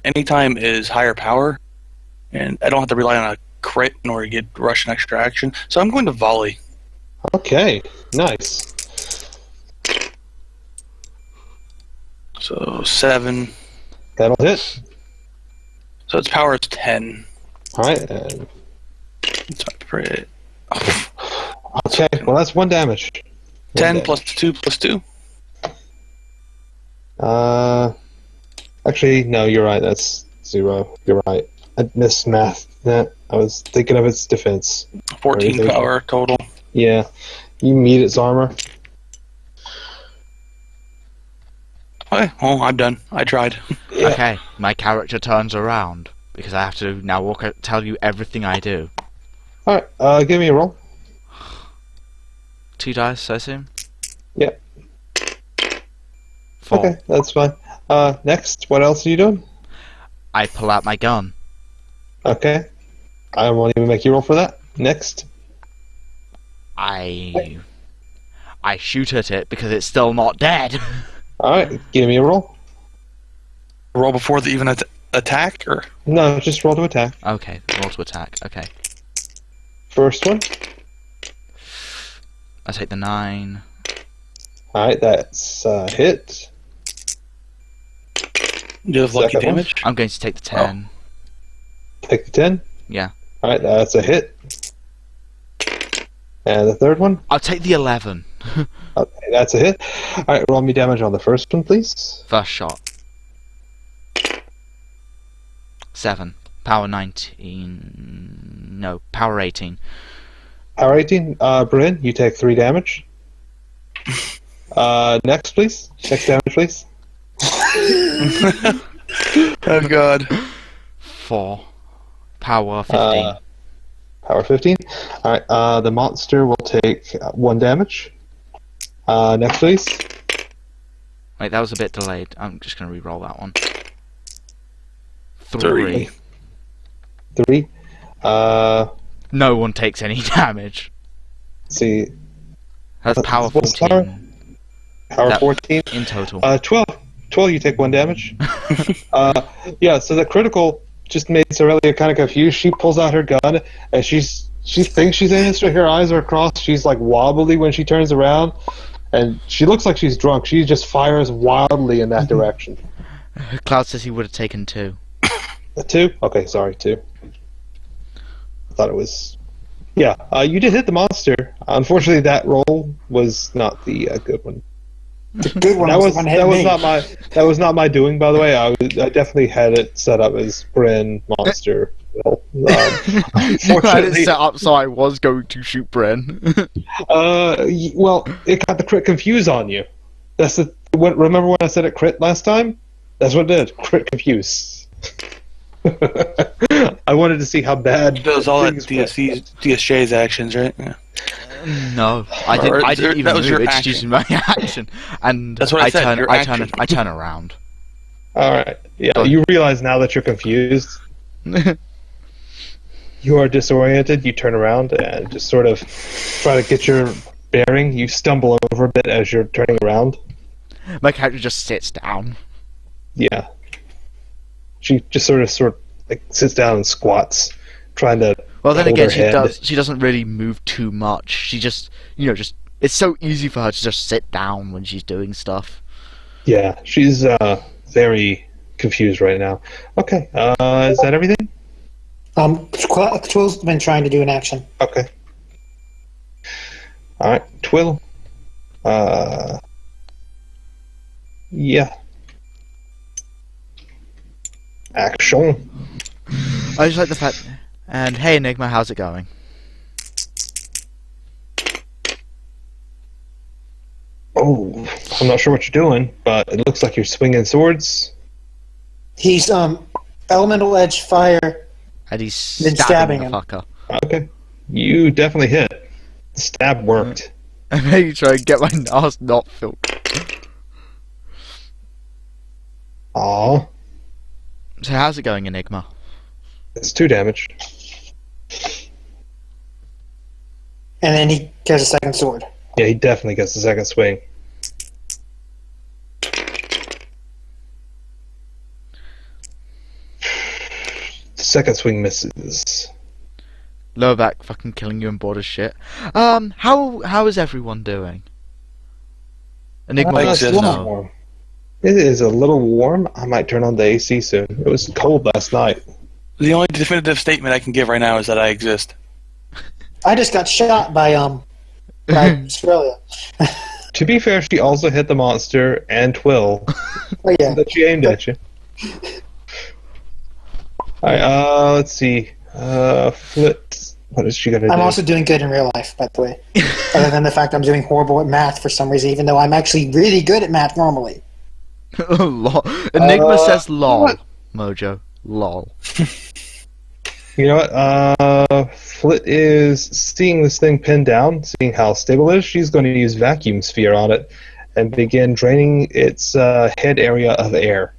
anytime is higher power, and I don't have to rely on a crit in order to get Russian extraction. So I'm going to volley. Okay, nice. So 7. That'll hit. So its power is 10. All right. And, It's my crit. okay, well that's 1 damage. 10 plus 2 plus 2. Actually, no, you're right. That's 0. You're right. I missed math. That I was thinking of its defense. 14 Everything. power total. Yeah, you meet its armor. Okay, well, I'm done. I tried. Yeah. Okay, my character turns around because I have to now tell you everything I do. All right. Give me a roll. 2 dice, I assume. Yeah. 4. Okay, that's fine. Next, what else are you doing? I pull out my gun. Okay. I won't even make you roll for that. Next. I shoot at it because it's still not dead. All right, give me a roll. Roll before the even attack, or No, just roll to attack. Okay, roll to attack. Okay, First one. I take the 9. All right, that's hit. do you have lucky Second one. damage? I'm going to take the 10. Take the 10. Yeah. All right, that's a hit. And the third one. I'll take the 11. Okay, that's a hit. All right, roll me damage on the first one, please. First shot. 7. Power 19. No, power 18. Power 18. Bryn, you take 3 damage. Next, please. Next damage, please. Oh god. 4. Power 15. Power 15. All right, the monster will take 1 damage. Next, please. Wait, that was a bit delayed. I'm just going to re-roll that one. 3. 3. No one takes any damage. See, That's power What's 14 power That- 14. in total. 12. 12, you take 1 damage. Yeah, so the critical just made Aurelia kind of confused. She pulls out her gun, and she thinks she's aiming straight. Her eyes are crossed. She's like wobbly when she turns around, and she looks like she's drunk. She just fires wildly in that direction. Cloud says he would have taken 2. 2? Okay, sorry, 2. I thought it was... Yeah, you did hit the monster. Unfortunately, that roll was not the good one. The good one That was was the one that hitting was me. not my doing, by the way. I definitely had it set up as Bryn monster. Well, You had it fortunately, set up so I was going to shoot Bren. well, it got the crit confuse on you. That's the. Remember when I said it crit last time? That's what it did. Crit confuse. I wanted to see how bad. Does all that things were. DSJ's actions, right? Yeah. No, I Or- didn't even that was move. your It's just using my action, and That's what I said, your I action. turn around. All right. Yeah, Go on. you realize now that you're confused. You are disoriented. You turn around and just sort of try to get your bearing. You stumble over a bit as you're turning around. My character just sits down. Yeah. She just sort of like sits down and squats, trying to. Well, then hold again, her head. she doesn't really move too much. She just it's so easy for her to just sit down when she's doing stuff. Yeah, she's very confused right now. Okay, is that everything? Twill's been trying to do an action. Okay. All right, Twill. Yeah. Action. I just like the fact. And hey, Enigma, how's it going? Oh, I'm not sure what you're doing, but it looks like you're swinging swords. He's elemental edge fire. And he's Been stabbing stabbing the him. fucker. Okay. You definitely hit. The stab worked. I maybe try and get my ass not filled. Aw. So how's it going, Enigma? It's 2 damage. And then he gets a second sword. Yeah, he definitely gets the second swing. The second swing misses. Lower back fucking killing you and bored as shit. How is everyone doing? Enigma Like wants this to now. know. Warm. It is a little warm. I might turn on the AC soon. It was cold last night. The only definitive statement I can give right now is that I exist. I just got shot by Australia. To be fair, she also hit the monster and Twill Oh yeah. that she aimed at you. Alright, let's see. Flit. What is she gonna do? I'm also doing good in real life, by the way. Other than the fact I'm doing horrible at math for some reason, even though I'm actually really good at math normally. Lol. Enigma says lol. what? Mojo. Lol. You know what? Flit is seeing this thing pinned down, seeing how stable it is. She's going to use vacuum sphere on it and begin draining its head area of air.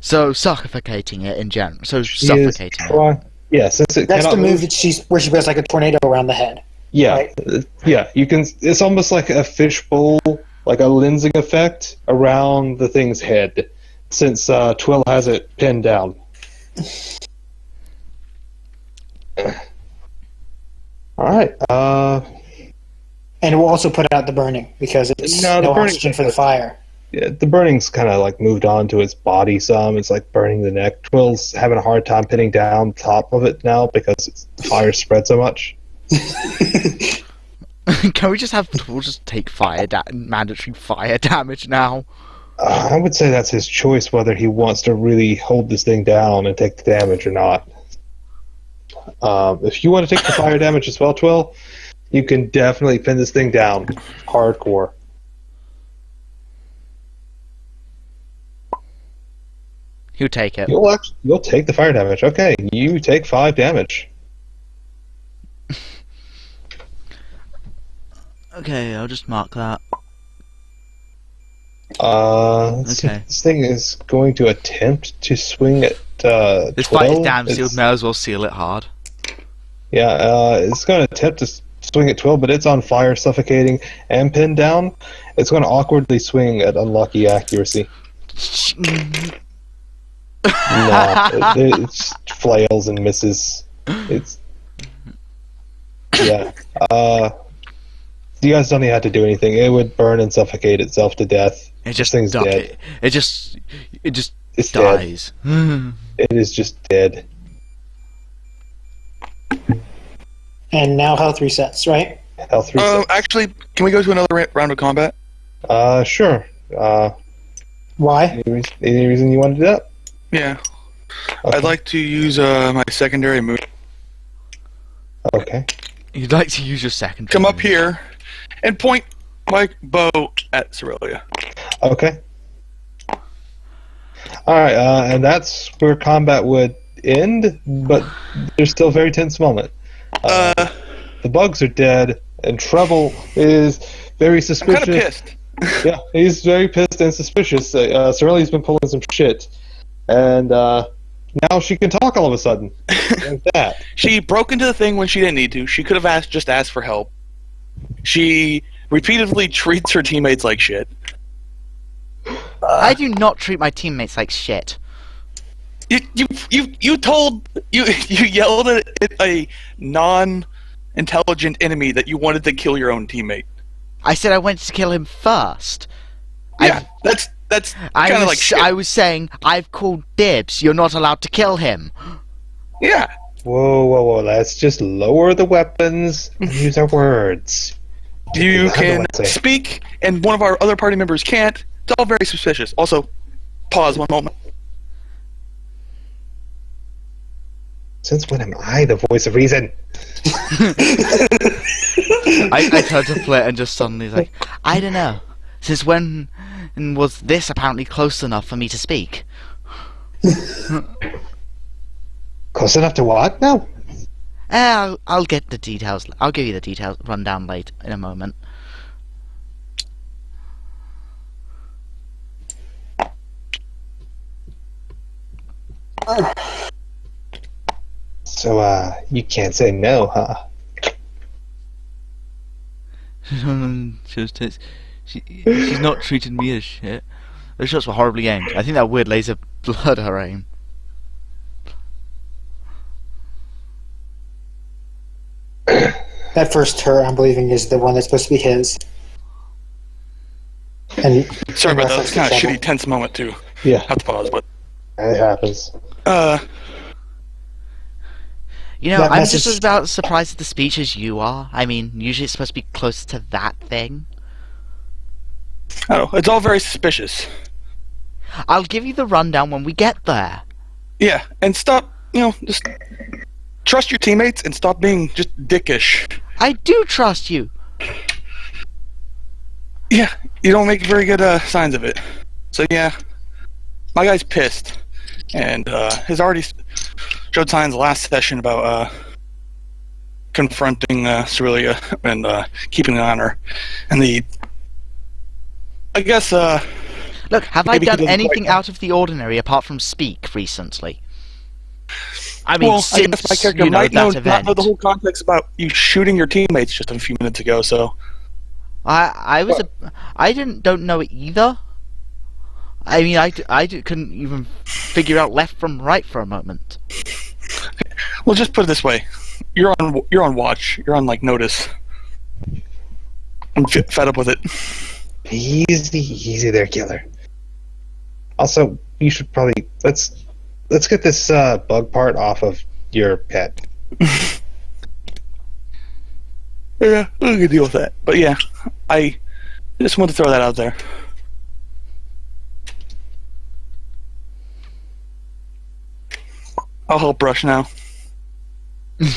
So suffocating it in general. So She suffocating is it. trying- Yeah, since it That's the cannot move that where she goes like a tornado around the head. Yeah, right? yeah. You can. It's almost like a fishbowl, like a lensing effect around the thing's head, since Twill has it pinned down. All right. And it will also put out the burning because it's No, the no burning's oxygen for not the fire. Yeah, the burning's kind of like moved on to its body some. It's like burning the neck. Twill's having a hard time pinning down top of it now because the fire spread so much. Can we just have Twill just take mandatory fire damage now? I would say that's his choice whether he wants to really hold this thing down and take the damage or not. If you want to take the fire damage as well, Twill, you can definitely pin this thing down. Hardcore. He'll take it. You'll take the fire damage. Okay, you take 5 damage. Okay, I'll just mark that. Let's see. Okay. This thing is going to attempt to swing at This fight is 12. damn sealed. It's- May as well seal it hard. Yeah, it's going to attempt to swing at 12, but it's on fire, suffocating, and pinned down. It's going to awkwardly swing at unlucky accuracy. No, it flails and misses. It's yeah. You guys don't even have to do anything. It would burn and suffocate itself to death. It just thing's di- dead. It just It's dead. dies. It is just dead. And now health resets, right? Health reset. Actually, can we go to another round of combat? Sure. Why? Any reason you want to do that? Yeah. Okay. I'd like to use my secondary move. Okay. You'd like to use your second. Come up here and point my bow at Cerelia. Okay. Alright, and that's where combat would end, but there's still a very tense moment. The bugs are dead, and Treble is very I'm suspicious. kind of pissed. Yeah, he's very pissed and suspicious. Cerelia's been pulling some shit, and now she can talk all of a sudden. Like that. She broke into the thing when she didn't need to. She could have just asked for help. She repeatedly treats her teammates like shit. I do not treat my teammates like shit. You yelled at a non-intelligent enemy that you wanted to kill your own teammate. I said I wanted to kill him first. Yeah, that's kind of like shit. I was saying I've called dibs. You're not allowed to kill him. Yeah, Whoa, let's just lower the weapons and use our words. you How do can I say? speak, and one of our other party members can't. It's all very suspicious. Also, pause one moment. Since when am I the voice of reason? I turned to Flit and just suddenly like, I don't know. Since when was this apparently close enough for me to speak? Close enough to what? No. I'll get the details. I'll give you the details rundown late in a moment. So, you can't say no, huh? She's not treating me as shit. Those shots were horribly aimed. I think that weird laser blurred her aim. That first turret, I'm believing, is the one that's supposed to be his. And Sorry about that. reference It's kind of to a shitty, tense moment too. Yeah, Have to pause, but it happens. You know, That I'm message- just as about as surprised at the speech as you are. I mean, usually it's supposed to be closer to that thing. I don't know. It's all very suspicious. I'll give you the rundown when we get there. Yeah, and stop. Just trust your teammates and stop being just dickish. I do trust you. Yeah, you don't make very good signs of it. So yeah, my guy's pissed, and has already showed signs last session about confronting Cerelia and keeping an eye on her. And I guess Look, have I maybe he done doesn't anything quite- out of the ordinary apart from speak recently? I mean, well, I since guess my character you know might that not event, know the whole context about you shooting your teammates just a few minutes ago. So I don't know it either. I mean, couldn't even figure out left from right for a moment. we'll just put it this way: you're on watch. You're on notice. I'm fed up with it. Easy there, killer. Also, you should probably let's get this bug part off of your pet. Yeah, we can deal with that. But yeah, I just wanted to throw that out there. I'll help Rush now.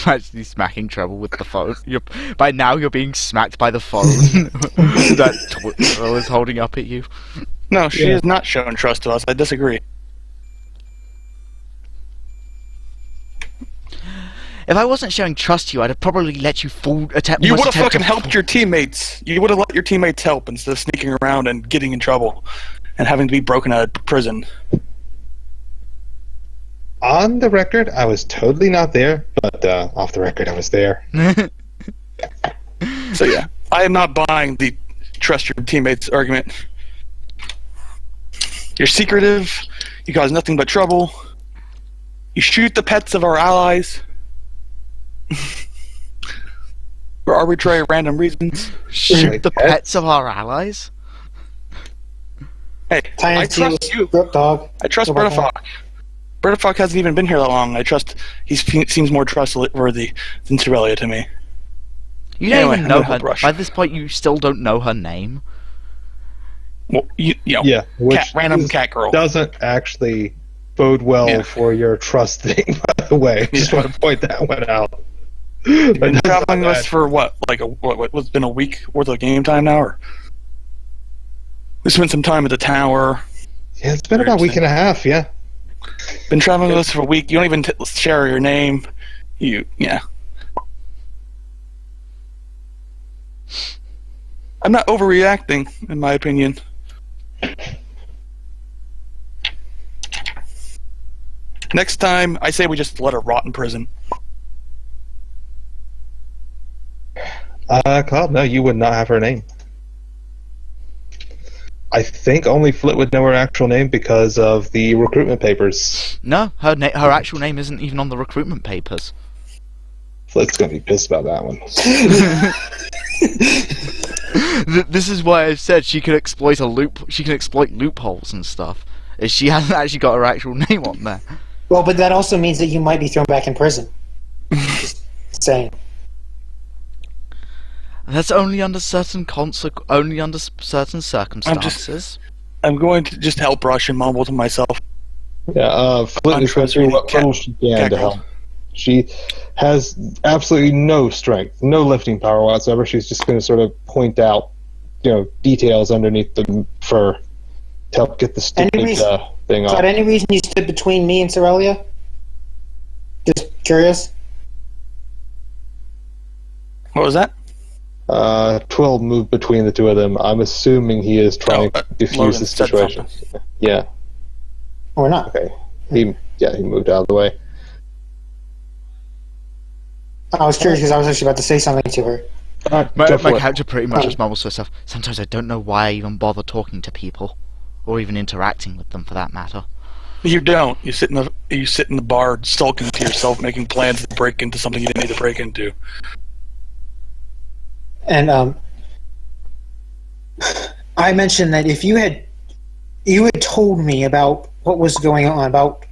Actually smacking trouble with the phone. By now you're being smacked by the phone that Twitter is holding up at you. No, she Yeah. has not shown trust to us. I disagree. If I wasn't showing trust to you, I'd have probably let you attempt. You almost would have attempt to fucking helped your teammates. You would have let your teammates help instead of sneaking around and getting in trouble and having to be broken out of prison. On the record, I was totally not there, but off the record, I was there. So yeah, I am not buying the trust your teammates argument. You're secretive. You cause nothing but trouble. You shoot the pets of our allies for arbitrary random reasons. Shoot the pets of our allies. Hey, I Tiny trust you. Dog. I trust Go back Berta Falk. Berta Falk hasn't even been here that long. I trust he seems more trustworthy than Cerelia to me. You don't Anyway, even I'm know gonna her. help Rush. By this point, you still don't know her name. Well, you know, Yeah, which random cat girl. doesn't actually bode well Yeah. for your trust thing, by the way. Just Yeah. want to point that one out. You've been But that's traveling not with us bad. for what? What's been a week worth of game time now? Or we spent some time at the tower. Yeah, it's been about a week and a half, yeah. Been traveling with us for a week. You don't even share your name. Yeah. I'm not overreacting, in my opinion. Next time, I say we just let her rot in prison. Cloud, no, you would not have her name. I think only Flit would know her actual name because of the recruitment papers. No, her actual name isn't even on the recruitment papers. Flit's gonna be pissed about that one. This is why I said she can exploit She can exploit loopholes and stuff. Is she hasn't actually got her actual name on there. Well, but that also means that you might be thrown back in prison. Just saying. That's only under certain circumstances. I'm going to just help Rush and mumble to myself. Yeah, Flit is going to do what little she can cat to girl. help. She has absolutely no strength, no lifting power whatsoever. She's just going to sort of point out, details underneath the fur to help get the stupid Any reason- thing Is there off. any reason you stood between me and Cerelia? Just curious. What was that? 12 moved between the two of them. I'm assuming he is trying to defuse Logan the said situation. Yeah, Or not? okay. He moved out of the way. I was curious because I was actually about to say something to her. Alright, My go for it. character pretty much just mumbles to herself. Sometimes I don't know why I even bother talking to people, or even interacting with them for that matter. You don't. You sit in the bar sulking to yourself, making plans to break into something you didn't need to break into. And I mentioned that if you had told me about what was going on, about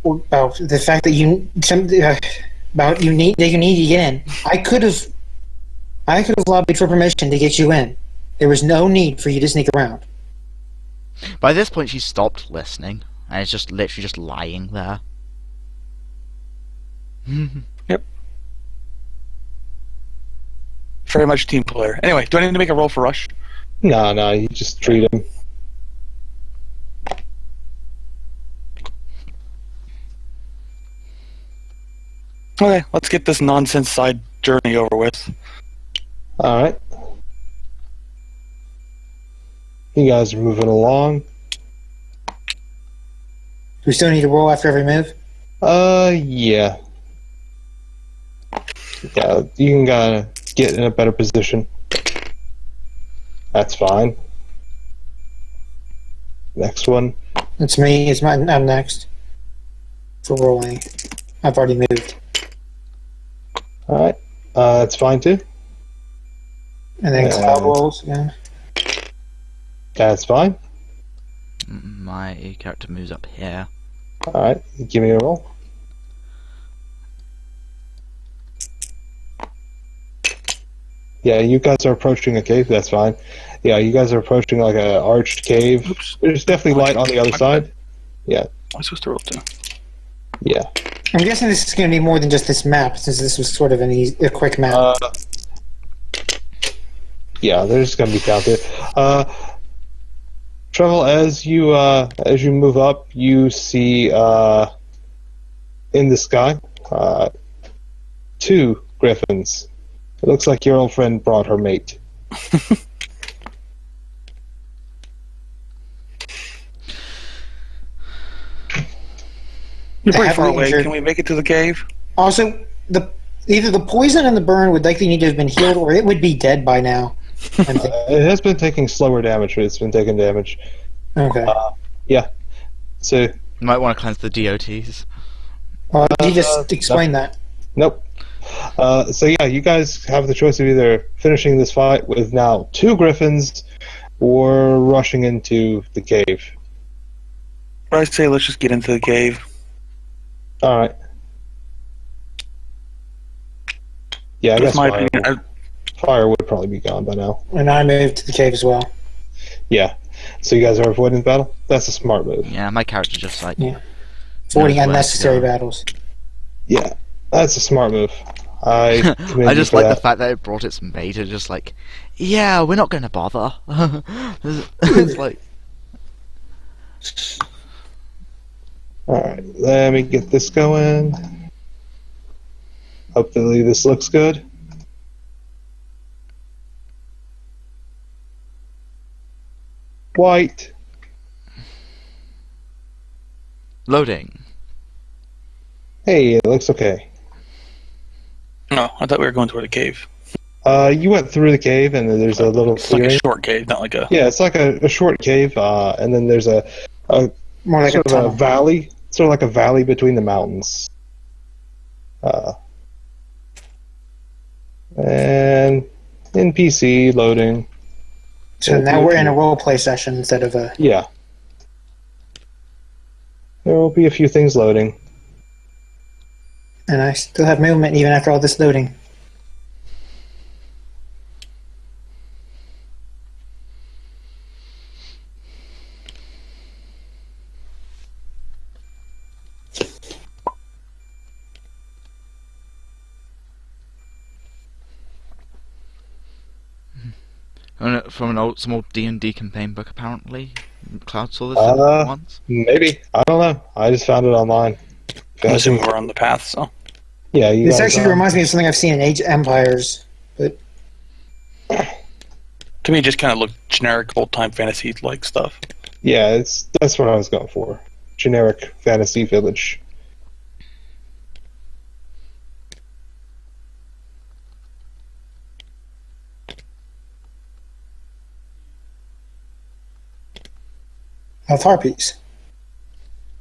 the fact that you need to get in, I could have lobbied for permission to get you in. There was no need for you to sneak around. By this point, she stopped listening, and it's just literally just lying there. Yep. Very much team player. Anyway, do I need to make a roll for Rush? No, you just treat him. Okay, let's get this nonsense side journey over with. Alright. You guys are moving along. Do we still need to roll after every move? Yeah. Yeah, you can gotta get in a better position. That's fine. Next one. It's me. I'm next for rolling. I've already moved. Alright. That's fine too. And then cloud rolls again. That's fine. My character moves up here. Alright, give me a roll. Yeah, you guys are approaching a cave, that's fine. Yeah, you guys are approaching like a arched cave. Oops. There's definitely light on the other side. Yeah, I'm supposed to roll too. yeah. I'm guessing this is going to be more than just this map, since this was sort of a quick map. Yeah, there's gonna be down there. Trevel, as you move up, you see in the sky 2 griffins. It looks like your old friend brought her mate. You're pretty far Heavily away. injured. Can we make it to the cave? Also, either the poison and the burn would likely need to have been healed, or it would be dead by now. I'm thinking. It has been taking slower damage, but it's been taking damage. Okay. Yeah. So, You might want to cleanse the DOTs. Well, you just explain that. nope. So yeah, you guys have the choice of either finishing this fight with now 2 griffins or rushing into the cave. I say let's just get into the cave. Alright. Yeah, I That's guess my fire, opinion. fire would probably be gone by now. And I moved to the cave as well. Yeah. So you guys are avoiding the battle? That's a smart move. Yeah, my character just like... Yeah. Avoiding knows where to unnecessary go. battles. Yeah. That's a smart move. I commend I you just for like that. the fact that it brought its mate and just like, yeah, we're not going to bother. It's like, Alright, let me get this going. Hopefully this looks good. White. loading. Hey, it looks okay. No, I thought we were going toward the cave. You went through the cave and then there's a little It's like clearing. a short cave, not like a... Yeah, it's like a short cave, and then there's a More like a sort of a tunnel. valley, sort of like a valley between the mountains. And NPC loading. So now we're in a role play session instead of a. Yeah. There will be a few things loading. And I still have movement even after all this loading. From some old D&D campaign book, apparently. Cloud saw this once. Maybe. I don't know. I just found it online. I'm assuming we're on the path, so... Yeah, you This guys, actually reminds me of something I've seen in Age of Empires. But To me, it just kind of looked generic old-time fantasy-like stuff. Yeah, that's what I was going for. Generic fantasy village. of harpies.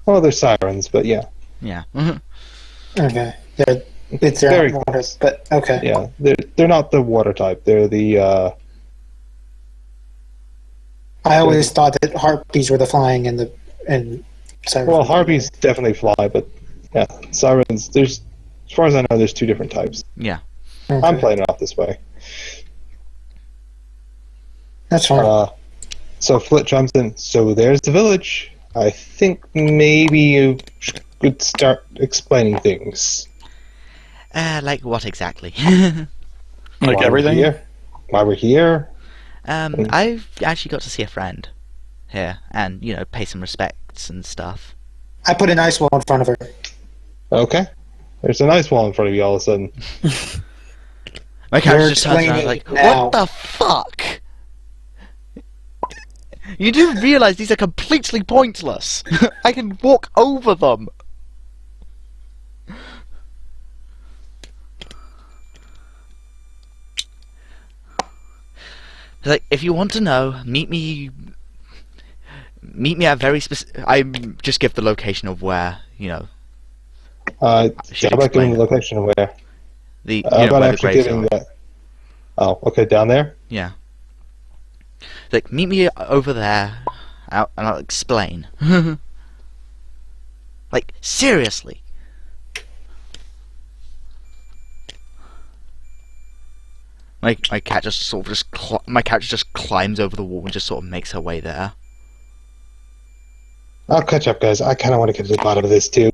Well, they're sirens, but yeah. Yeah. Okay, it's Very not water, close. but okay. Yeah, they're not the water type. They're the I always thought that harpies were the flying and sirens. well, harpies definitely fly, but yeah, sirens. There's, as far as I know, there's two different types. Yeah. Okay. I'm playing it off this way. That's fine. So Flit chimes in. So there's the village. I think maybe you could start explaining things. Like what exactly? Like Why we're everything? here, why we're here. I've actually got to see a friend here, and pay some respects and stuff. I put an ice wall in front of her. Okay. There's an ice wall in front of you all of a sudden. My character You're just turns around explaining like, now. what the fuck? You do realise these are completely pointless. I can walk over them. Like, if you want to know, meet me at very specific. I just give the location of where How about giving the location of where? the How about where the actually graves giving are. that? Oh, okay, down there. Yeah. Like, meet me over there, and I'll explain. Like, seriously. Like, my cat just sort of my cat just climbs over the wall and just sort of makes her way there. I'll catch up, guys. I kind of want to get to the bottom of this too.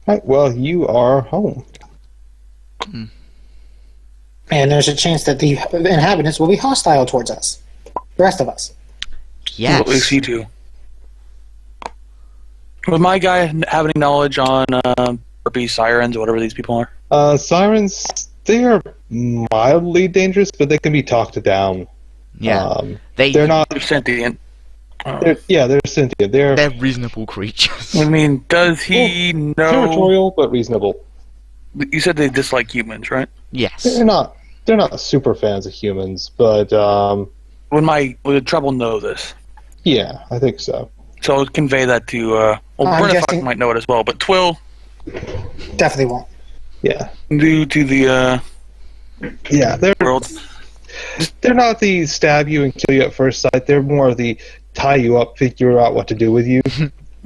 Right. Well, you are home. And there's a chance that the inhabitants will be hostile towards us. The rest of us. Yes. At least he too. Would my guy have any knowledge on harpies, sirens, whatever these people are? Sirens. They are mildly dangerous, but they can be talked down. Yeah. They're not. They're sentient. They're sentient. They're reasonable creatures. I mean, does he know? Territorial, but reasonable. You said they dislike humans, right? Yes. They're not. They're not super fans of humans, but Would Trouble know this? yeah, I think so. So I'll convey that to. I'm Brennifuck guessing- might know it as well, but Twill, Definitely won't. Yeah, due to the yeah. world, They're not the stab you and kill you at first sight. They're more the tie you up, figure out what to do with you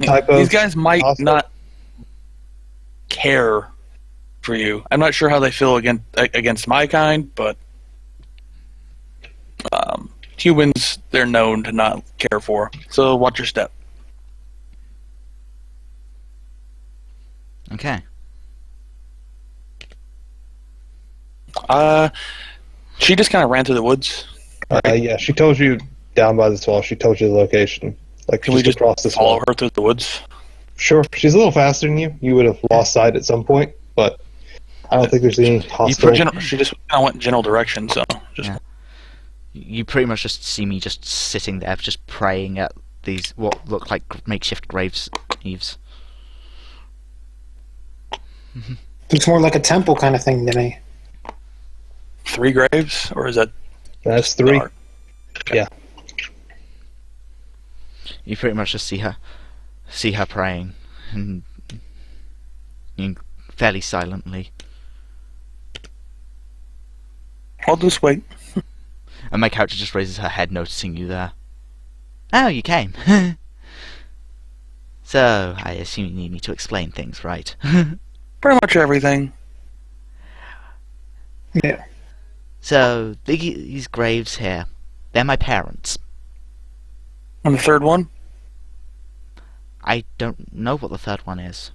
type of. these guys might hostile. not care for you. I'm not sure how they feel against my kind, but humans they're known to not care for. So watch your step. Okay. She just kind of ran through the woods. Yeah, she told you down by this wall. She told you the location. Like, Can we just across this follow wall. her through the woods? Sure, she's a little faster than you. You would have lost sight at some point, but I don't think there's any hostile. She just kind of went in general direction, so just Yeah. You pretty much just see me just sitting there, just praying at these what look like makeshift graves, Eves. It's more like a temple kind of thing to me. 3 graves, or is that That's 3. dark? You pretty much just see her praying, and fairly silently. I'll just wait. And my character just raises her head, noticing you there. Oh, you came. So, I assume you need me to explain things, right? Pretty much everything. Yeah. So, these graves here, they're my parents. And the third one? I don't know what the third one is.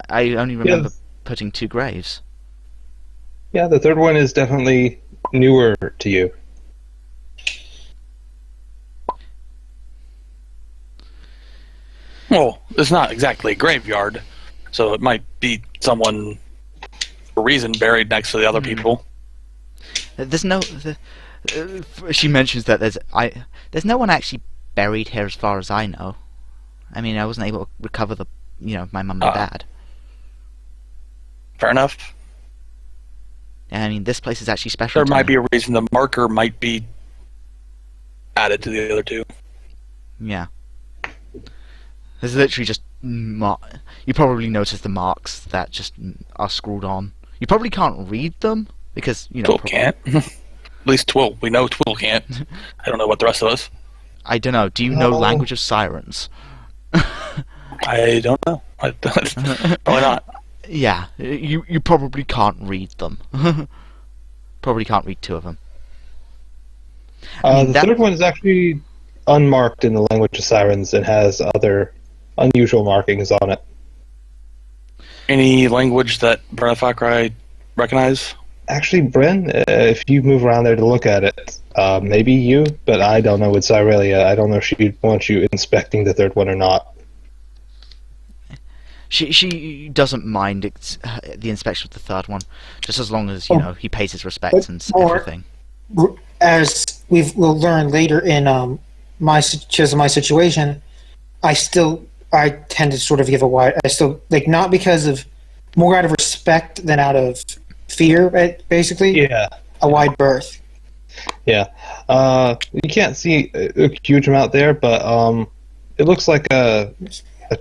I only remember putting 2 graves. Yeah, the third one is definitely newer to you. Well, it's not exactly a graveyard, so it might be someone for a reason buried next to the other people. There's no. She mentions that there's no one actually buried here, as far as I know. I mean, I wasn't able to recover my mum and dad. Fair enough. I mean, this place is actually special. There to might me. be a reason the marker might be added to the other two. Yeah. There's literally just you probably notice the marks that just are scrawled on. You probably can't read them because Twill can't. At least Twill. We know Twill can't. I don't know about the rest of us. I don't know. Do you know No. language of sirens? I don't know. Probably not. Yeah, you probably can't read them. Probably can't read two of them. The third one is actually unmarked in the language of sirens and has other unusual markings on it. Any language that Bernafakrai recognize? Actually, Bryn, if you move around there to look at it, maybe you, but I don't know with Cyrelia. I don't know if she'd want you inspecting the third one or not. She doesn't mind the inspection of the third one, just as long as he pays his respects and Or- everything. As we'll learn later in my situation, I tend to sort of give a wide. I still not because of more out of respect than out of fear. Basically, Yeah. a wide berth. Yeah. You can't see a huge amount there, but it looks like a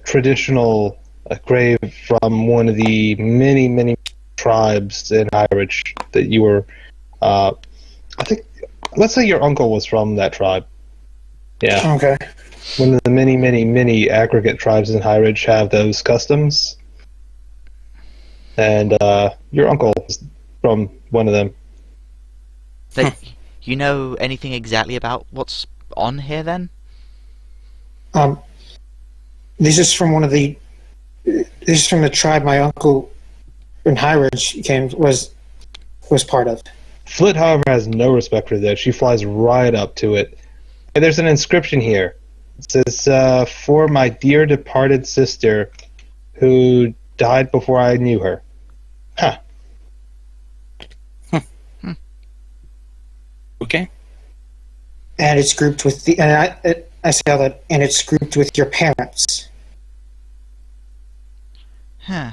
traditional grave from one of the many, many tribes in High Ridge that you were. I think. Let's say your uncle was from that tribe. Yeah. Okay. One of the many, many, many aggregate tribes in High Ridge have those customs. And your uncle is from one of them. You know anything exactly about what's on here then? This is from one of the. This is from the tribe my uncle in High Ridge was part of. Flit, however, has no respect for that. She flies right up to it. And there's an inscription here. It says, for my dear departed sister who died before I knew her. Huh. Okay. And it's grouped with the. And I say all that. And it's grouped with your parents. Huh.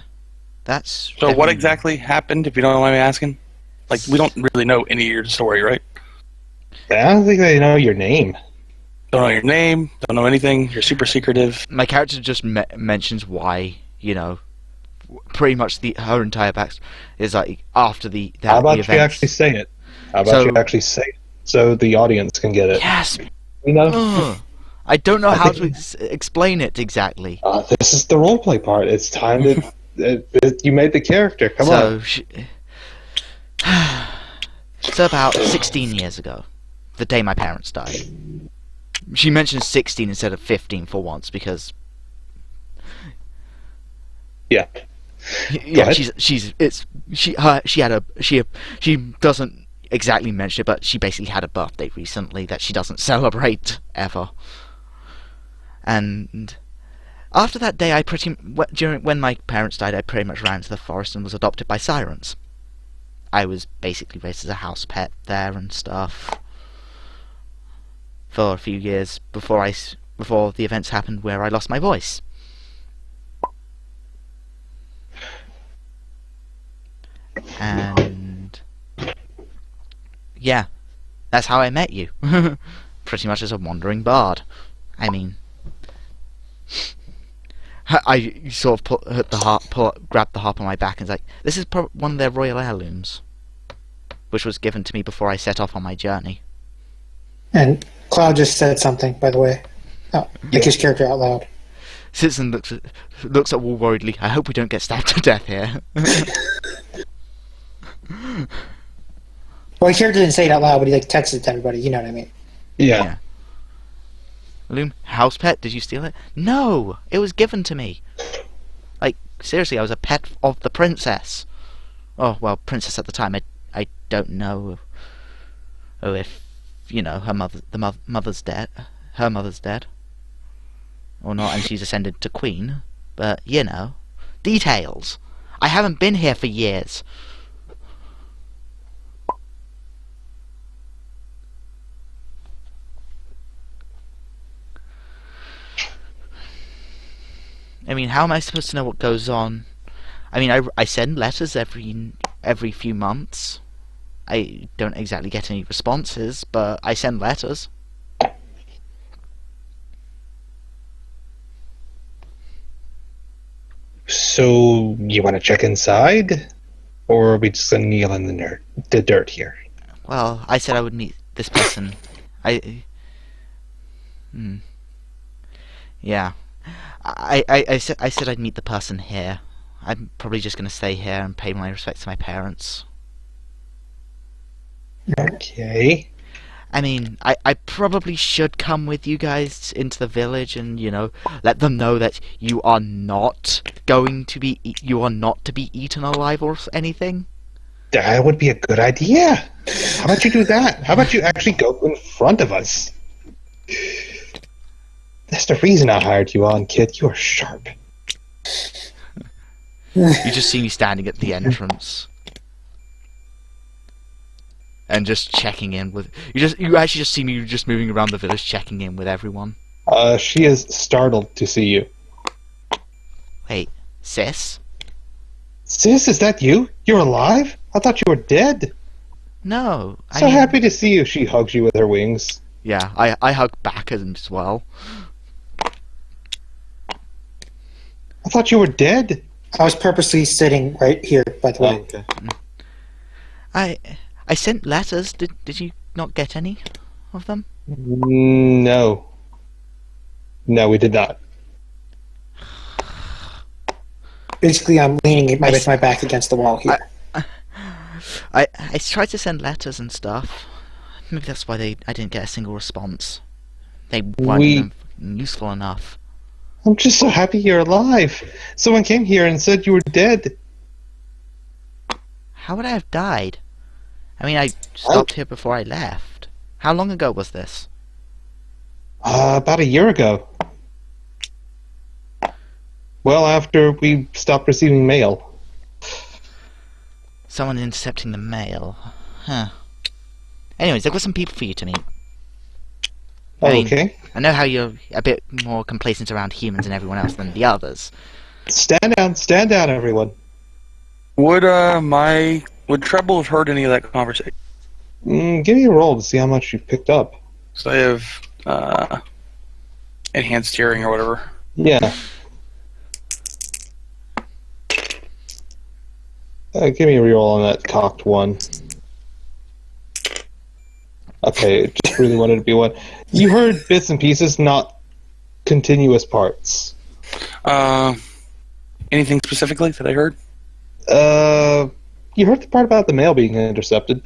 That's So what definitely- exactly happened, if you don't mind me asking? Like, we don't really know any of your story, right? I don't think they know your name. Don't know your name, don't know anything, you're super secretive. My character just mentions why, pretty much her entire backstory is like after the How about you events. actually say it? How about So- you actually say it so the audience can get it? Yes. You know? Ugh. I don't know how to explain it exactly. This is the roleplay part. It's time to... you made the character. Come on. So about 16 years ago, the day my parents died. She mentions 16 instead of 15 for once because Yeah. yeah, ahead. she doesn't exactly mention it, but she basically had a birthday recently that she doesn't celebrate ever. And after that day, when my parents died, I pretty much ran to the forest and was adopted by sirens. I was basically raised as a house pet there and stuff for a few years before the events happened where I lost my voice. And yeah, that's how I met you. Pretty much as a wandering bard. I mean, I sort of grabbed the harp on my back and was like, this is one of their royal heirlooms, which was given to me before I set off on my journey. And Cloud just said something, by the way. Oh, make his character out loud. Citizen looks at Wall worriedly. I hope we don't get stabbed to death here. Well, the character didn't say it out loud, but he texted it to everybody. You know what I mean? Yeah. Yeah. Loom, house pet? Did you steal it? No, it was given to me. Like, seriously, I was a pet of the princess. Oh, well, princess at the time. I don't know if, her mother's dead. Her mother's dead. Or not, and she's ascended to queen. But, details. I haven't been here for years. I mean, how am I supposed to know what goes on? I mean, I send letters every few months I don't exactly get any responses, but I send letters. So, you want to check inside? Or are we just going to kneel in the dirt here? Well, I said I would meet this person. Yeah. I said I'd meet the person here. I'm probably just going to stay here and pay my respects to my parents. Okay. I mean, I probably should come with you guys into the village and, let them know that you are not going to be eaten alive or anything. That would be a good idea. How about you do that? How about you actually go in front of us? That's the reason I hired you on, kid. You are sharp. You just see me standing at the entrance. And just checking in with... You actually just see me just moving around the village checking in with everyone. She is startled to see you. Wait, sis? Sis, is that you? You're alive? I thought you were dead. No, So happy to see you. She hugs you with her wings. Yeah, I hug back as well. I thought you were dead. I was purposely sitting right here, by the way. Okay. I sent letters. Did you not get any of them? No. No, we did not. Basically, I'm leaning with my back against the wall here. I tried to send letters and stuff. Maybe that's why I didn't get a single response. They weren't even useful enough. I'm just so happy you're alive. Someone came here and said you were dead. How would I have died? I mean, I stopped here before I left. How long ago was this? About a year ago. Well, after we stopped receiving mail. Someone intercepting the mail. Huh. Anyways, I've got some people for you to meet. I mean, Okay. I know how you're a bit more complacent around humans and everyone else than the others. Stand down, everyone. Would Treble have heard any of that conversation? Give me a roll to see how much you picked up. So I have enhanced hearing or whatever. Yeah. Give me a reroll on that cocked one. Okay, just really wanted to be one. You heard bits and pieces, not continuous parts. Anything specifically that I heard? You heard the part about the mail being intercepted.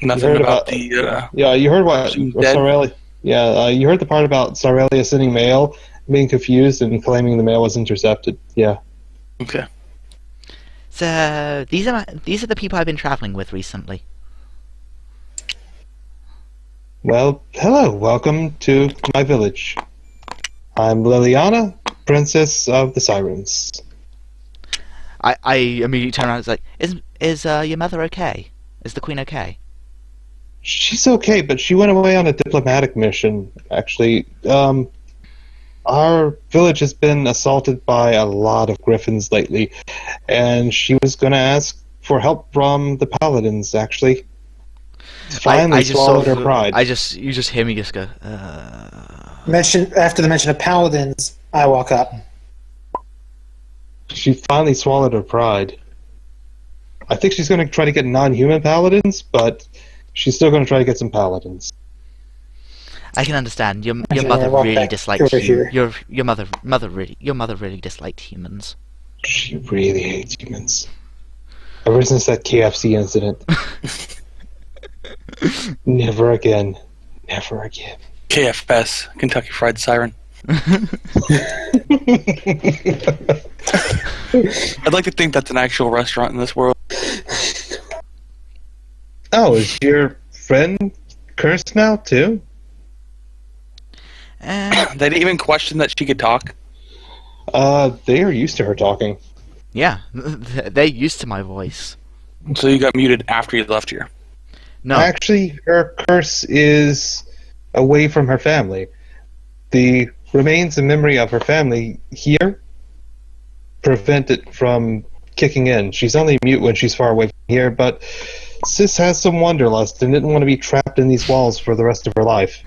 Nothing heard about the... Yeah, you heard what... she was dead? Sarelia... Yeah, you heard the part about Sarelia sending mail, being confused, and claiming the mail was intercepted. Yeah. Okay. So these are the people I've been traveling with recently. Well, hello. Welcome to my village. I'm Liliana, Princess of the Sirens. I immediately turn around and was like, is your mother okay? Is the queen okay? She's okay, but she went away on a diplomatic mission, actually. Our village has been assaulted by a lot of griffins lately, and she was going to ask for help from the paladins, actually. Finally swallowed her pride. You just hear me just go, After the mention of paladins, I walk up. She finally swallowed her pride. I think she's going to try to get non-human paladins, but she's still going to try to get some paladins. I can understand. Your Okay, mother I walk really back disliked over here. your mother really disliked humans. She really hates humans. Ever since that KFC incident. Never again. Never again. KFS, Kentucky Fried Siren. I'd like to think that's an actual restaurant in this world. Oh, is your friend cursed now, too? And They didn't even question that she could talk. They are used to her talking. yeah, they're used to my voice. So you got muted after you left here. No, Actually, her curse is away from her family. The remains and memory of her family here prevent it from kicking in. She's only mute when she's far away from here, but Sis has some wanderlust and didn't want to be trapped in these walls for the rest of her life.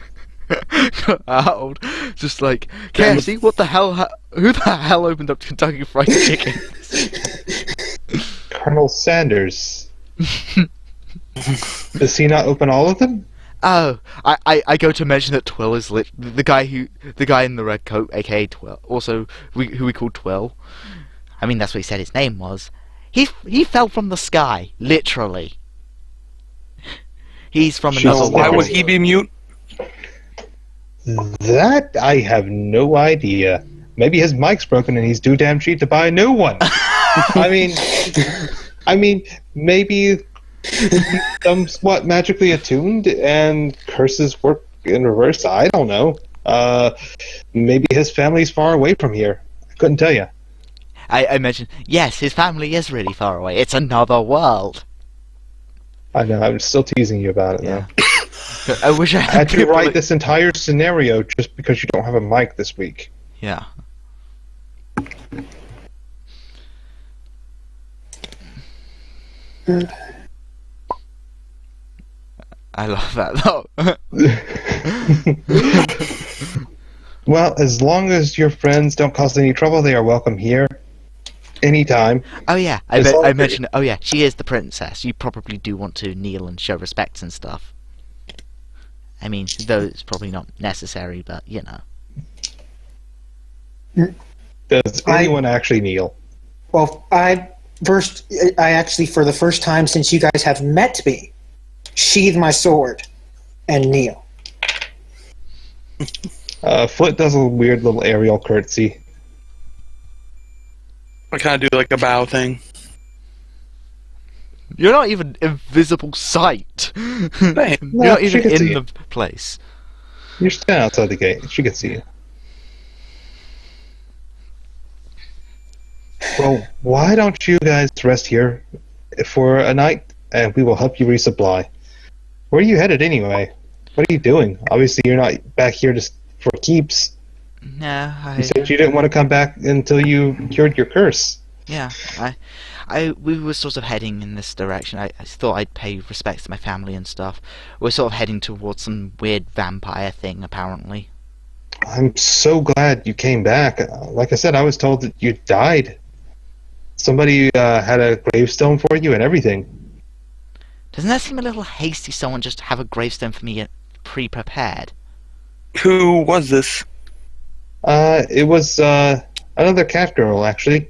Out. Just like, KFC, what the hell? Who the hell opened up Kentucky Fried Chicken? Colonel Sanders. Does he not open all of them? Oh, I go to mention that Twill is the guy in the red coat, aka Twill. Also, who we call Twill. I mean, that's what he said his name was. He fell from the sky, literally. He's from another world. Why would he be mute? That I have no idea. Maybe his mic's broken and he's too damn cheap to buy a new one. I mean, maybe he's somewhat magically attuned and curses work in reverse. I don't know. Maybe his family's far away from here. I couldn't tell you. I mentioned, yes, his family is really far away. It's another world. I know. I'm still teasing you about it. Yeah. Though. I wish I I had to people write that- this entire scenario just because you don't have a mic this week. Yeah. I love that though. Well, as long as your friends don't cause any trouble, they are welcome here. Anytime. Oh yeah, As long I as- mentioned. Oh yeah, she is the princess. You probably do want to kneel and show respect and stuff. I mean, though it's probably not necessary, but you know. Does anyone actually kneel? Well, I actually, for the first time since you guys have met me, sheathe my sword and kneel. Flit does a weird little aerial curtsy. I kind of do like a bow thing. You're not even invisible sight. You're Same. not she even can see in you. the place. You're standing outside the gate. She can see you. Well, why don't you guys rest here for a night, and we will help you resupply. Where are you headed anyway? What are you doing? Obviously, you're not back here just for keeps. No, You said you didn't want to come back until you cured your curse. yeah, we were sort of heading in this direction. I thought I'd pay respects to my family and stuff. We're sort of heading towards some weird vampire thing, apparently. I'm so glad you came back. Like I said, I was told that you died. Somebody had a gravestone for you and everything. Doesn't that seem a little hasty? Someone just have a gravestone for me pre-prepared. Who was this? It was another cat girl, actually.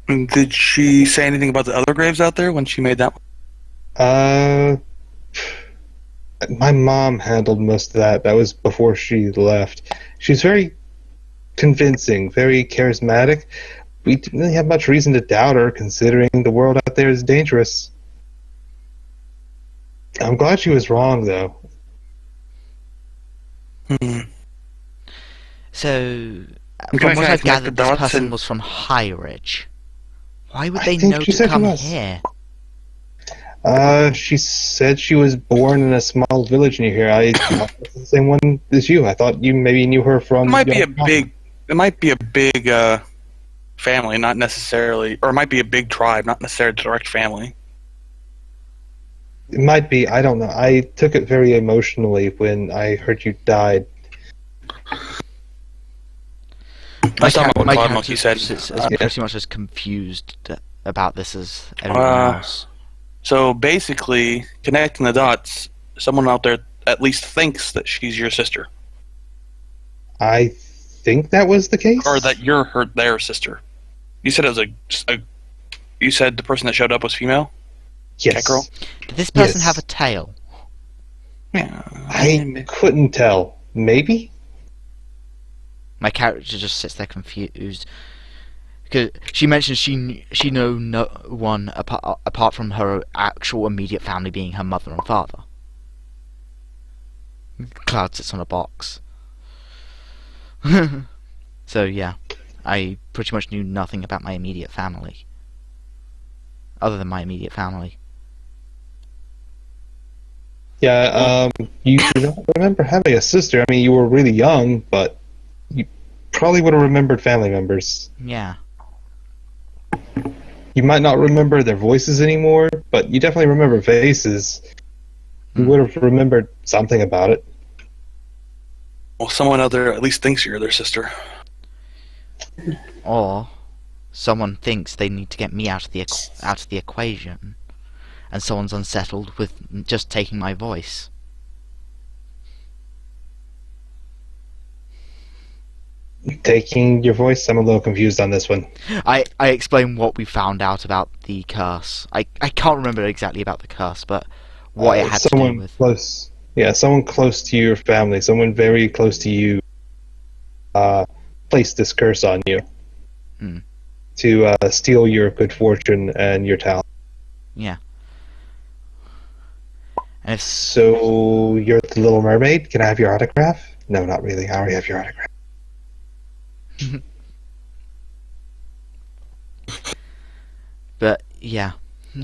Did she say anything about the other graves out there when she made that one? My mom handled most of that. That was before she left. She's very convincing, very charismatic. We didn't really have much reason to doubt her, considering the world out there is dangerous. I'm glad she was wrong, though. So, Okay, from what okay, I've connect gathered, the this dots person and- was from High Ridge. Why would I they think know she to said she come was. here? She said she was born in a small village near here. I thought it was the same one as you. I thought you maybe knew her from. It might be a Young- big. It might be a big family, not necessarily, or it might be a big tribe, not necessarily a direct family. It might be. I don't know. I took it very emotionally when I heard you died. I saw my character monkey said. is yeah. pretty much as confused about this as everyone else. So basically, connecting the dots, someone out there at least thinks that she's your sister, I think that was the case. or that you're their sister. You said it was a. You said the person that showed up was female. yes. Cat girl? Did this person Yes. have a tail? Yeah. I couldn't tell. Maybe. My character just sits there confused because she mentions she know no one apart from her actual immediate family being her mother and father. Cloud sits on a box. So yeah, I pretty much knew nothing about my immediate family, other than my immediate family. Yeah. You don't remember having a sister. I mean, you were really young, but you probably would have remembered family members. Yeah. You might not remember their voices anymore, but you definitely remember faces. You would have remembered something about it. Well, someone out there at least thinks you're their sister. Or someone thinks they need to get me out of the equation, and someone's unsettled with just taking my voice. Taking your voice, I'm a little confused on this one. I explain what we found out about the curse. I can't remember exactly about the curse, but what it had to do Someone with. close. Yeah, someone close to your family, someone very close to you, placed this curse on you Hmm. to steal your good fortune and your talent. Yeah. And if So you're the Little Mermaid. Can I have your autograph? No, not really. I already have your autograph. But yeah,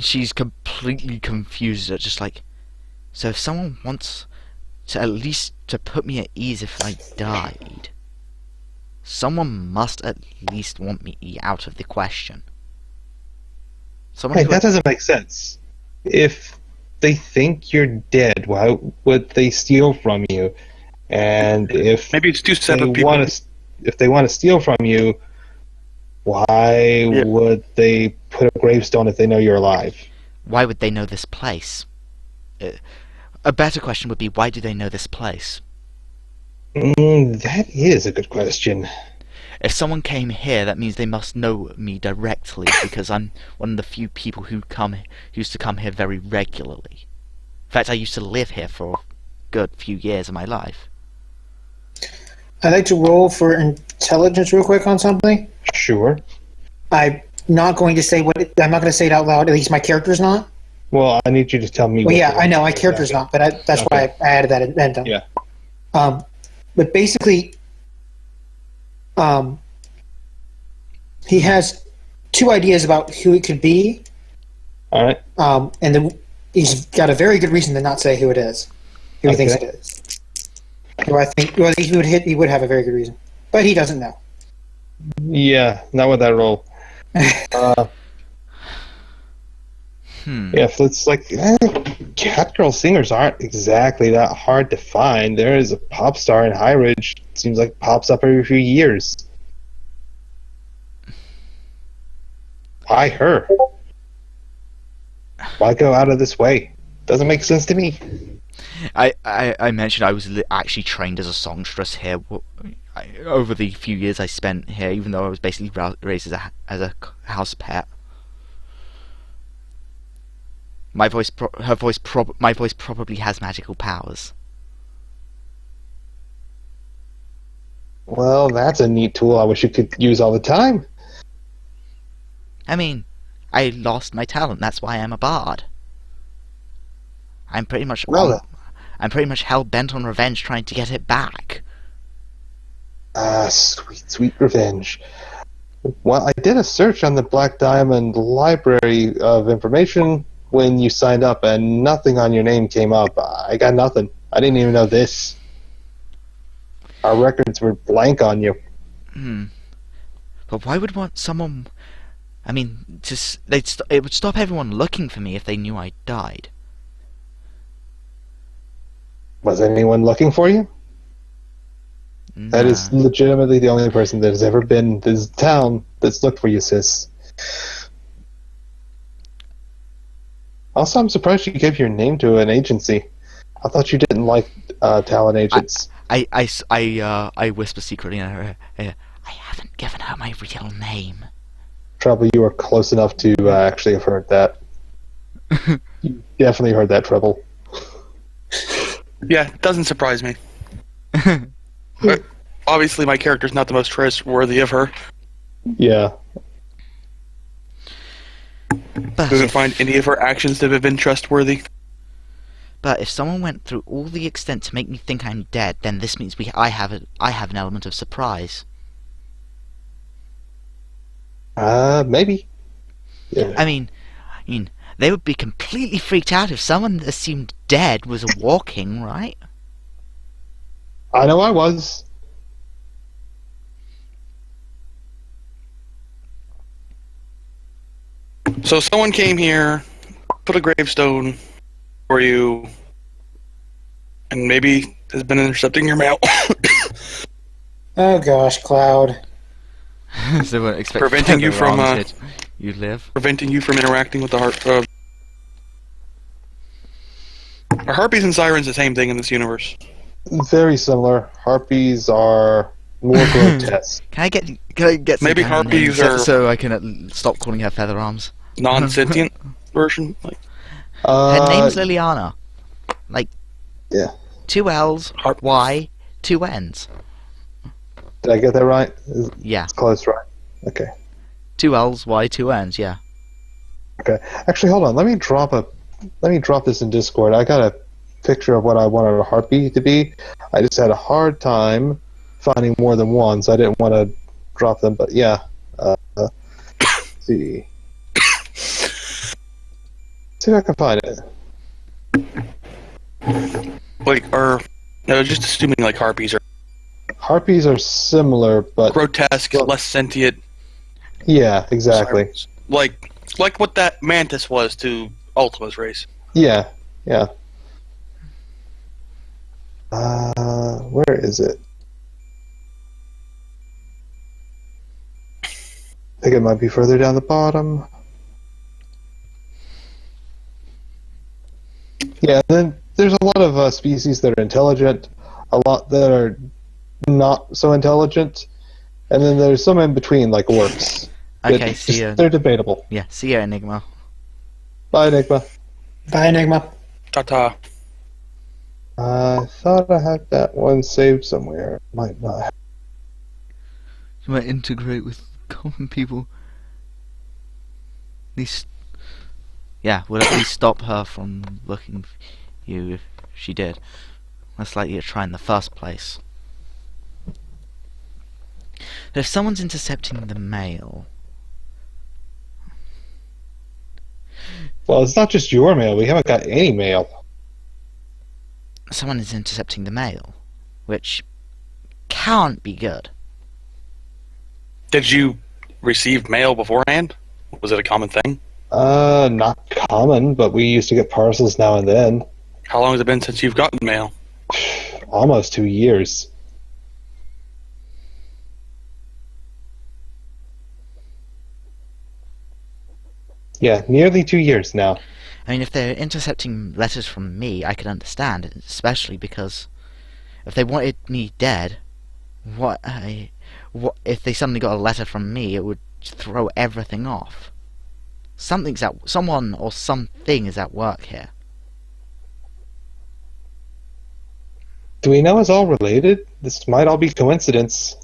she's completely confused at just like, so if someone wants to at least to put me at ease if I died, someone must at least want me out of the question. Someone Hey, who that doesn't make sense. If they think you're dead, why would they steal from you? And if Maybe it's two they separate people. if they want to steal from you, why Yeah. would they put a gravestone if they know you're alive? why would they know this place? A better question would be, why do they know this place? That is a good question. If someone came here, that means they must know me directly because I'm one of the few people who used to come here very regularly. In fact, I used to live here for a good few years of my life. I'd like to roll for intelligence real quick on something. Sure. I'm not going to say I'm not going to say it out loud. At least my character's not. Well, I need you to tell me. Well, what yeah, the- I know my character's not, but that's why I added that addendum. Yeah. But basically, he has two ideas about who it could be, All right. he's got a very good reason to not say who it is, who he thinks Okay. it is. Well, I think he would have a very good reason, but he doesn't know. Yeah, not with that roll. Yeah, if it's like Catgirl singers aren't exactly that hard to find. There is a pop star in High Ridge. Seems like pops up every few years. Why her? Why go out of this way? Doesn't make sense to me. I mentioned I was actually trained as a songstress here over the few years I spent here, even though I was basically raised as a house pet. My voice probably has magical powers. Well, that's a neat tool. I wish you could use all the time. I mean, I lost my talent. That's why I'm a bard. I'm pretty much hell bent on revenge, trying to get it back. Ah, sweet, sweet revenge. Well, I did a search on the Black Diamond Library of Information when you signed up, and nothing on your name came up. I got nothing. I didn't even know this. Our records were blank on you. But why would want someone? I mean, it would stop everyone looking for me if they knew I died. Was anyone looking for you? That is legitimately the only person that has ever been to this town that's looked for you, sis. Also, I'm surprised you gave your name to an agency. I thought you didn't like talent agents. I whisper secretly in her ear, I haven't given her my real name. Trouble, you were close enough to actually have heard that. You definitely heard that, Trouble. Yeah, it doesn't surprise me. But obviously, my character's not the most trustworthy of her. Yeah. But Doesn't find any of her actions to have been trustworthy. But if someone went through all the extent to make me think I'm dead, then this means I have an element of surprise. Maybe. Yeah. I mean, they would be completely freaked out if someone assumed dead was walking, right? I know I was. So someone came here, put a gravestone for you, and maybe has been intercepting your mail. Oh gosh, Cloud. So they won't expect Preventing you further from, on did you live? Preventing you from interacting with the heart. Are harpies and sirens the same thing in this universe? Very similar. Harpies are more grotesque. Can I get some Maybe canon harpies names are- so I can stop calling her Feather Arms? Non-sentient version? Like, Her name's Liliana. Like, Yeah. 2 L's, Harp- Y, 2 N's. Did I get that right? Yeah, It's close, right? Okay. 2 L's, Y, 2 N's. Yeah. Okay. Actually, hold on. Let me drop this in Discord. I got a picture of what I wanted a harpy to be. I just had a hard time finding more than one, so I didn't want to drop them. But yeah. Let's see. See if I can find it. like, or I was just assuming like harpies are Harpies are similar, but grotesque, Well- less sentient. yeah, exactly. Sirens. Like what that mantis was to Ultima's race. Yeah, yeah. Where is it? I think it might be further down the bottom. Yeah, then there's a lot of species that are intelligent, a lot that are not so intelligent, and then there's some in between, like orcs. that Okay, see ya. They're debatable. Yeah, see ya, Enigma. Bye, Enigma. Bye, Enigma. Ta-ta. I thought I had that one saved somewhere. Might not have. You might integrate with common people. At least, yeah, would at least stop her from looking for you if she did. Less likely to try in the first place. But if someone's intercepting the mail, Well, it's not just your mail. We haven't got any mail. someone is intercepting the mail, which can't be good. Did you receive mail beforehand? Was it a common thing? Not common, but we used to get parcels now and then. How long has it been since you've gotten mail? Almost 2 years. Yeah, nearly 2 years now. I mean, if they're intercepting letters from me, I could understand, especially because if they wanted me dead, what if they suddenly got a letter from me? It would throw everything off. Someone or something is at work here. Do we know it's all related? This might all be coincidence.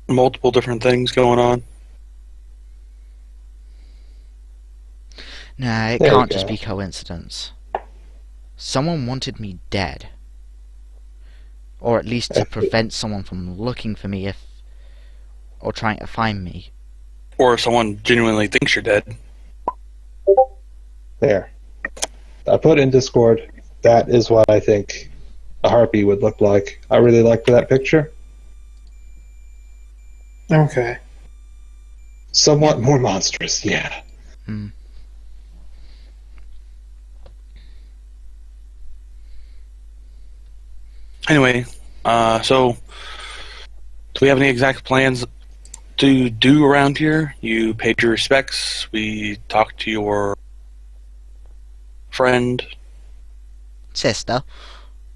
Multiple different things going on. Nah, it There you can't just go. be coincidence. Someone wanted me dead. Or at least to prevent someone from looking for me or trying to find me. Or someone genuinely thinks you're dead. There. I put in Discord, that is what I think a harpy would look like. I really liked that picture. Okay. Somewhat more monstrous, yeah. Hmm. Anyway, so do we have any exact plans to do around here? You paid your respects. We talked to your friend. Sister.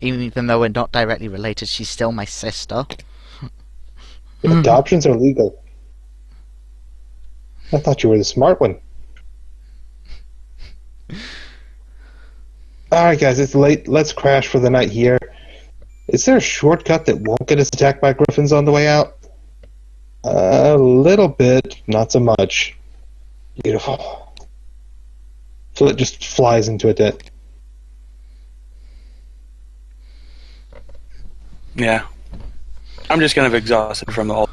Even though we're not directly related, she's still my sister. Adoptions are legal. I thought you were the smart one. Alright guys, it's late. Let's crash for the night here. Is there a shortcut that won't get us attacked by griffins on the way out? A little bit, not so much. Beautiful. So it just flies into a dent. Yeah. I'm just kind of exhausted from the whole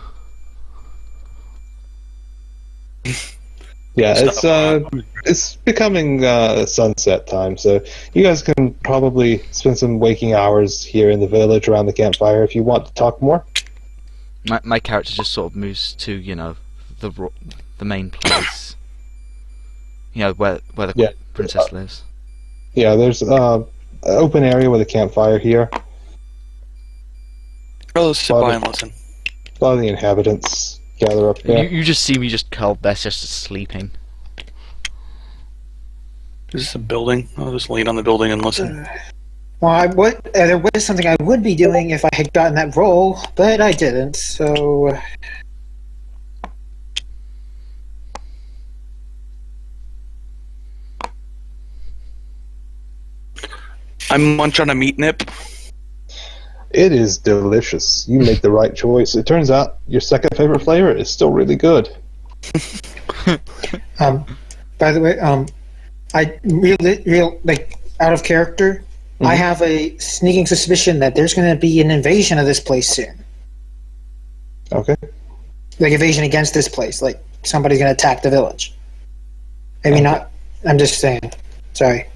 Yeah, stuff. it's becoming sunset time, so you guys can probably spend some waking hours here in the village around the campfire if you want to talk more. My character just sort of moves to, the main place. You know, where the Yeah. princess lives. Yeah, there's an open area with a campfire here. Oh, let's sit by and listen. A lot of the inhabitants gather up there. You just see me just curled there, just sleeping. Is this a building? I'll just lean on the building and listen. Well, there was something I would be doing if I had gotten that role, but I didn't. So I munch on a meat nip. It is delicious. You make the right choice. It turns out your second favorite flavor is still really good. by the way, I real like out of character. I have a sneaking suspicion that there's going to be an invasion of this place soon. Okay. Like invasion against this place. Like somebody's going to attack the village. Maybe not. I'm just saying. Sorry.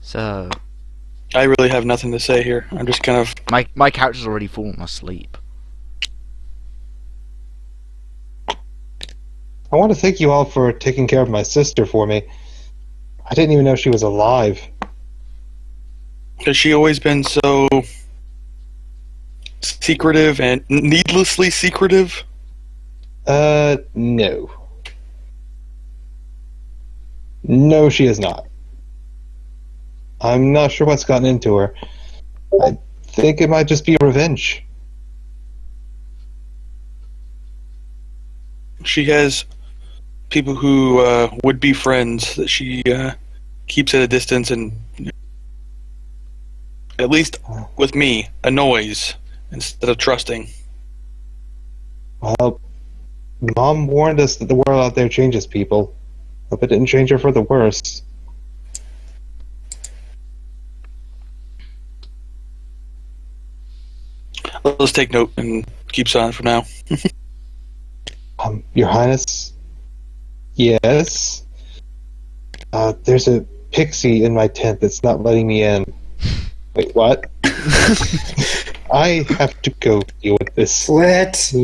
So I really have nothing to say here. I'm just kind of... my character's already fallen asleep. I want to thank you all for taking care of my sister for me. I didn't even know she was alive. Has she always been so secretive and needlessly secretive? No. No, she is not. I'm not sure what's gotten into her. I think it might just be revenge. She has people who would be friends that she keeps at a distance and, at least with me, annoys instead of trusting. Well, Mom warned us that the world out there changes people. Hope it didn't change her for the worse. Let's take note and keep silent for now. Your Highness? Yes? There's a pixie in my tent that's not letting me in. Wait, what? I have to go deal with this. Let's.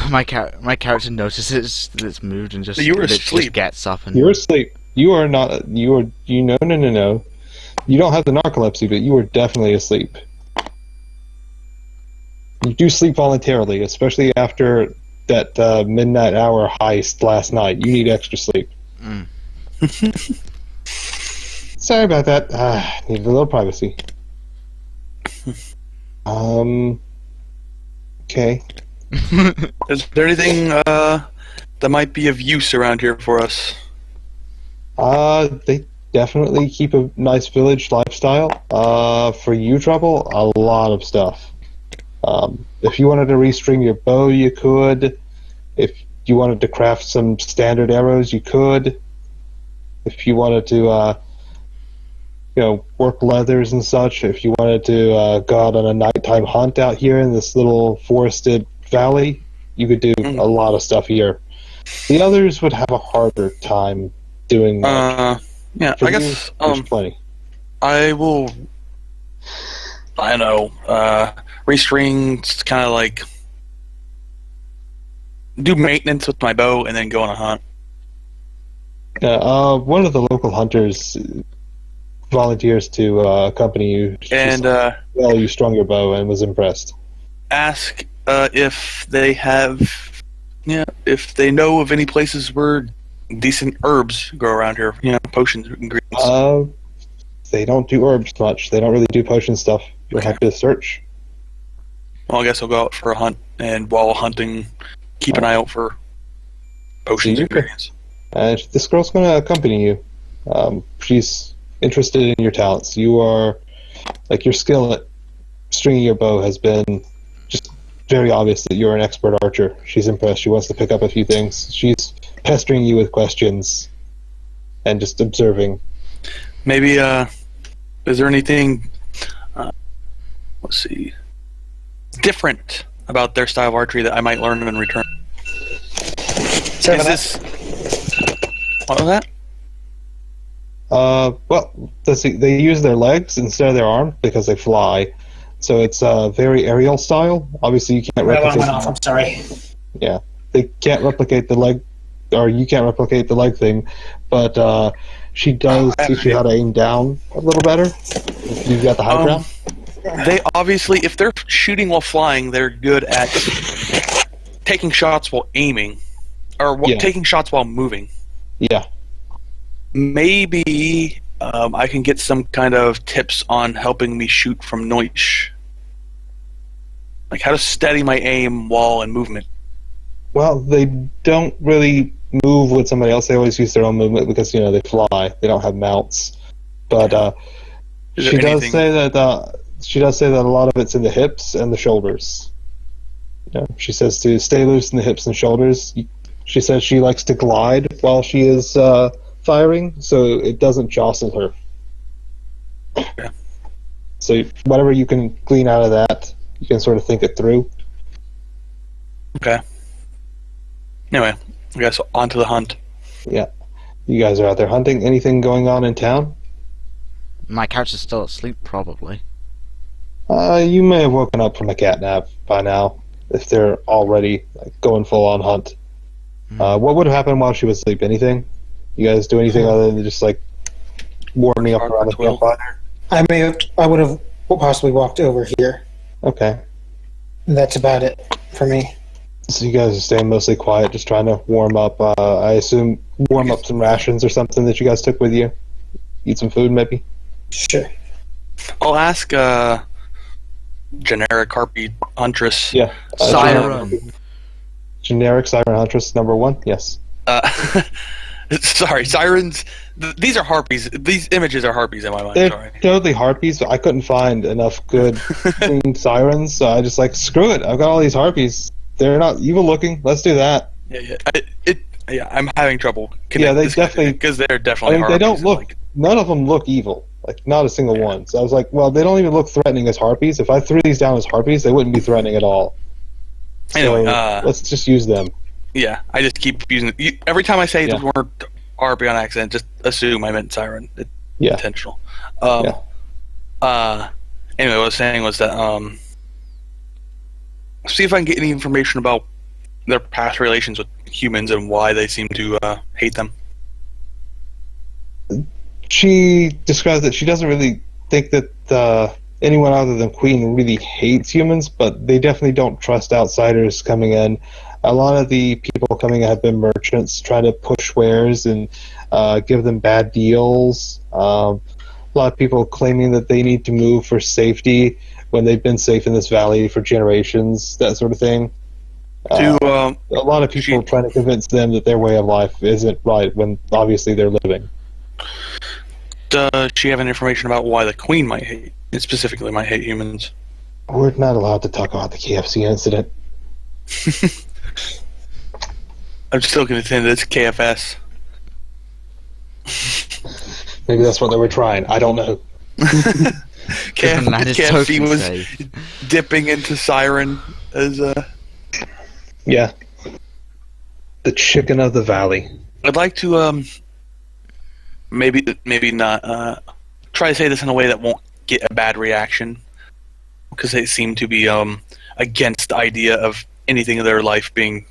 My character notices that it's moved and just, You were just asleep. gets up and... You're asleep. You are not. You are. No. You don't have the narcolepsy, but you are definitely asleep. You do sleep voluntarily, especially after that midnight hour heist last night. You need extra sleep. Mm. Sorry about that. Need a little privacy. Okay. Is there anything that might be of use around here for us? They definitely keep a nice village lifestyle. For you, Trouble, a lot of stuff. If you wanted to restring your bow, you could. If you wanted to craft some standard arrows, you could. If you wanted to, work leathers and such, if you wanted to go out on a nighttime hunt out here in this little forested valley, you could do a lot of stuff here. The others would have a harder time doing that. Yeah, For I you, guess there's plenty. I will. I know. Restring, kind of like do maintenance with my bow and then go on a hunt. One of the local hunters volunteers to accompany you. And Well, you strung your bow and was impressed. ask if they have, if they know of any places where decent herbs grow around here. Potions, ingredients. They don't do herbs much. They don't really do potion stuff. You're happy to search. Well, I guess I'll go out for a hunt, and while hunting, keep an eye out for potions and ingredients. And this girl's going to accompany you. She's interested in your talents. You are, your skill at stringing your bow has been just very obvious that you're an expert archer. She's impressed. She wants to pick up a few things. She's pestering you with questions and just observing. Maybe, is there anything, let's see, different about their style of archery that I might learn in return? Sorry Is about this... What was that? Well, let's see. They use their legs instead of their arms because they fly. So it's very aerial style. Obviously, you can't My alarm replicate. went off. I'm sorry. Yeah, they can't replicate the leg, or you can't replicate the leg thing, but she does teach you how to aim down a little better. If you've got the high ground. They obviously, if they're shooting while flying, they're good at taking shots while aiming, or Yeah. taking shots while moving. Yeah, Maybe I can get some kind of tips on helping me shoot from noise, like how to steady my aim while in movement. well, they don't really move with somebody else. They always use their own movement because they fly. They don't have mounts. But Is there she does anything- say that a lot of it's in the hips and the shoulders. She says to stay loose in the hips and shoulders. She says she likes to glide while she is firing, so it doesn't jostle her. Okay. So whatever you can glean out of that, you can sort of think it through. Okay. Anyway, I guess on to the hunt. Yeah. You guys are out there hunting. Anything going on in town? My character's still asleep, probably. You may have woken up from a cat nap by now, if they're already going full on hunt. What would have happened while she was asleep? Anything? You guys do anything other than just warming up around the Well. campfire? I would have possibly walked over here. Okay. That's about it for me. So you guys are staying mostly quiet, just trying to warm up. I assume warm up some rations or something that you guys took with you. Eat some food, maybe. Sure. I'll ask generic harpy huntress. Yeah. Siren. Generic siren huntress number 1. Yes. Sorry, sirens. These are harpies. These images are harpies in my mind. They're Sorry. totally harpies, but I couldn't find enough good clean sirens, so I just screw it. I've got all these harpies. They're not evil looking. Let's do that. Yeah. I'm having trouble. Yeah, they definitely- because they're I definitely. mean, they don't harpies, look. None of them look evil. Not a single one. So I was like, well, they don't even look threatening as harpies. If I threw these down as harpies, they wouldn't be threatening at all. Anyway, So let's just use them. Yeah, I just keep using it. Every time I say Yeah. the word harpy on accident, just assume I meant siren. It's Yeah. intentional. Yeah. Anyway, what I was saying was that see if I can get any information about their past relations with humans and why they seem to hate them. She describes that she doesn't really think that anyone other than Queen really hates humans, but they definitely don't trust outsiders coming in. A lot of the people coming in have been merchants trying to push wares and give them bad deals. A lot of people claiming that they need to move for safety when they've been safe in this valley for generations, that sort of thing. To A lot of people trying to convince them that their way of life isn't right when obviously they're living. does she have any information about why the Queen might hate, specifically might hate humans? We're not allowed to talk about the KFC incident. I'm still going to think that it's KFS. Maybe that's what they were trying. I don't know. The man is KFC totally was safe. dipping into siren as Yeah. The chicken of the valley. I'd like to maybe not try to say this in a way that won't get a bad reaction, because they seem to be against the idea of anything in their life being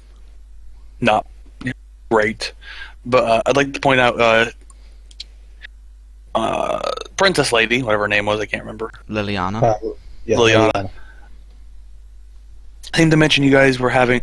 not great. But I'd like to point out Princess Lady, whatever her name was, I can't remember. Liliana. Yeah, Liliana. I seem to mention you guys were having